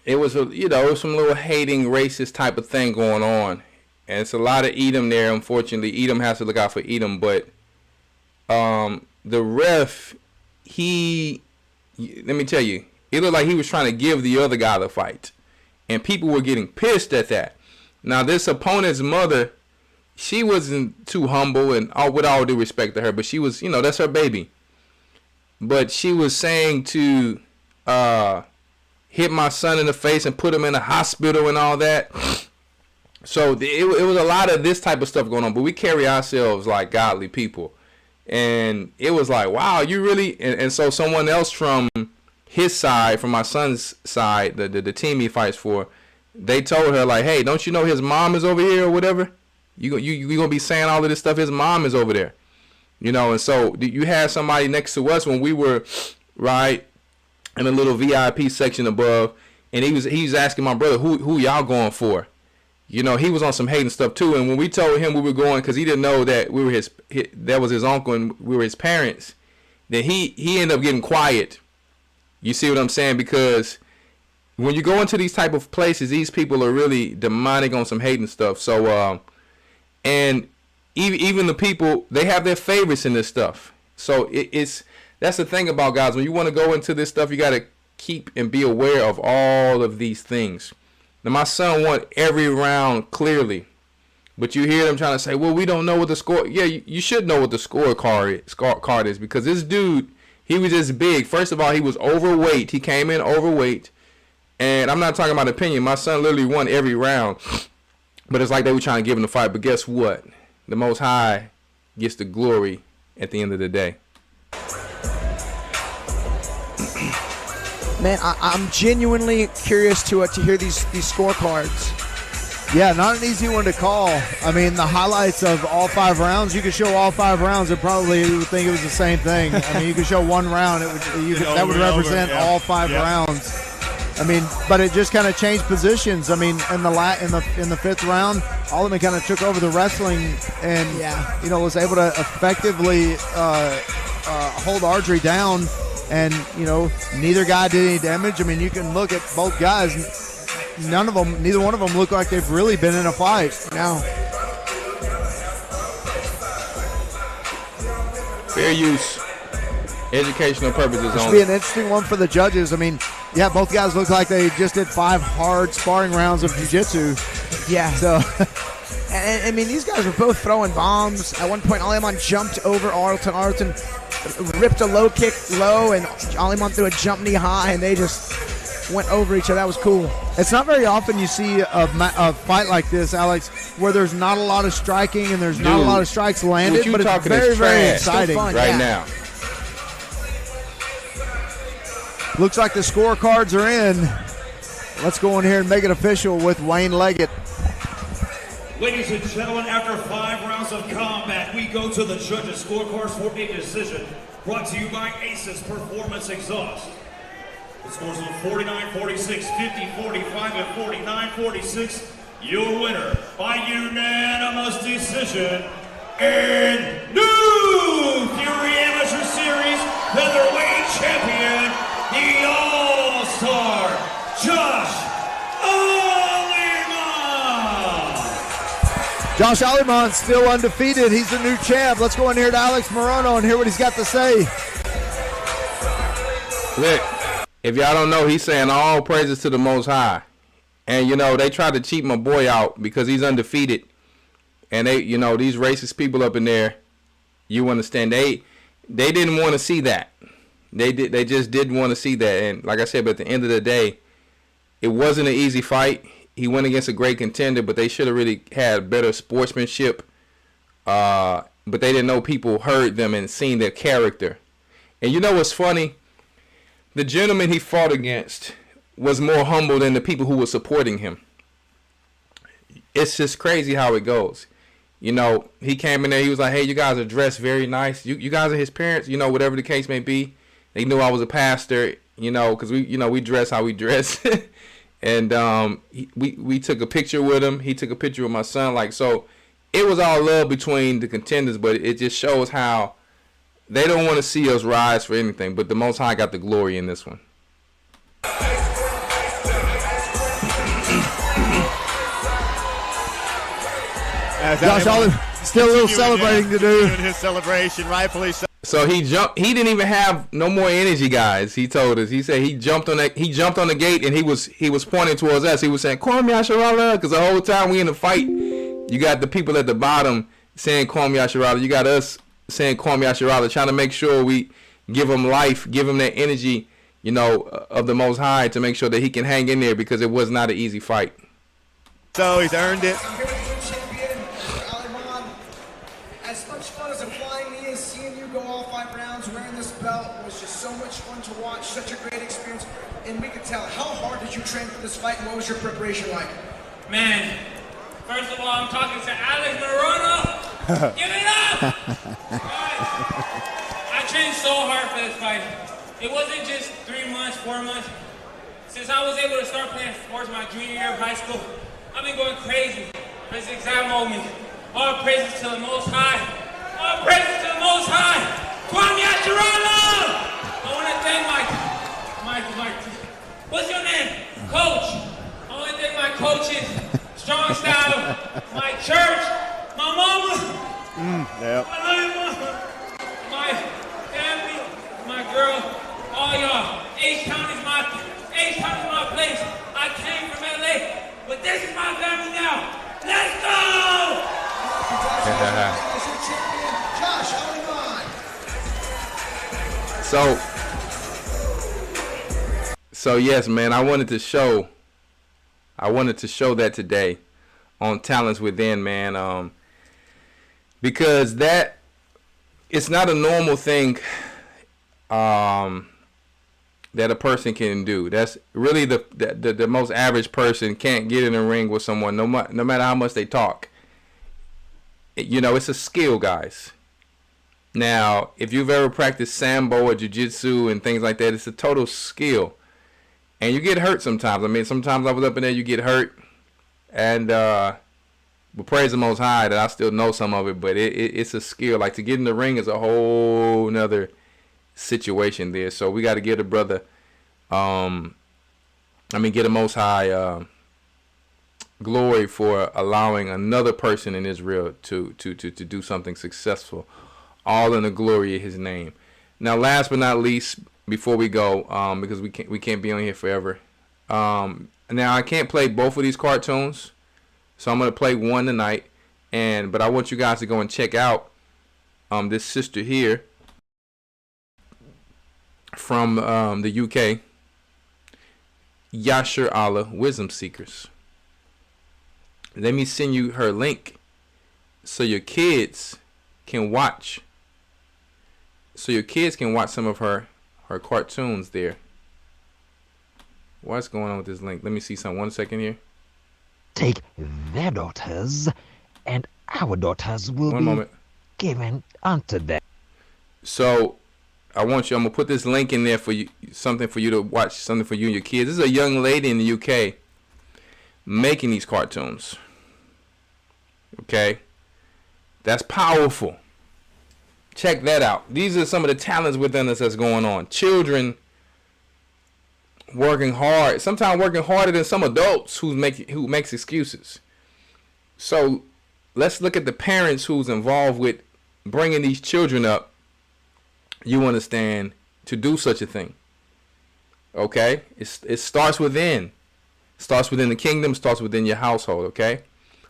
[SPEAKER 2] it was some little hating, racist type of thing going on, and it's a lot of Edom there. Unfortunately, Edom has to look out for Edom, but the ref, let me tell you, it looked like he was trying to give the other guy the fight, and people were getting pissed at that. Now, this opponent's mother, she wasn't too humble, and with all due respect to her, but she was, that's her baby. But she was saying to hit my son in the face and put him in a hospital and all that. So it was a lot of this type of stuff going on, but we carry ourselves like godly people. And it was like, wow, you really, and so someone else from his side, from my son's side, the team he fights for, they told her, like, hey, don't you know his mom is over here or whatever? You gonna be saying all of this stuff, his mom is over there. And so you had somebody next to us when we were, right, in a little VIP section above, and he was asking my brother, who y'all going for? He was on some hating stuff too. And when we told him we were going, because he didn't know that we were that was his uncle and we were his parents, then he ended up getting quiet. You see what I'm saying? Because when you go into these type of places, these people are really demonic on some hating stuff. So, and even the people, they have their favorites in this stuff. So that's the thing about guys. When you want to go into this stuff, you got to keep and be aware of all of these things. Now, my son won every round clearly, but you hear them trying to say, well, we don't know what the score. Yeah, you should know what the scorecard is, because this dude, he was just big. First of all, he was overweight. He came in overweight. And I'm not talking about opinion. My son literally won every round. But it's like they were trying to give him the fight. But guess what? The Most High gets the glory at the end of the day.
[SPEAKER 6] Man, I'm genuinely curious to hear these scorecards.
[SPEAKER 7] Yeah, not an easy one to call. I mean, the highlights of all 5 rounds, you could show all 5 rounds and probably you would think it was the same thing. I mean, you could show one round, that would represent all 5 rounds. I mean, but it just kind of changed positions. I mean, in the 5th round, Alleman kind of took over the wrestling and was able to effectively hold Ardrey down, and neither guy did any damage. I mean, you can look at both guys. Neither one of them look like they've really been in a fight.
[SPEAKER 6] No.
[SPEAKER 2] Fair use. Educational purposes only.
[SPEAKER 7] This should be an interesting one for the judges. I mean, both guys look like they just did 5 hard sparring rounds of jiu-jitsu.
[SPEAKER 6] Yeah.
[SPEAKER 7] So,
[SPEAKER 6] and I mean, these guys were both throwing bombs. At one point, Alleman jumped over Arlton. Arlton ripped a low kick low, and Alleman threw a jump knee high, and they just went over each other. That was cool.
[SPEAKER 7] It's not very often you see a fight like this, Alex, where there's not a lot of striking and there's not a lot of strikes landed, but it's very, very exciting
[SPEAKER 2] now.
[SPEAKER 7] Looks like the scorecards are in. Let's go in here and make it official with Wayne Leggett.
[SPEAKER 23] Ladies and gentlemen, after 5 rounds of combat, we go to the judges' scorecards for a decision. Brought to you by Aces Performance Exhaust. The scores of 49-46, 50-45, and 49-46. Your winner by unanimous decision in New Fury Amateur Series Featherweight Champion, the All-Star, Josh Alleman.
[SPEAKER 7] Josh Alleman still undefeated. He's the new champ. Let's go in here to Alex Morono and hear what he's got to say.
[SPEAKER 2] Look. If y'all don't know, he's saying all praises to the Most High. And, they tried to cheat my boy out because he's undefeated. And they, these racist people up in there, you understand, they didn't want to see that. They just didn't want to see that. And like I said, but at the end of the day, it wasn't an easy fight. He went against a great contender, but they should have really had better sportsmanship. But they didn't know people heard them and seen their character. And you know what's funny? The gentleman he fought against was more humble than the people who were supporting him. It's just crazy how it goes. He came in there, he was like, hey, you guys are dressed very nice. You guys are his parents, whatever the case may be. They knew I was a pastor, because we dress how we dress. And we took a picture with him. He took a picture with my son. So it was all love between the contenders, but it just shows how they don't want to see us rise for anything, but the Most High got the glory in this one.
[SPEAKER 7] Josh Alleman still a little celebrating to do.
[SPEAKER 5] His celebration, rightfully so.
[SPEAKER 2] So he jumped. He didn't even have no more energy, guys. He told us. He said he jumped on the gate and he was pointing towards us. He was saying, "Call me Asherala," because the whole time we in the fight, you got the people at the bottom saying, "Call me Asherala." You got us saying, "Call me Asherala," trying to make sure we give him life, give him that energy, of the Most High to make sure that he can hang in there because it was not an easy fight.
[SPEAKER 5] So he's earned it.
[SPEAKER 6] As much fun as a flying knee is, seeing you go all 5 rounds wearing this belt was just so much fun to watch, such a great experience. And we could tell, how hard did you train for this fight and what was your preparation like?
[SPEAKER 9] Man, first of all, I'm talking to Alex Morono. Give it up! I trained so hard for this fight. It wasn't just 3 months, 4 months. Since I was able to start playing sports my junior year of high school, I've been going crazy for this exact moment. All praises to the Most High. All praises to the Most High. Kwame Asherala! I want to thank my, what's your name? Coach. I want to thank my coaches, Strong Style, my church, my mama.
[SPEAKER 5] Yep.
[SPEAKER 9] I love you, mama. My family, my girl, all y'all. H-Town is my place. I came from LA, but this is my family now. Let's go!
[SPEAKER 6] Josh Alleman.
[SPEAKER 2] So yes, man, I wanted to show that today on Talents Within, man, because that it's not a normal thing that a person can do. That's really the most average person can't get in a ring with someone, no matter how much they talk. It's a skill, guys. Now, if you've ever practiced Sambo or Jiu-Jitsu and things like that, it's a total skill. And you get hurt sometimes. I mean, sometimes I was up in there, you get hurt. And but praise the Most High that I still know some of it. But it's a skill. Like, to get in the ring is a whole nother situation there. So we got to give the brother, get the Most High glory for allowing another person in Israel to do something successful, all in the glory of his name. Now, last but not least, before we go, because we can't be on here forever. Now I can't play both of these cartoons, so I'm gonna play one tonight. But I want you guys to go and check out this sister here from the UK, Yasher Allah Wisdom Seekers. Let me send you her link so your kids can watch. So your kids can watch some of her cartoons there. What's going on with this link? Let me see something. 1 second here.
[SPEAKER 10] Take their daughters, and our daughters will be given unto them.
[SPEAKER 2] So I'm gonna put this link in there for you, something for you to watch, something for you and your kids. This is a young lady in the UK making these cartoons. Okay, that's powerful. Check that out. These are some of the talents within us that's going on. Children working hard, sometimes working harder than some adults who makes excuses. So let's look at the parents who's involved with bringing these children up. You understand, to do such a thing. Okay, it starts within. It starts within the kingdom. Starts within your household. Okay,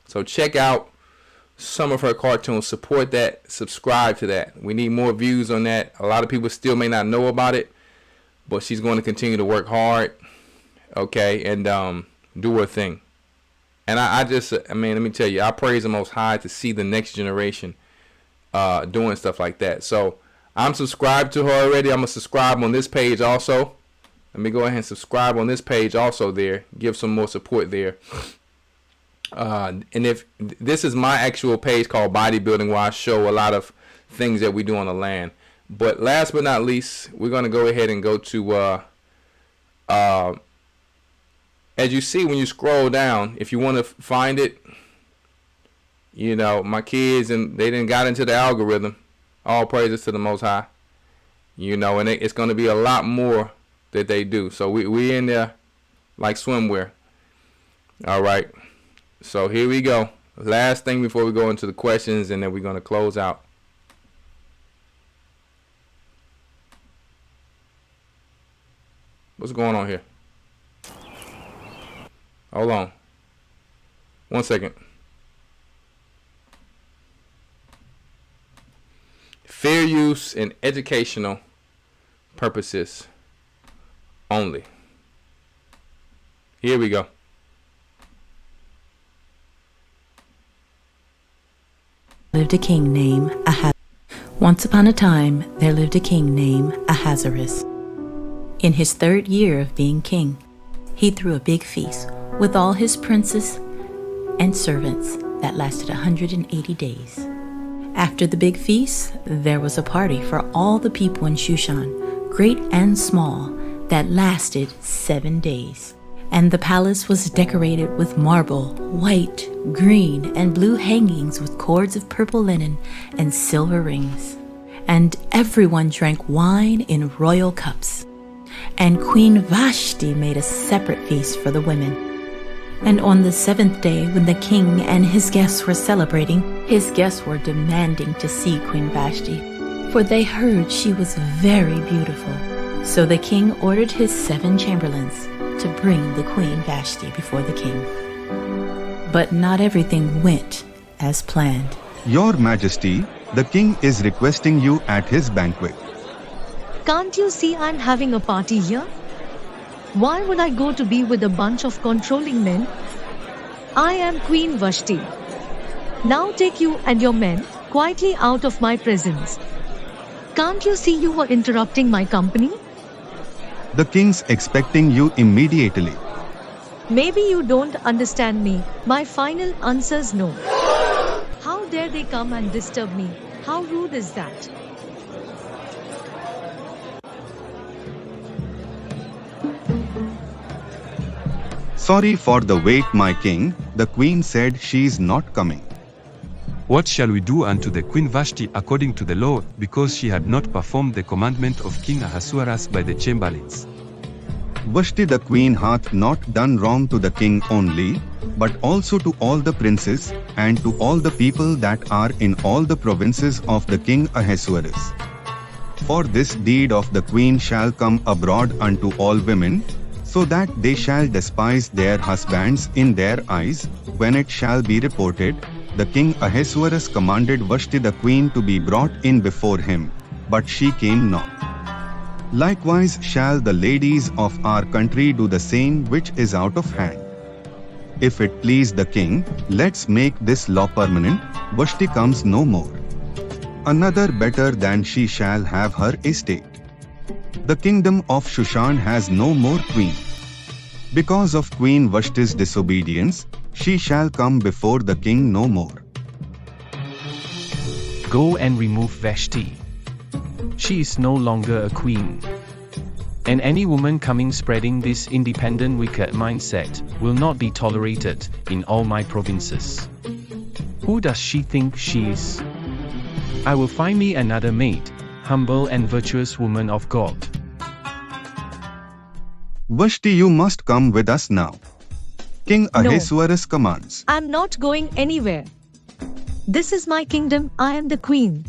[SPEAKER 2] so check out some of her cartoons. Support that. Subscribe to that. We need more views on that. A lot of people still may not know about it, but she's going to continue to work hard. Okay, and do her thing. And I mean, let me tell you, I praise the Most High to see the next generation doing stuff like that. So I'm subscribed to her already. I'm gonna subscribe on this page also. Let me go ahead and subscribe on this page also there. Give some more support there. And if this is my actual page called Bodybuilding, where I show a lot of things that we do on the land. But last but not least, we're gonna go ahead and go to as you see when you scroll down, if you want to find it, my kids, and they didn't got into the algorithm. All praises to the Most High. And it's going to be a lot more that they do. So we in there like swimwear. All right. So here we go. Last thing before we go into the questions, and then we're going to close out. What's going on here? Hold on. 1 second. Fair use in educational purposes only. Here we go.
[SPEAKER 11] Lived a king named Ahasuerus. Once upon a time, there lived a king named Ahasuerus. In his 3rd year of being king, he threw a big feast with all his princes and servants that lasted 180 days. After the big feast, there was a party for all the people in Shushan, great and small, that lasted 7 days. And the palace was decorated with marble, white, green, and blue hangings with cords of purple linen and silver rings. And everyone drank wine in royal cups. And Queen Vashti made a separate feast for the women. And on the 7th day, when the king and his guests were celebrating, his guests were demanding to see Queen Vashti, for they heard she was very beautiful. So the king ordered his 7 chamberlains to bring the Queen Vashti before the king. But not everything went as planned.
[SPEAKER 12] Your Majesty, the king is requesting you at his banquet.
[SPEAKER 24] Can't you see I'm having a party here? Why would I go to be with a bunch of controlling men? I am Queen Vashti. Now take you and your men quietly out of my presence. Can't you see you are interrupting my company?
[SPEAKER 12] The king's expecting you immediately.
[SPEAKER 24] Maybe you don't understand me. My final answer's no. How dare they come and disturb me? How rude is that?
[SPEAKER 12] Sorry for the wait, my king. The queen said she is not coming.
[SPEAKER 14] What shall we do unto the Queen Vashti according to the law, because she had not performed the commandment of King Ahasuerus by the chamberlains?
[SPEAKER 12] Vashti the queen hath not done wrong to the king only, but also to all the princes, and to all the people that are in all the provinces of the king Ahasuerus. For this deed of the queen shall come abroad unto all women, so that they shall despise their husbands in their eyes, when it shall be reported, the king Ahasuerus commanded Vashti the queen to be brought in before him, but she came not. Likewise shall the ladies of our country do the same which is out of hand. If it please the king, let's make this law permanent, Vashti comes no more. Another better than she shall have her estate. The kingdom of Shushan has no more queen. Because of Queen Vashti's disobedience, she shall come before the king no more.
[SPEAKER 15] Go and remove Vashti. She is no longer a queen. And any woman coming spreading this independent wicked mindset will not be tolerated in all my provinces. Who does she think she is? I will find me another maid, humble and virtuous woman of God.
[SPEAKER 12] Vashti, you must come with us now. King Ahasuerus commands.
[SPEAKER 24] I'm not going anywhere. This is my kingdom, I am the queen.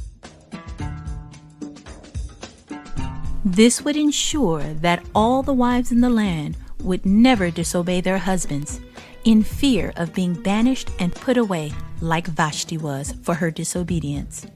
[SPEAKER 11] This would ensure that all the wives in the land would never disobey their husbands, in fear of being banished and put away like Vashti was for her disobedience.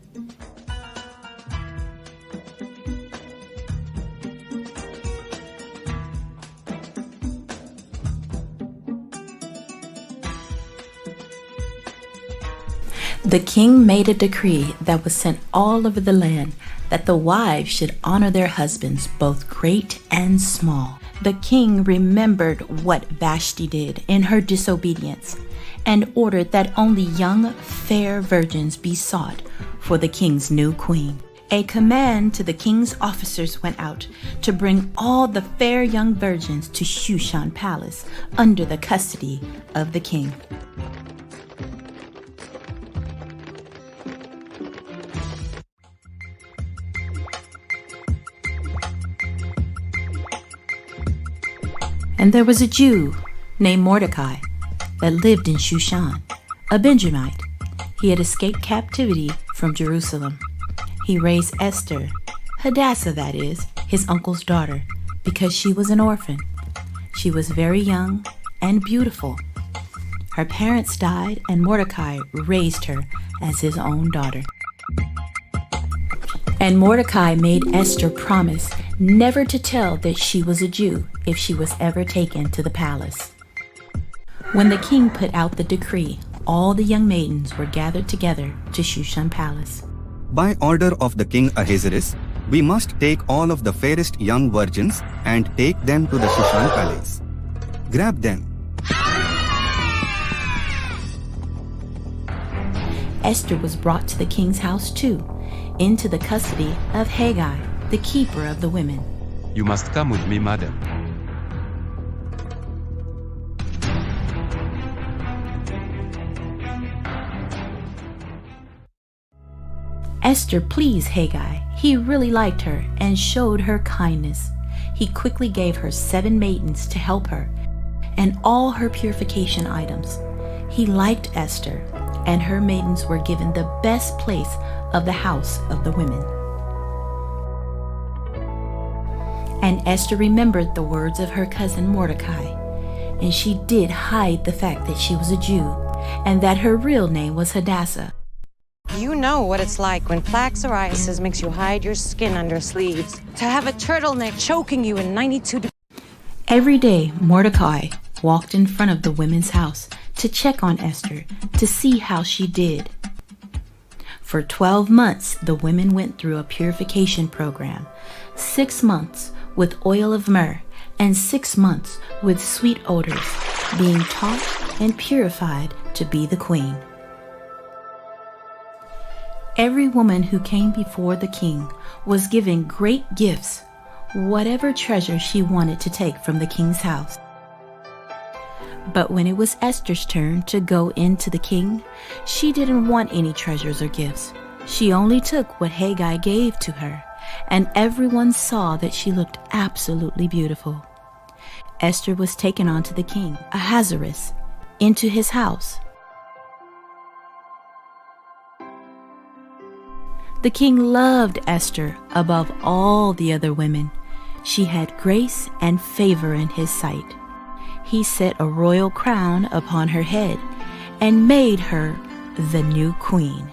[SPEAKER 11] The king made a decree that was sent all over the land that the wives should honor their husbands, both great and small. The king remembered what Vashti did in her disobedience and ordered that only young, fair virgins be sought for the king's new queen. A command to the king's officers went out to bring all the fair young virgins to Shushan Palace under the custody of the king. And there was a Jew named Mordecai that lived in Shushan, a Benjamite. He had escaped captivity from Jerusalem. He raised Esther, Hadassah that is, his uncle's daughter, because she was an orphan. She was very young and beautiful. Her parents died and Mordecai raised her as his own daughter. And Mordecai made Esther promise never to tell that she was a Jew if she was ever taken to the palace. When the king put out the decree, all the young maidens were gathered together to Shushan Palace.
[SPEAKER 12] By order of the king Ahasuerus, we must take all of the fairest young virgins and take them to the Shushan Palace. Grab them.
[SPEAKER 11] Esther was brought to the king's house too, into the custody of Haggai, the keeper of the women.
[SPEAKER 14] You must come with me, madam.
[SPEAKER 11] Esther pleased Haggai. He really liked her and showed her kindness. He quickly gave her 7 maidens to help her and all her purification items. He liked Esther, and her maidens were given the best place of the house of the women. And Esther remembered the words of her cousin Mordecai, and she did hide the fact that she was a Jew and that her real name was Hadassah.
[SPEAKER 16] You know what it's like when plaque psoriasis makes you hide your skin under sleeves. To have a turtleneck choking you in 92 degrees.
[SPEAKER 11] Every day, Mordecai walked in front of the women's house to check on Esther to see how she did. For 12 months, the women went through a purification program, 6 months with oil of myrrh and 6 months with sweet odors, being taught and purified to be the queen. Every woman who came before the king was given great gifts, whatever treasure she wanted to take from the king's house. But when it was Esther's turn to go into the king, she didn't want any treasures or gifts. She only took what Haggai gave to her, and everyone saw that she looked absolutely beautiful. Esther was taken on to the king, Ahasuerus, into his house. The king loved Esther above all the other women. She had grace and favor in his sight. He set a royal crown upon her head and made her the new queen.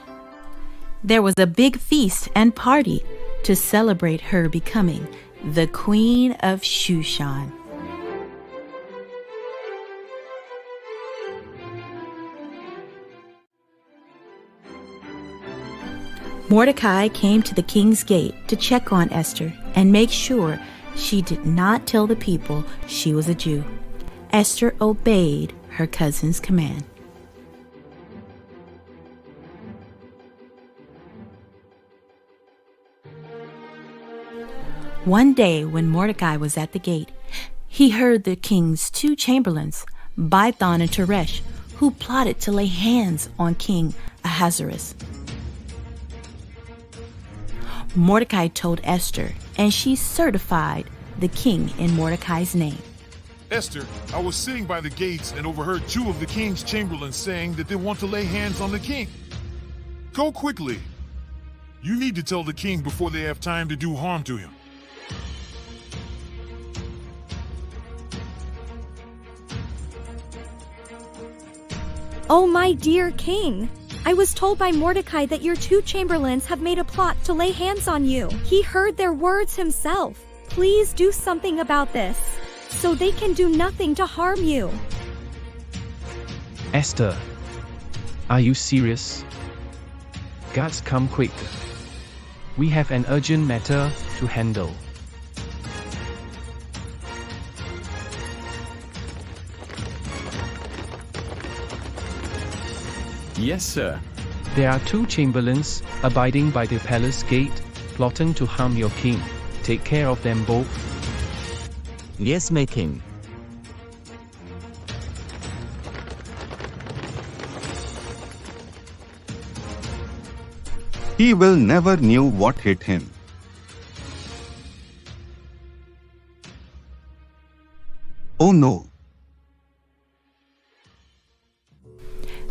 [SPEAKER 11] There was a big feast and party to celebrate her becoming the Queen of Shushan. Mordecai came to the king's gate to check on Esther and make sure she did not tell the people she was a Jew. Esther obeyed her cousin's command. One day when Mordecai was at the gate, he heard the king's 2 chamberlains, Bigthan and Teresh, who plotted to lay hands on King Ahasuerus. Mordecai told Esther, and she certified the king in Mordecai's name.
[SPEAKER 1] Esther, I was sitting by the gates and overheard 2 of the king's chamberlains saying that they want to lay hands on the king. Go quickly. You need to tell the king before they have time to do harm to him.
[SPEAKER 17] Oh, my dear king, I was told by Mordecai that your 2 chamberlains have made a plot to lay hands on you. He heard their words himself. Please do something about this, so they can do nothing to harm you.
[SPEAKER 15] Esther, are you serious? Guards, come quick. We have an urgent matter to handle.
[SPEAKER 18] Yes, sir.
[SPEAKER 15] There are 2 chamberlains abiding by the palace gate, plotting to harm your king. Take care of them both.
[SPEAKER 18] Yes, my king.
[SPEAKER 12] He will never knew what hit him. Oh no.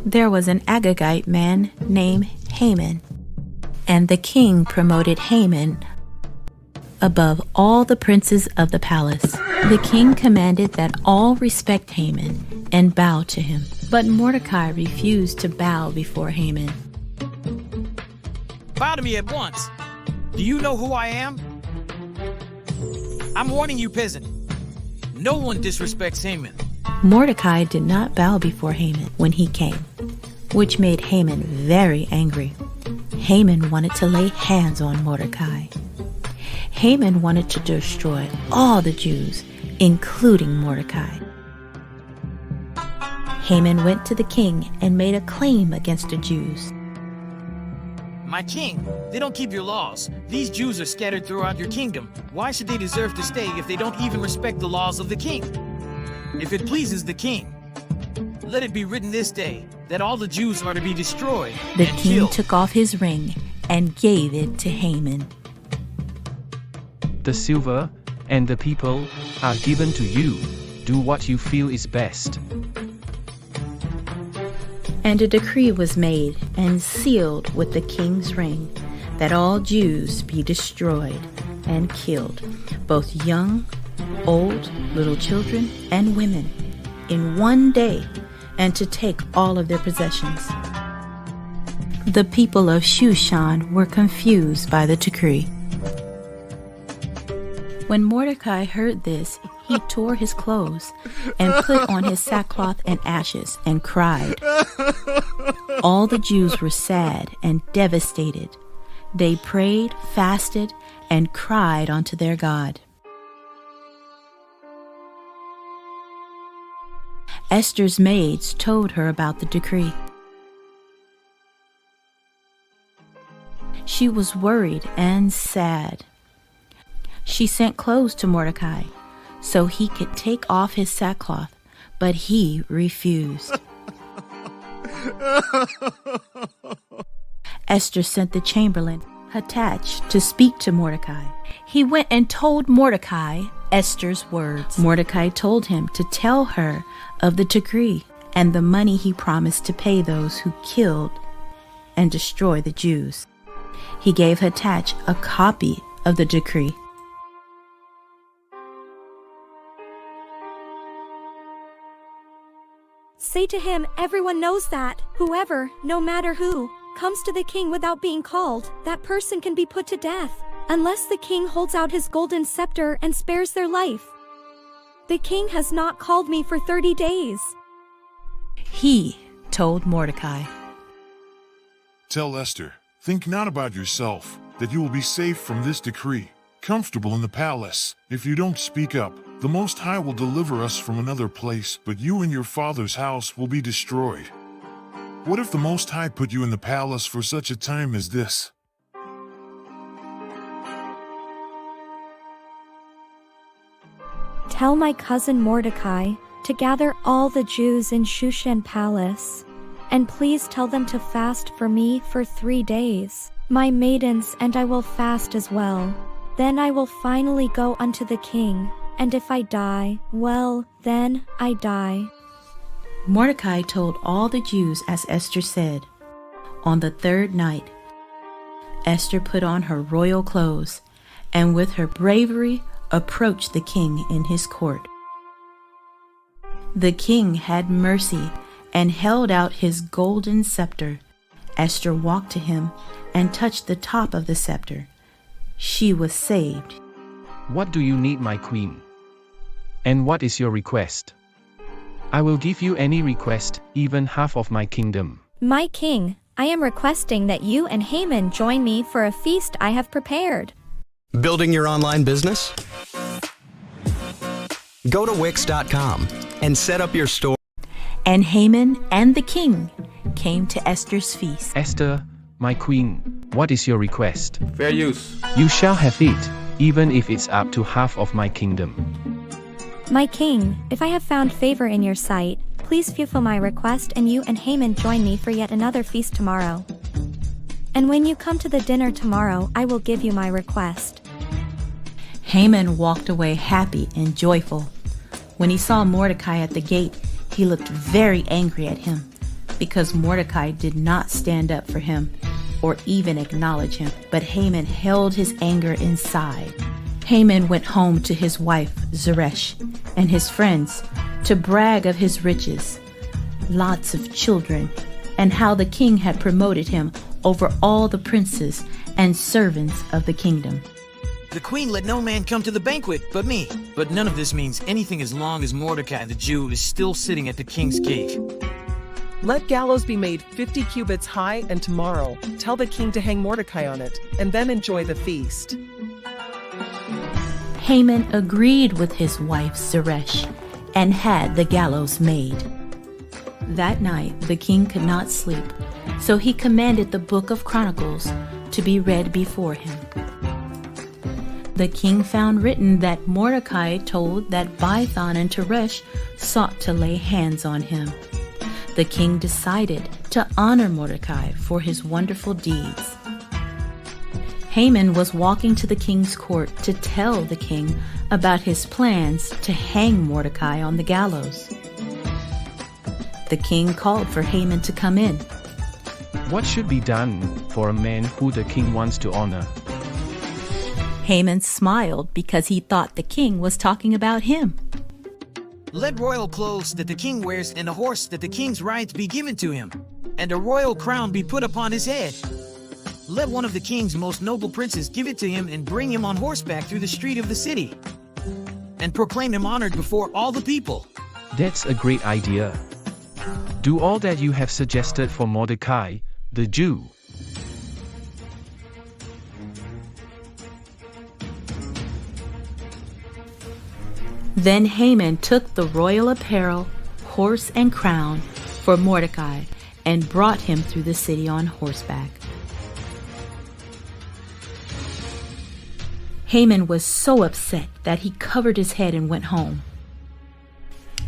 [SPEAKER 11] There was an Agagite man named Haman, and the king promoted Haman above all the princes of the palace. The king commanded that all respect Haman and bow to him, but Mordecai refused to bow before Haman.
[SPEAKER 19] Bow to me at once. Do you know who I am? I'm warning you, peasant. No one disrespects Haman.
[SPEAKER 11] Mordecai did not bow before Haman when he came, which made Haman very angry. Haman wanted to lay hands on Mordecai. Haman wanted to destroy all the Jews, including Mordecai. Haman went to the king and made a claim against the Jews.
[SPEAKER 19] My king, they don't keep your laws. These Jews are scattered throughout your kingdom. Why should they deserve to stay if they don't even respect the laws of the king? If it pleases the king, let it be written this day that all the Jews are to be destroyed
[SPEAKER 11] The
[SPEAKER 19] and
[SPEAKER 11] king
[SPEAKER 19] killed.
[SPEAKER 11] took off his ring and gave it to Haman.
[SPEAKER 15] The silver and the people are given to you. Do what you feel is best.
[SPEAKER 11] And a decree was made and sealed with the king's ring that all Jews be destroyed and killed, both young, old, little children, and women, in one day, and to take all of their possessions. The people of Shushan were confused by the decree. When Mordecai heard this, he tore his clothes and put on his sackcloth and ashes and cried. All the Jews were sad and devastated. They prayed, fasted, and cried unto their God. Esther's maids told her about the decree. She was worried and sad. She sent clothes to Mordecai so he could take off his sackcloth, but he refused. Esther sent the chamberlain, Hathach, to speak to Mordecai. He went and told Mordecai Esther's words. Mordecai told him to tell her of the decree and the money he promised to pay those who killed and destroy the Jews. He gave Hathach a copy of the decree.
[SPEAKER 17] Say to him, everyone knows that whoever, no matter who, comes to the king without being called, that person can be put to death, unless the king holds out his golden scepter and spares their life. The king has not called me for 30 days.
[SPEAKER 11] He told Mordecai,
[SPEAKER 1] Tell Esther, think not about yourself, that you will be safe from this decree, comfortable in the palace. If you don't speak up, the Most High will deliver us from another place, but you and your father's house will be destroyed. What if the Most High put you in the palace for such a time as this?
[SPEAKER 17] Tell my cousin Mordecai to gather all the Jews in Shushan Palace, and please tell them to fast for me for 3 days. My maidens and I will fast as well. Then I will finally go unto the king, and if I die, well, then I die.
[SPEAKER 11] Mordecai told all the Jews as Esther said. On the 3rd night, Esther put on her royal clothes, and with her bravery approached the king in his court. The king had mercy and held out his golden scepter. Esther walked to him and touched the top of the scepter. She was saved.
[SPEAKER 15] What do you need, my queen? And what is your request? I will give you any request, even half of my kingdom.
[SPEAKER 17] My king, I am requesting that you and Haman join me for a feast I have prepared.
[SPEAKER 4] Building your online business? Go to Wix.com and set up your store.
[SPEAKER 11] And Haman and the king came to Esther's feast.
[SPEAKER 15] Esther, my queen, what is your request?
[SPEAKER 2] Fair use.
[SPEAKER 15] You shall have it, even if it's up to half of my kingdom.
[SPEAKER 17] My king, if I have found favor in your sight, please fulfill my request and you and Haman join me for yet another feast tomorrow. And when you come to the dinner tomorrow, I will give you my request.
[SPEAKER 11] Haman walked away happy and joyful. When he saw Mordecai at the gate, he looked very angry at him because Mordecai did not stand up for him or even acknowledge him. But Haman held his anger inside. Haman went home to his wife Zeresh and his friends to brag of his riches, lots of children, and how the king had promoted him over all the princes and servants of the kingdom.
[SPEAKER 19] The queen let no man come to the banquet but me. But none of this means anything as long as Mordecai the Jew is still sitting at the king's gate.
[SPEAKER 8] Let gallows be made 50 cubits high, and tomorrow tell the king to hang Mordecai on it, and then enjoy the feast.
[SPEAKER 11] Haman agreed with his wife Zeresh and had the gallows made. That night the king could not sleep, so he commanded the book of Chronicles to be read before him. The king found written that Mordecai told that Bigthan and Teresh sought to lay hands on him. The king decided to honor Mordecai for his wonderful deeds. Haman was walking to the king's court to tell the king about his plans to hang Mordecai on the gallows. The king called for Haman to come in.
[SPEAKER 15] What should be done for a man who the king wants to honor?
[SPEAKER 11] Haman smiled because he thought the king was talking about him.
[SPEAKER 19] Let royal clothes that the king wears and a horse that the king's rides be given to him, and a royal crown be put upon his head. Let one of the king's most noble princes give it to him and bring him on horseback through the street of the city, and proclaim him honored before all the people.
[SPEAKER 15] That's a great idea. Do all that you have suggested for Mordecai, the Jew.
[SPEAKER 11] Then Haman took the royal apparel, horse and crown for Mordecai and brought him through the city on horseback. Haman was so upset that he covered his head and went home.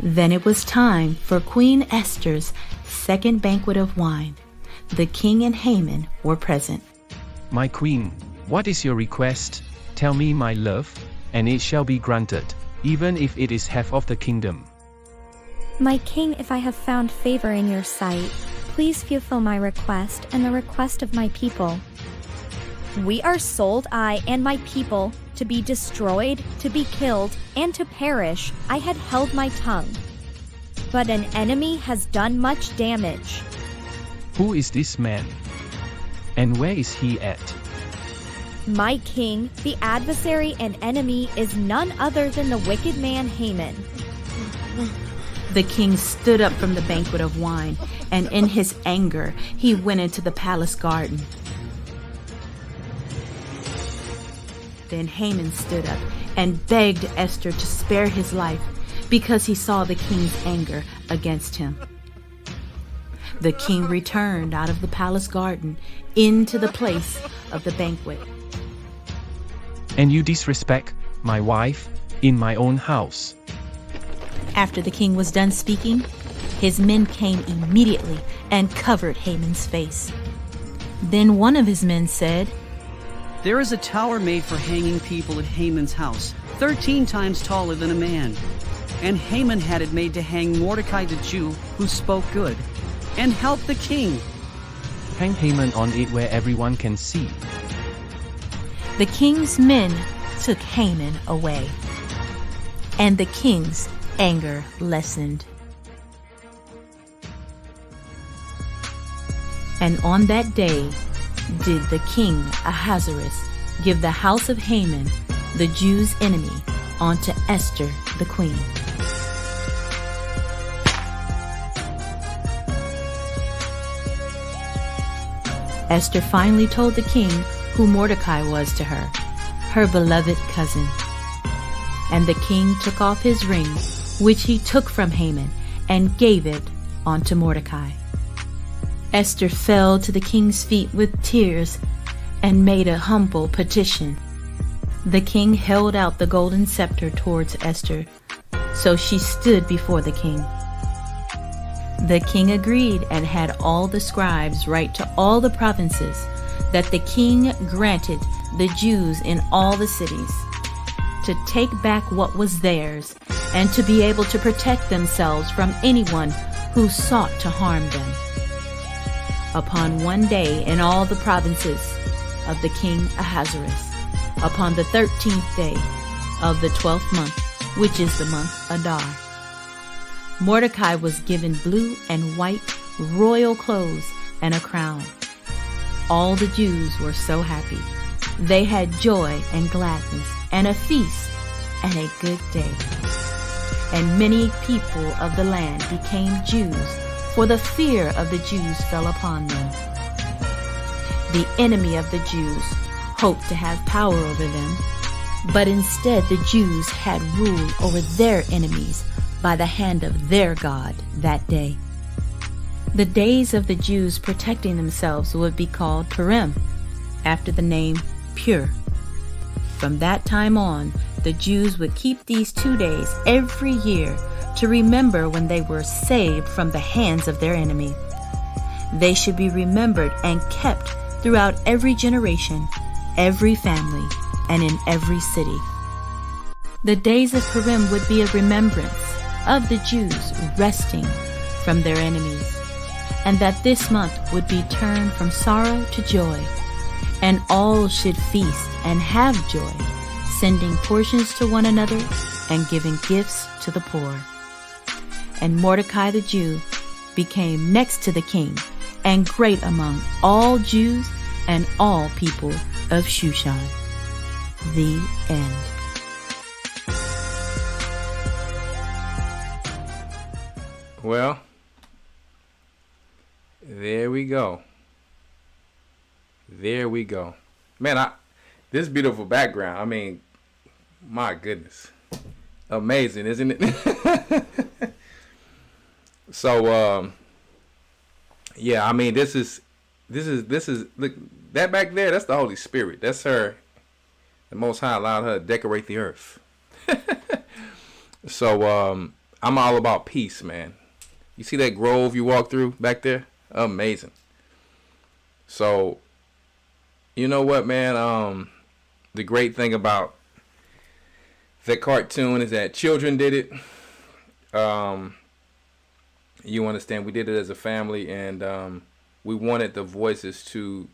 [SPEAKER 11] Then it was time for Queen Esther's second banquet of wine. The king and Haman were present.
[SPEAKER 15] My queen, what is your request? Tell me, my love, and it shall be granted, even if it is half of the kingdom.
[SPEAKER 17] My king, if I have found favor in your sight, please fulfill my request and the request of my people. We are sold, I and my people, to be destroyed, to be killed, and to perish. I had held my tongue. But an enemy has done much damage.
[SPEAKER 15] Who is this man? And where is he at?
[SPEAKER 17] My king, the adversary and enemy, is none other than the wicked man Haman.
[SPEAKER 11] The king stood up from the banquet of wine, and in his anger he went into the palace garden. Then Haman stood up and begged Esther to spare his life because he saw the king's anger against him. The king returned out of the palace garden into the place of the banquet.
[SPEAKER 15] And you disrespect my wife in my own house.
[SPEAKER 11] After the king was done speaking, his men came immediately and covered Haman's face. Then one of his men said,
[SPEAKER 3] There is a tower made for hanging people at Haman's house, 13 times taller than a man. And Haman had it made to hang Mordecai the Jew, who spoke good, and helped the king.
[SPEAKER 15] Hang Haman on it where everyone can see.
[SPEAKER 11] The king's men took Haman away, and the king's anger lessened. And on that day did the king Ahasuerus give the house of Haman, the Jews' enemy, unto Esther the queen. Esther finally told the king who Mordecai was to her beloved cousin. And the king took off his ring, which he took from Haman, and gave it unto Mordecai. Esther fell to the king's feet with tears and made a humble petition. The king held out the golden scepter towards Esther, so she stood before the king. The king agreed and had all the scribes write to all the provinces that the king granted the Jews in all the cities to take back what was theirs and to be able to protect themselves from anyone who sought to harm them. Upon one day in all the provinces of the king Ahasuerus, upon the 13th day of the 12th month, which is the month Adar, Mordecai was given blue and white royal clothes and a crown. All the Jews were so happy. They had joy and gladness and a feast and a good day. And many people of the land became Jews, for the fear of the Jews fell upon them. The enemy of the Jews hoped to have power over them, but instead the Jews had rule over their enemies by the hand of their God that day. The days of the Jews protecting themselves would be called Purim, after the name Pur. From that time on, the Jews would keep these 2 days every year to remember when they were saved from the hands of their enemy. They should be remembered and kept throughout every generation, every family, and in every city. The days of Purim would be a remembrance of the Jews resting from their enemies, and that this month would be turned from sorrow to joy, and all should feast and have joy, sending portions to one another and giving gifts to the poor. And Mordecai the Jew became next to the king and great among all Jews and all people of Shushan. The end.
[SPEAKER 2] Well, there we go. There we go. Man, this beautiful background. I mean, my goodness. Amazing, isn't it? So yeah, I mean, this is look, that back there, that's the Holy Spirit. That's her. The Most High allowed her to decorate the earth. So I'm all about peace, man. You see that grove you walk through back there? Amazing. So you know what, man? The great thing about that cartoon is that children did it. You understand, we did it as a family, and we wanted the voices to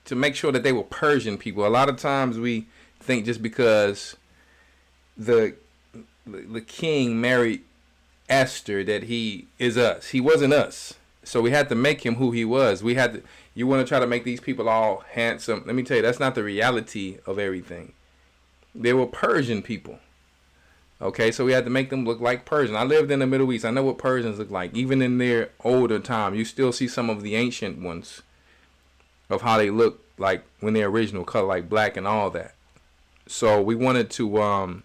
[SPEAKER 2] make sure that they were Persian people. A lot of times we think just because the king married Esther that he is us. He wasn't us. So we had to make him who he was. We had to. You want to try to make these people all handsome. Let me tell you, that's not the reality of everything. They were Persian people. Okay, so we had to make them look like Persian. I lived in the Middle East. I know what Persians look like. Even in their older time, you still see some of the ancient ones of how they look like when their original color, like black and all that. So we wanted to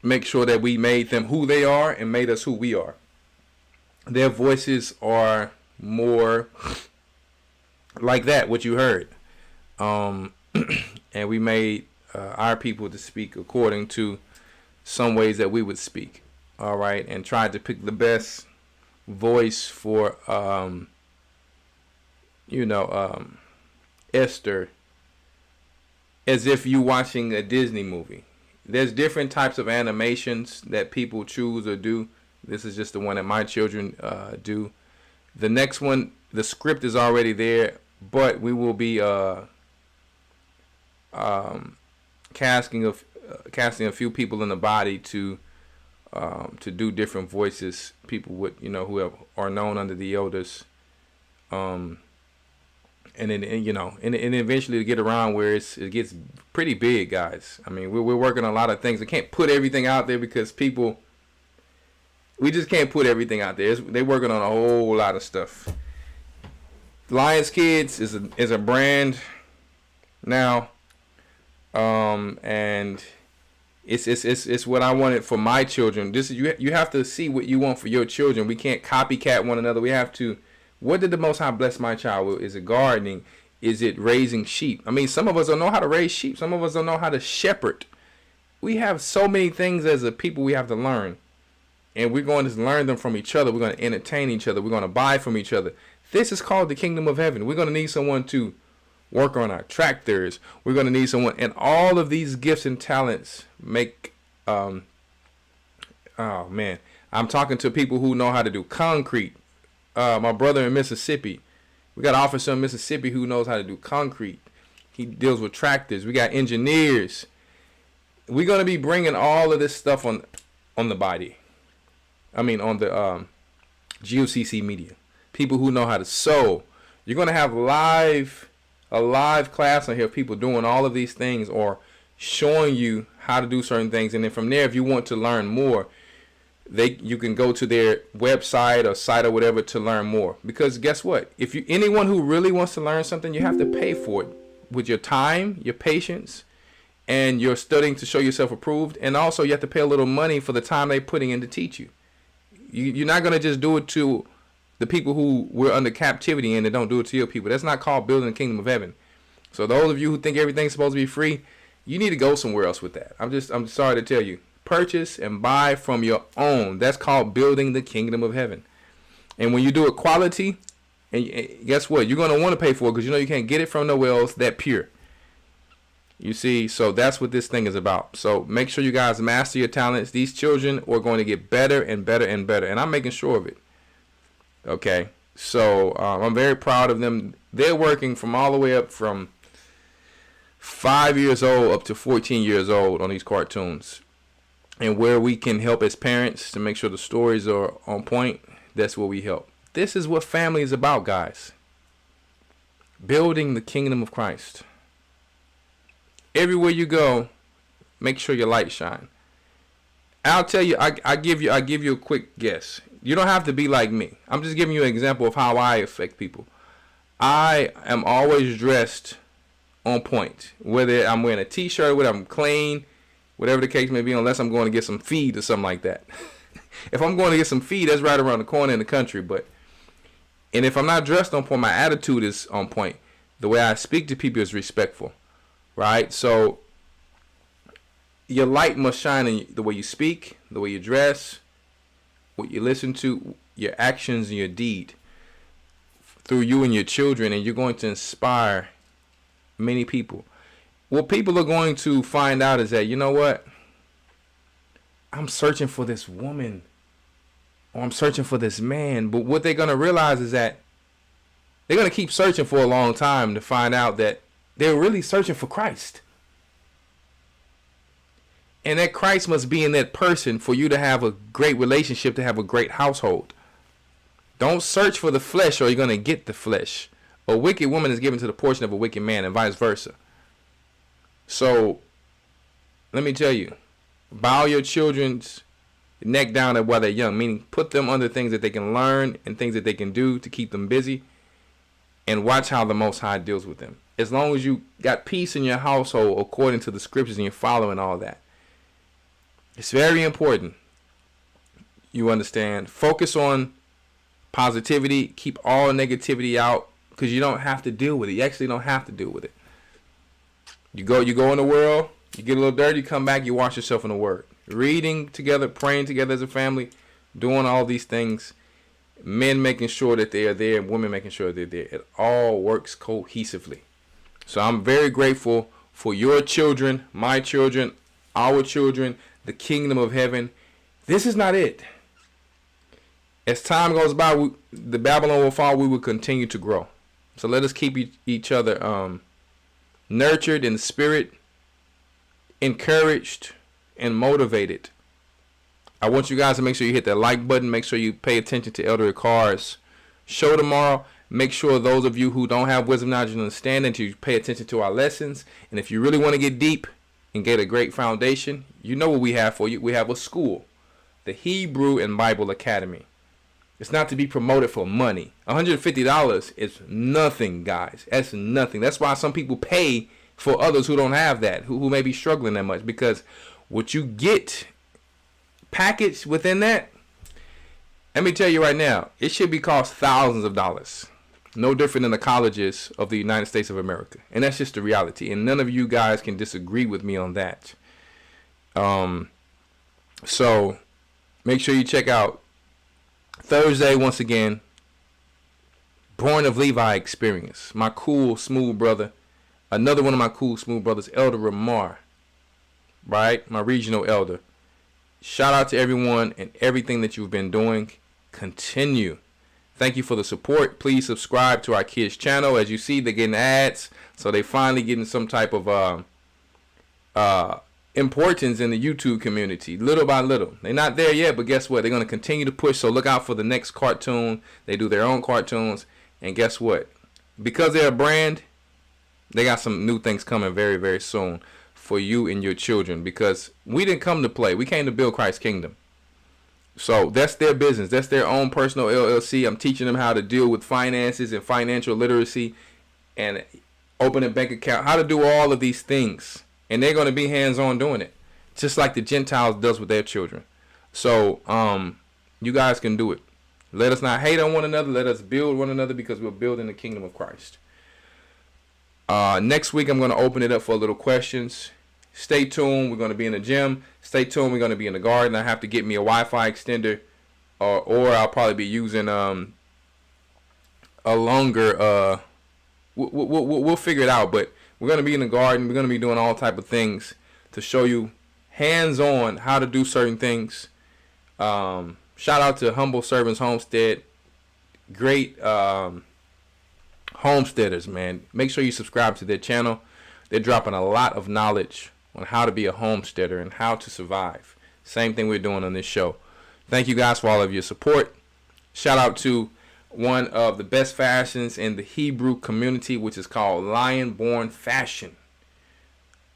[SPEAKER 2] make sure that we made them who they are and made us who we are. Their voices are more like that, what you heard. And we made our people to speak according to some ways that we would speak. All right. And tried to pick the best voice for, Esther, as if you watching a Disney movie. There's different types of animations that people choose or do. This is just the one that my children do. The next one, the script is already there, but we will be casting a few people in the body to do different voices. People with who are known under the elders, and then and eventually to get around where it gets pretty big, guys. I mean, we're working on a lot of things. We can't put everything out there because we just can't put everything out there. They're working on a whole lot of stuff. Lions Kids is a brand now, and it's what I wanted for my children. This is you have to see what you want for your children. We can't copycat one another. We have to. What did the Most High bless my child with? Is it gardening? Is it raising sheep? I mean, some of us don't know how to raise sheep. Some of us don't know how to shepherd. We have so many things as a people we have to learn. And we're going to learn them from each other. We're going to entertain each other. We're going to buy from each other. This is called the kingdom of heaven. We're going to need someone to work on our tractors. We're going to need someone. And all of these gifts and talents make, oh man, I'm talking to people who know how to do concrete. My brother in Mississippi, we got an officer in Mississippi who knows how to do concrete. He deals with tractors. We got engineers. We're going to be bringing all of this stuff on the body. I mean, on the G.O.C.C media. People who know how to sew. You're going to have a live class on here of people doing all of these things or showing you how to do certain things. And then from there, if you want to learn more, you can go to their website or site or whatever to learn more. Because guess what? If anyone who really wants to learn something, you have to pay for it with your time, your patience, and your studying to show yourself approved. And also you have to pay a little money for the time they're putting in to teach you. You're not going to just do it to the people who were under captivity and they don't do it to your people. That's not called building the kingdom of heaven. So those of you who think everything's supposed to be free, you need to go somewhere else with that. I'm sorry to tell you. Purchase and buy from your own. That's called building the kingdom of heaven. And when you do it quality, and guess what? You're going to want to pay for it because you can't get it from nowhere else that pure. You see, so that's what this thing is about. So make sure you guys master your talents. These children are going to get better and better and better. And I'm making sure of it. Okay. So I'm very proud of them. They're working from all the way up from 5 years old up to 14 years old on these cartoons. And where we can help as parents to make sure the stories are on point, that's where we help. This is what family is about, guys. Building the kingdom of Christ. Everywhere you go, make sure your light shine. I'll tell you, I give you a quick guess. You don't have to be like me. I'm just giving you an example of how I affect people. I am always dressed on point. Whether I'm wearing a t-shirt, whether I'm clean, whatever the case may be, unless I'm going to get some feed or something like that. If I'm going to get some feed, that's right around the corner in the country. And if I'm not dressed on point, my attitude is on point. The way I speak to people is respectful, right? So your light must shine in the way you speak, the way you dress, what you listen to, your actions and your deed through you and your children, and you're going to inspire many people. What people are going to find out is that, you know what? I'm searching for this woman, or I'm searching for this man. But what they're going to realize is that they're going to keep searching for a long time to find out that they're really searching for Christ. And that Christ must be in that person for you to have a great relationship, to have a great household. Don't search for the flesh or you're going to get the flesh. A wicked woman is given to the portion of a wicked man and vice versa. So let me tell you, bow your children's neck down while they're young, meaning put them under things that they can learn and things that they can do to keep them busy, and watch how the Most High deals with them. As long as you got peace in your household according to the scriptures and you're following all that. It's very important. You understand? Focus on positivity. Keep all negativity out, because you don't have to deal with it. You actually don't have to deal with it. You go in the world, you get a little dirty, you come back, you wash yourself in the Word. Reading together, praying together as a family, doing all these things. Men making sure that they are there, and women making sure they're there. It all works cohesively. So I'm very grateful for your children, my children, our children, the kingdom of heaven. This is not it. As time goes by, the Babylon will fall. We will continue to grow. So let us keep each other nurtured in the spirit, encouraged, and motivated. I want you guys to make sure you hit that like button. Make sure you pay attention to Elder Rawchaa show tomorrow. Make sure those of you who don't have wisdom, knowledge, and understanding, to pay attention to our lessons. And if you really want to get deep and get a great foundation, you know what we have for you. We have a school, the Hebrew and Bible Academy. It's not to be promoted for money. $150 is nothing, guys. That's nothing. That's why some people pay for others who don't have that, who may be struggling that much, because what you get packaged within that, let me tell you right now, it should be cost thousands of dollars. No different than the colleges of the United States of America. And that's just the reality. And none of you guys can disagree with me on that. So make sure you check out Thursday, once again, Born of Levi Experience. My cool, smooth brother. Another one of my cool, smooth brothers, Elder Rawchaa. Right? My regional elder. Shout out to everyone and everything that you've been doing. Continue. Thank you for the support. Please subscribe to our kids channel. As you see, they're getting ads. So they finally getting some type of importance in the YouTube community, little by little. They're not there yet, but guess what? They're going to continue to push. So look out for the next cartoon. They do their own cartoons. And guess what? Because they're a brand, they got some new things coming very, very soon for you and your children. Because we didn't come to play. We came to build Christ's kingdom. So that's their business. That's their own personal LLC. I'm teaching them how to deal with finances and financial literacy and open a bank account, how to do all of these things. And they're going to be hands-on doing it, just like the Gentiles does with their children. So you guys can do it. Let us not hate on one another. Let us build one another, because we're building the kingdom of Christ. Next week, I'm going to open it up for little questions. Stay tuned. We're going to be in the gym. Stay tuned. We're going to be in the garden. I have to get me a Wi-Fi extender, or I'll probably be using a longer. We'll figure it out. But we're going to be in the garden. We're going to be doing all type of things to show you hands-on how to do certain things. Shout out to Humble Servants Homestead. Great homesteaders, man. Make sure you subscribe to their channel. They're dropping a lot of knowledge on how to be a homesteader and how to survive. Same thing we're doing on this show. Thank you guys for all of your support. Shout out to one of the best fashions in the Hebrew community, which is called Lion Born Fashion.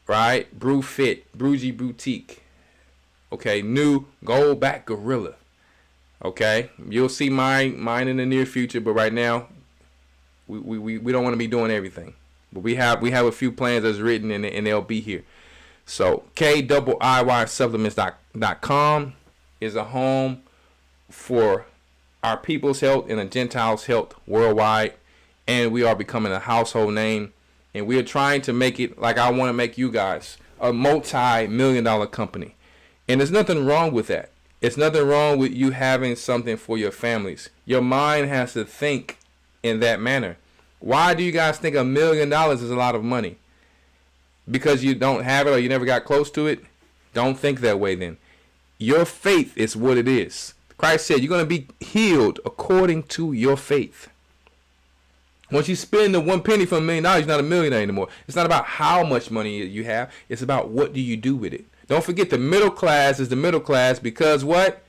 [SPEAKER 2] Right? Brew Fit, Brewgy Boutique. Okay, new Gold Back Gorilla. Okay, you'll see mine in the near future, but right now we don't want to be doing everything. But we have a few plans that's written, and they'll be here. So KIIYsupplements.com is a home for our people's health and the Gentiles' health worldwide. And we are becoming a household name. And we are trying to make it, like I want to make you guys, a multi-million-dollar company. And there's nothing wrong with that. It's nothing wrong with you having something for your families. Your mind has to think in that manner. Why do you guys think $1 million is a lot of money? Because you don't have it or you never got close to it? Don't think that way then. Your faith is what it is. Christ said you're going to be healed according to your faith. Once you spend the 1 penny for $1 million, you're not a millionaire anymore. It's not about how much money you have. It's about what do you do with it. Don't forget the middle class is the middle class because what?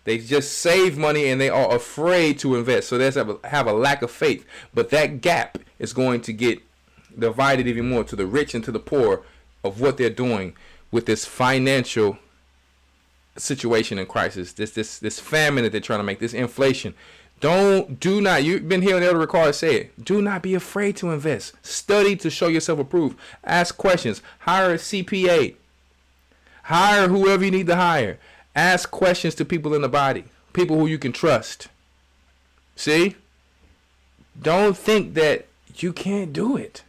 [SPEAKER 2] They just save money and they are afraid to invest. So they have a lack of faith. But that gap is going to get divided even more to the rich and to the poor of what they're doing with this financial situation in crisis, this famine that they're trying to make, this inflation. Do not, you've been hearing Elder Rawchaa say it, do not be afraid to invest. Study to show yourself approved. Ask questions. Hire a CPA. Hire whoever you need to hire. Ask questions to people in the body, people who you can trust. See? Don't think that you can't do it.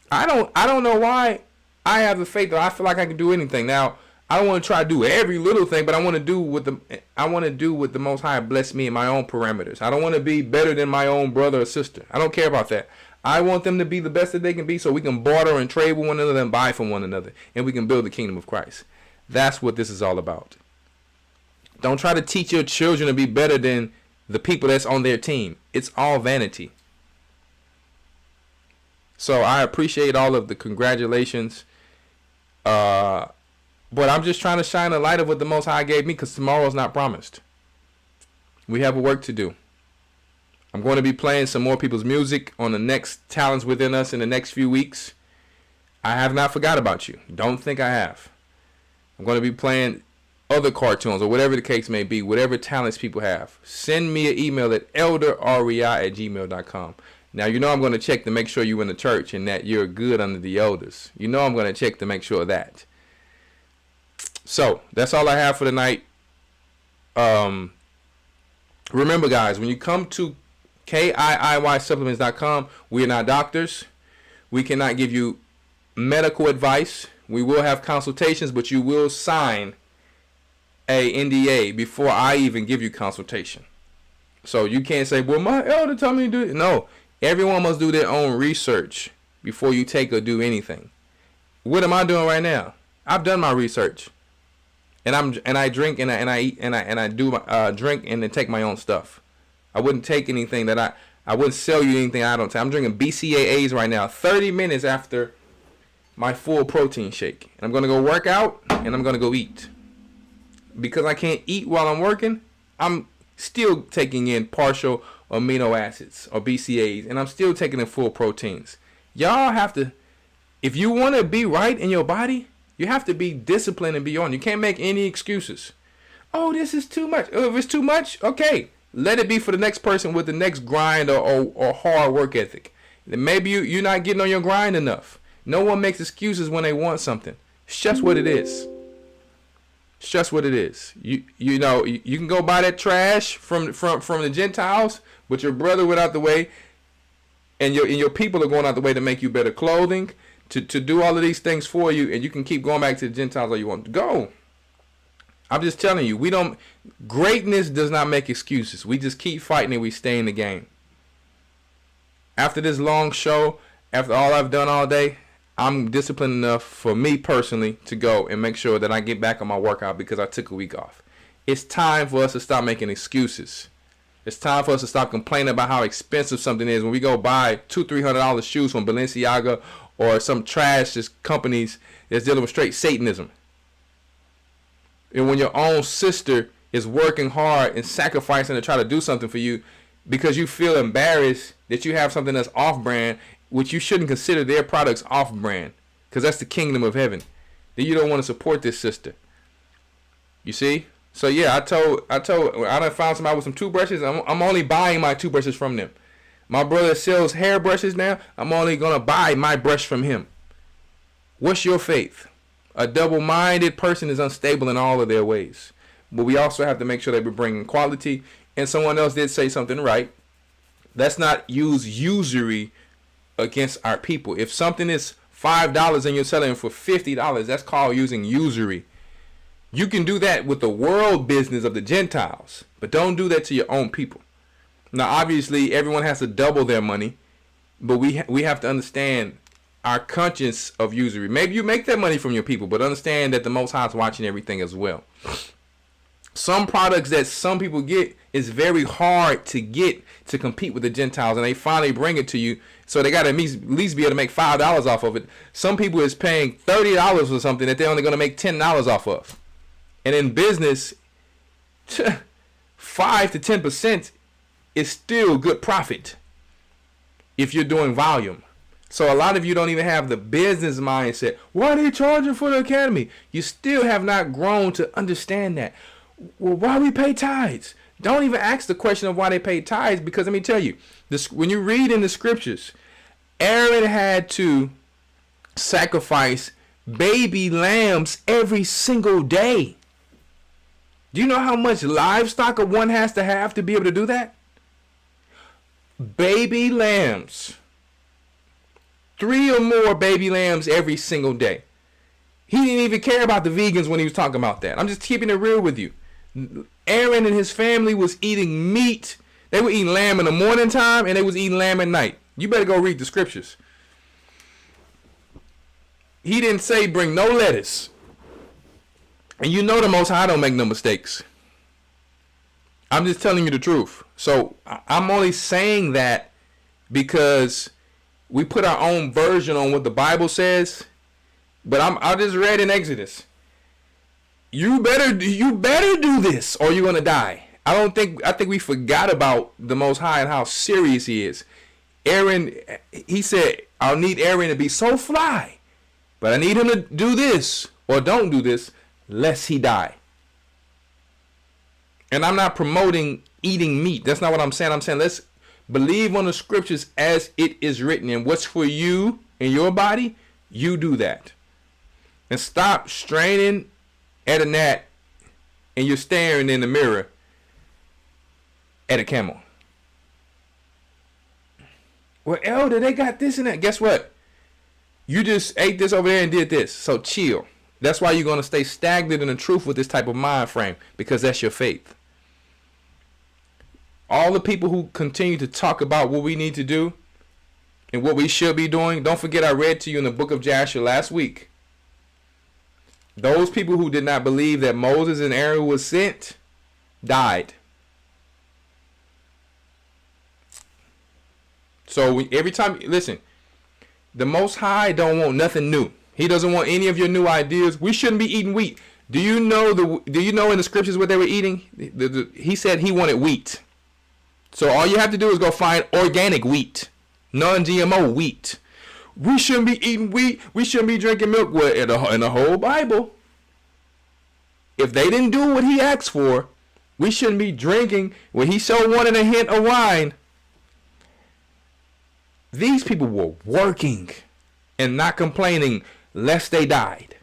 [SPEAKER 2] I don't know why I have the faith that I feel like I can do anything. Now, I don't want to try to do every little thing, but I want to do what the Most High bless me in my own parameters. I don't want to be better than my own brother or sister. I don't care about that. I want them to be the best that they can be so we can barter and trade with one another and buy from one another, and we can build the kingdom of Christ. That's what this is all about. Don't try to teach your children to be better than the people that's on their team. It's all vanity. So I appreciate all of the congratulations. But I'm just trying to shine a light of what the Most High gave me because tomorrow's not promised. We have a work to do. I'm going to be playing some more people's music on the next Talents Within Us in the next few weeks. I have not forgot about you. Don't think I have. I'm going to be playing other cartoons or whatever the case may be, whatever talents people have. Send me an email at elderrawchaa@gmail.com. Now, you know I'm going to check to make sure you're in the church and that you're good under the elders. You know I'm going to check to make sure of that. So, that's all I have for tonight. Remember, guys, when you come to KIIYsupplements.com, we are not doctors. We cannot give you medical advice. We will have consultations, but you will sign a NDA before I even give you consultation. So you can't say, well, my elder told me to do it. No, everyone must do their own research before you take or do anything. What am I doing right now? I've done my research. And I drink and I eat and I do drink and then take my own stuff. I wouldn't take anything that I wouldn't sell you anything I don't take. I'm drinking BCAAs right now, 30 minutes after my full protein shake. And I'm gonna go work out and I'm gonna go eat. Because I can't eat while I'm working, I'm still taking in partial amino acids or BCAAs, and I'm still taking in full proteins. Y'all have to, if you want to be right in your body, you have to be disciplined and be on. You can't make any excuses. Oh, this is too much. Oh, if it's too much, okay. Let it be for the next person with the next grind or hard work ethic. Maybe you're not getting on your grind enough. No one makes excuses when they want something. It's just what it is. It's just what it is. You know, you can go buy that trash from the Gentiles, but your brother went out the way, and your people are going out the way to make you better clothing, to do all of these things for you, and you can keep going back to the Gentiles all you want to go. I'm just telling you, greatness does not make excuses. We just keep fighting and we stay in the game. After this long show, after all I've done all day, I'm disciplined enough for me personally to go and make sure that I get back on my workout because I took a week off. It's time for us to stop making excuses. It's time for us to stop complaining about how expensive something is when we go buy $200-300 shoes from Balenciaga or some trash companies that's dealing with straight Satanism. And when your own sister is working hard and sacrificing to try to do something for you because you feel embarrassed that you have something that's off-brand, which you shouldn't consider their products off-brand because that's the kingdom of heaven. Then you don't want to support this sister. You see? So yeah, I done found somebody with some toothbrushes. I'm only buying my toothbrushes from them. My brother sells hairbrushes now. I'm only going to buy my brush from him. What's your faith? A double-minded person is unstable in all of their ways. but we also have to make sure that we're bringing quality. And someone else did say something right. Let's not use usury against our people. If something is $5 and you're selling it for $50, that's called using usury. You can do that with the world business of the Gentiles, but don't do that to your own people. Now, obviously, everyone has to double their money, but we have to understand our conscience of usury. Maybe you make that money from your people, but understand that the Most High is watching everything as well. Some products that some people get is very hard to get to compete with the Gentiles, and they finally bring it to you, so they got to at least be able to make $5 off of it. Some people is paying $30 for something that they're only going to make $10 off of. And in business, 5 to 10% is still good profit if you're doing volume. So a lot of you don't even have the business mindset. Why are they charging for the academy? You still have not grown to understand that. Well, why we pay tithes? Don't even ask the question of why they pay tithes, because let me tell you, this, when you read in the scriptures, Aaron had to sacrifice baby lambs every single day. Do you know how much livestock one has to be able to do that? Baby lambs. 3 or more baby lambs every single day. He didn't even care about the vegans when he was talking about that. I'm just keeping it real with you. Aaron and his family was eating meat. They were eating lamb in the morning time, and they was eating lamb at night. You better go read the scriptures. He didn't say bring no lettuce. And you know the Most High don't make no mistakes. I'm just telling you the truth. So I'm only saying that because we put our own version on what the Bible says. But I just read in Exodus. You better do this or you're gonna die. I think we forgot about the Most High and how serious he is. Aaron, he said, I'll need Aaron to be so fly, but I need him to do this or don't do this, lest he die. And I'm not promoting eating meat. That's not what I'm saying. I'm saying let's believe on the scriptures as it is written, and what's for you in your body, you do that. And stop straining at a gnat and you're staring in the mirror at a camel. Well, Elder, they got this and that. Guess what? You just ate this over there and did this. So chill. That's why you're going to stay stagnant in the truth with this type of mind frame, because that's your faith. All the people who continue to talk about what we need to do and what we should be doing, don't forget I read to you in the book of Joshua last week. Those people who did not believe that Moses and Aaron was sent died. So every time, listen, the Most High don't want nothing new. He doesn't want any of your new ideas. We shouldn't be eating wheat. Do you know in the scriptures what they were eating? He said he wanted wheat. So all you have to do is go find organic wheat, non-GMO wheat. We shouldn't be eating wheat. We shouldn't be drinking milk. Well, in the whole Bible, if they didn't do what he asked for, we shouldn't be drinking when he so wanted a hint of wine. These people were working and not complaining lest they died.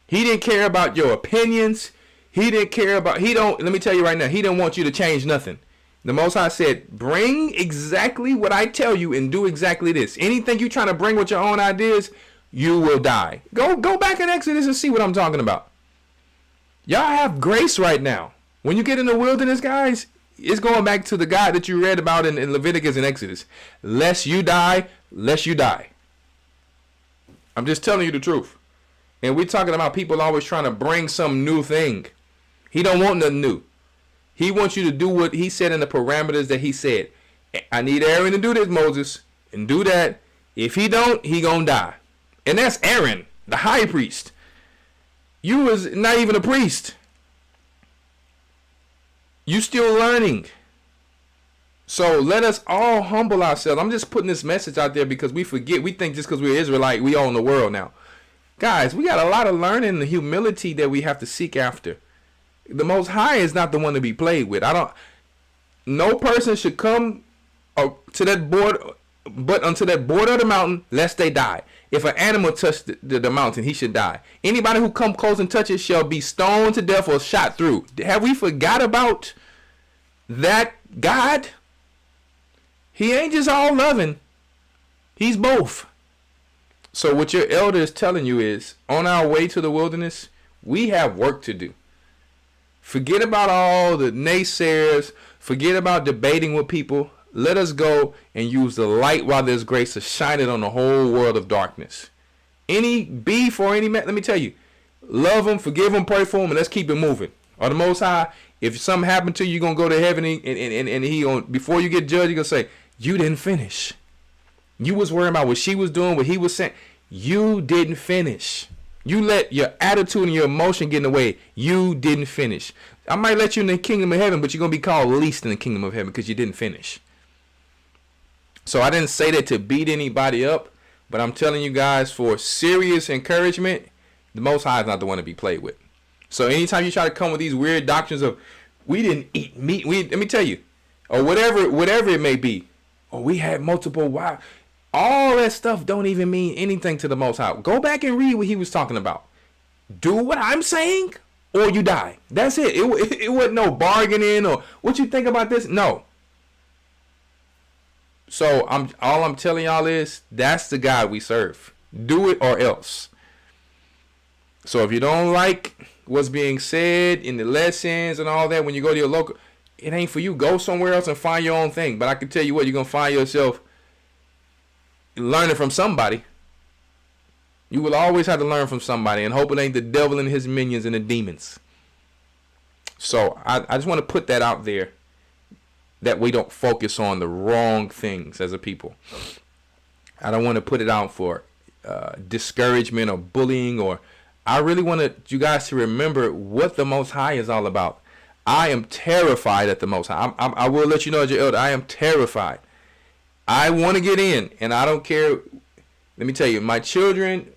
[SPEAKER 2] He didn't care about your opinions. He didn't care about, let me tell you right now, he didn't want you to change nothing. The Most High said, bring exactly what I tell you and do exactly this. Anything you trying to bring with your own ideas, you will die. Go back in Exodus and see what I'm talking about. Y'all have grace right now. When you get in the wilderness, guys, it's going back to the God that you read about in Leviticus and Exodus. Lest you die, lest you die. I'm just telling you the truth. And we're talking about people always trying to bring some new thing. He don't want nothing new. He wants you to do what he said in the parameters that he said. I need Aaron to do this, Moses, and do that. If he don't, he gonna die. And that's Aaron, the high priest. You was not even a priest. You still learning. So let us all humble ourselves. I'm just putting this message out there because we forget. We think just because we're Israelite, we own the world now. Guys, we got a lot of learning and humility that we have to seek after. The Most High is not the one to be played with. No person should come to that board, but unto that border of the mountain, lest they die. If an animal touched the mountain, he should die. Anybody who come close and touch it shall be stoned to death or shot through. Have we forgot about that God? He ain't just all loving. He's both. So what your elder is telling you is, on our way to the wilderness, we have work to do. Forget about all the naysayers. Forget about debating with people. Let us go and use the light while there's grace to shine it on the whole world of darkness. Any beef or any man, let me tell you, love them, forgive them, pray for them, and let's keep it moving. Or the Most High, if something happened to you, you're going to go to heaven, and he on, before you get judged, you're going to say, you didn't finish. You was worrying about what she was doing, what he was saying. You didn't finish. You let your attitude and your emotion get in the way. You didn't finish. I might let you in the kingdom of heaven, but you're going to be called least in the kingdom of heaven because you didn't finish. So I didn't say that to beat anybody up, but I'm telling you guys, for serious encouragement, the Most High is not the one to be played with. So anytime you try to come with these weird doctrines of, we didn't eat meat, let me tell you, or whatever it may be, or we had multiple wives, all that stuff don't even mean anything to the Most High. Go back and read what he was talking about. Do what I'm saying, or you die. That's it. It wasn't no bargaining or what you think about this. No. So all I'm telling y'all is, that's the God we serve. Do it or else. So if you don't like what's being said in the lessons and all that, when you go to your local, it ain't for you. Go somewhere else and find your own thing. But I can tell you what, you're going to find yourself learning from somebody. You will always have to learn from somebody, and hope it ain't the devil and his minions and the demons. So I just want to put that out there, that we don't focus on the wrong things as a people. I don't want to put it out for discouragement or bullying, or I really want you guys to remember what the Most High is all about. I am terrified at the Most High. I will let you know, as your elder, I am terrified. I want to get in, and I don't care. Let me tell you, my children,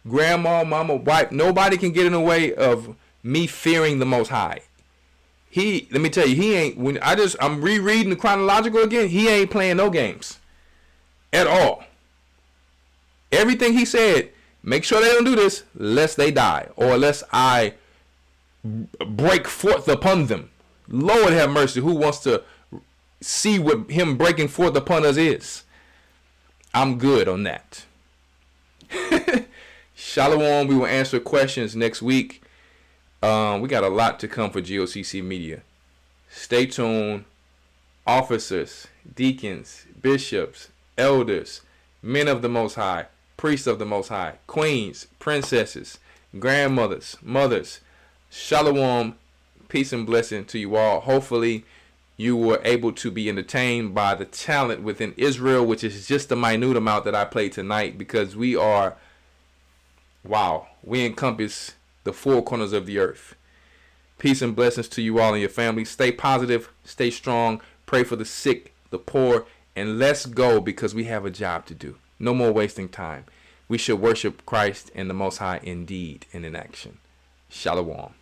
[SPEAKER 2] grandma, mama, wife, nobody can get in the way of me fearing the Most High. Let me tell you, he ain't, I'm rereading the chronological again, he ain't playing no games at all. Everything he said, make sure they don't do this lest they die, or lest I break forth upon them. Lord have mercy, who wants to see what him breaking forth upon us is? I'm good on that. Shalom. We will answer questions next week. We got a lot to come for G.O.C.C. Media. Stay tuned. Officers, deacons, bishops, elders, men of the Most High, priests of the Most High, queens, princesses, grandmothers, mothers. Shalom. Peace and blessing to you all. Hopefully you were able to be entertained by the talent within Israel, which is just a minute amount that I played tonight, because we encompass the four corners of the earth. Peace and blessings to you all and your family. Stay positive, stay strong, pray for the sick, the poor, and let's go, because we have a job to do. No more wasting time. We should worship Christ and the Most High in deed and in action. Shalom.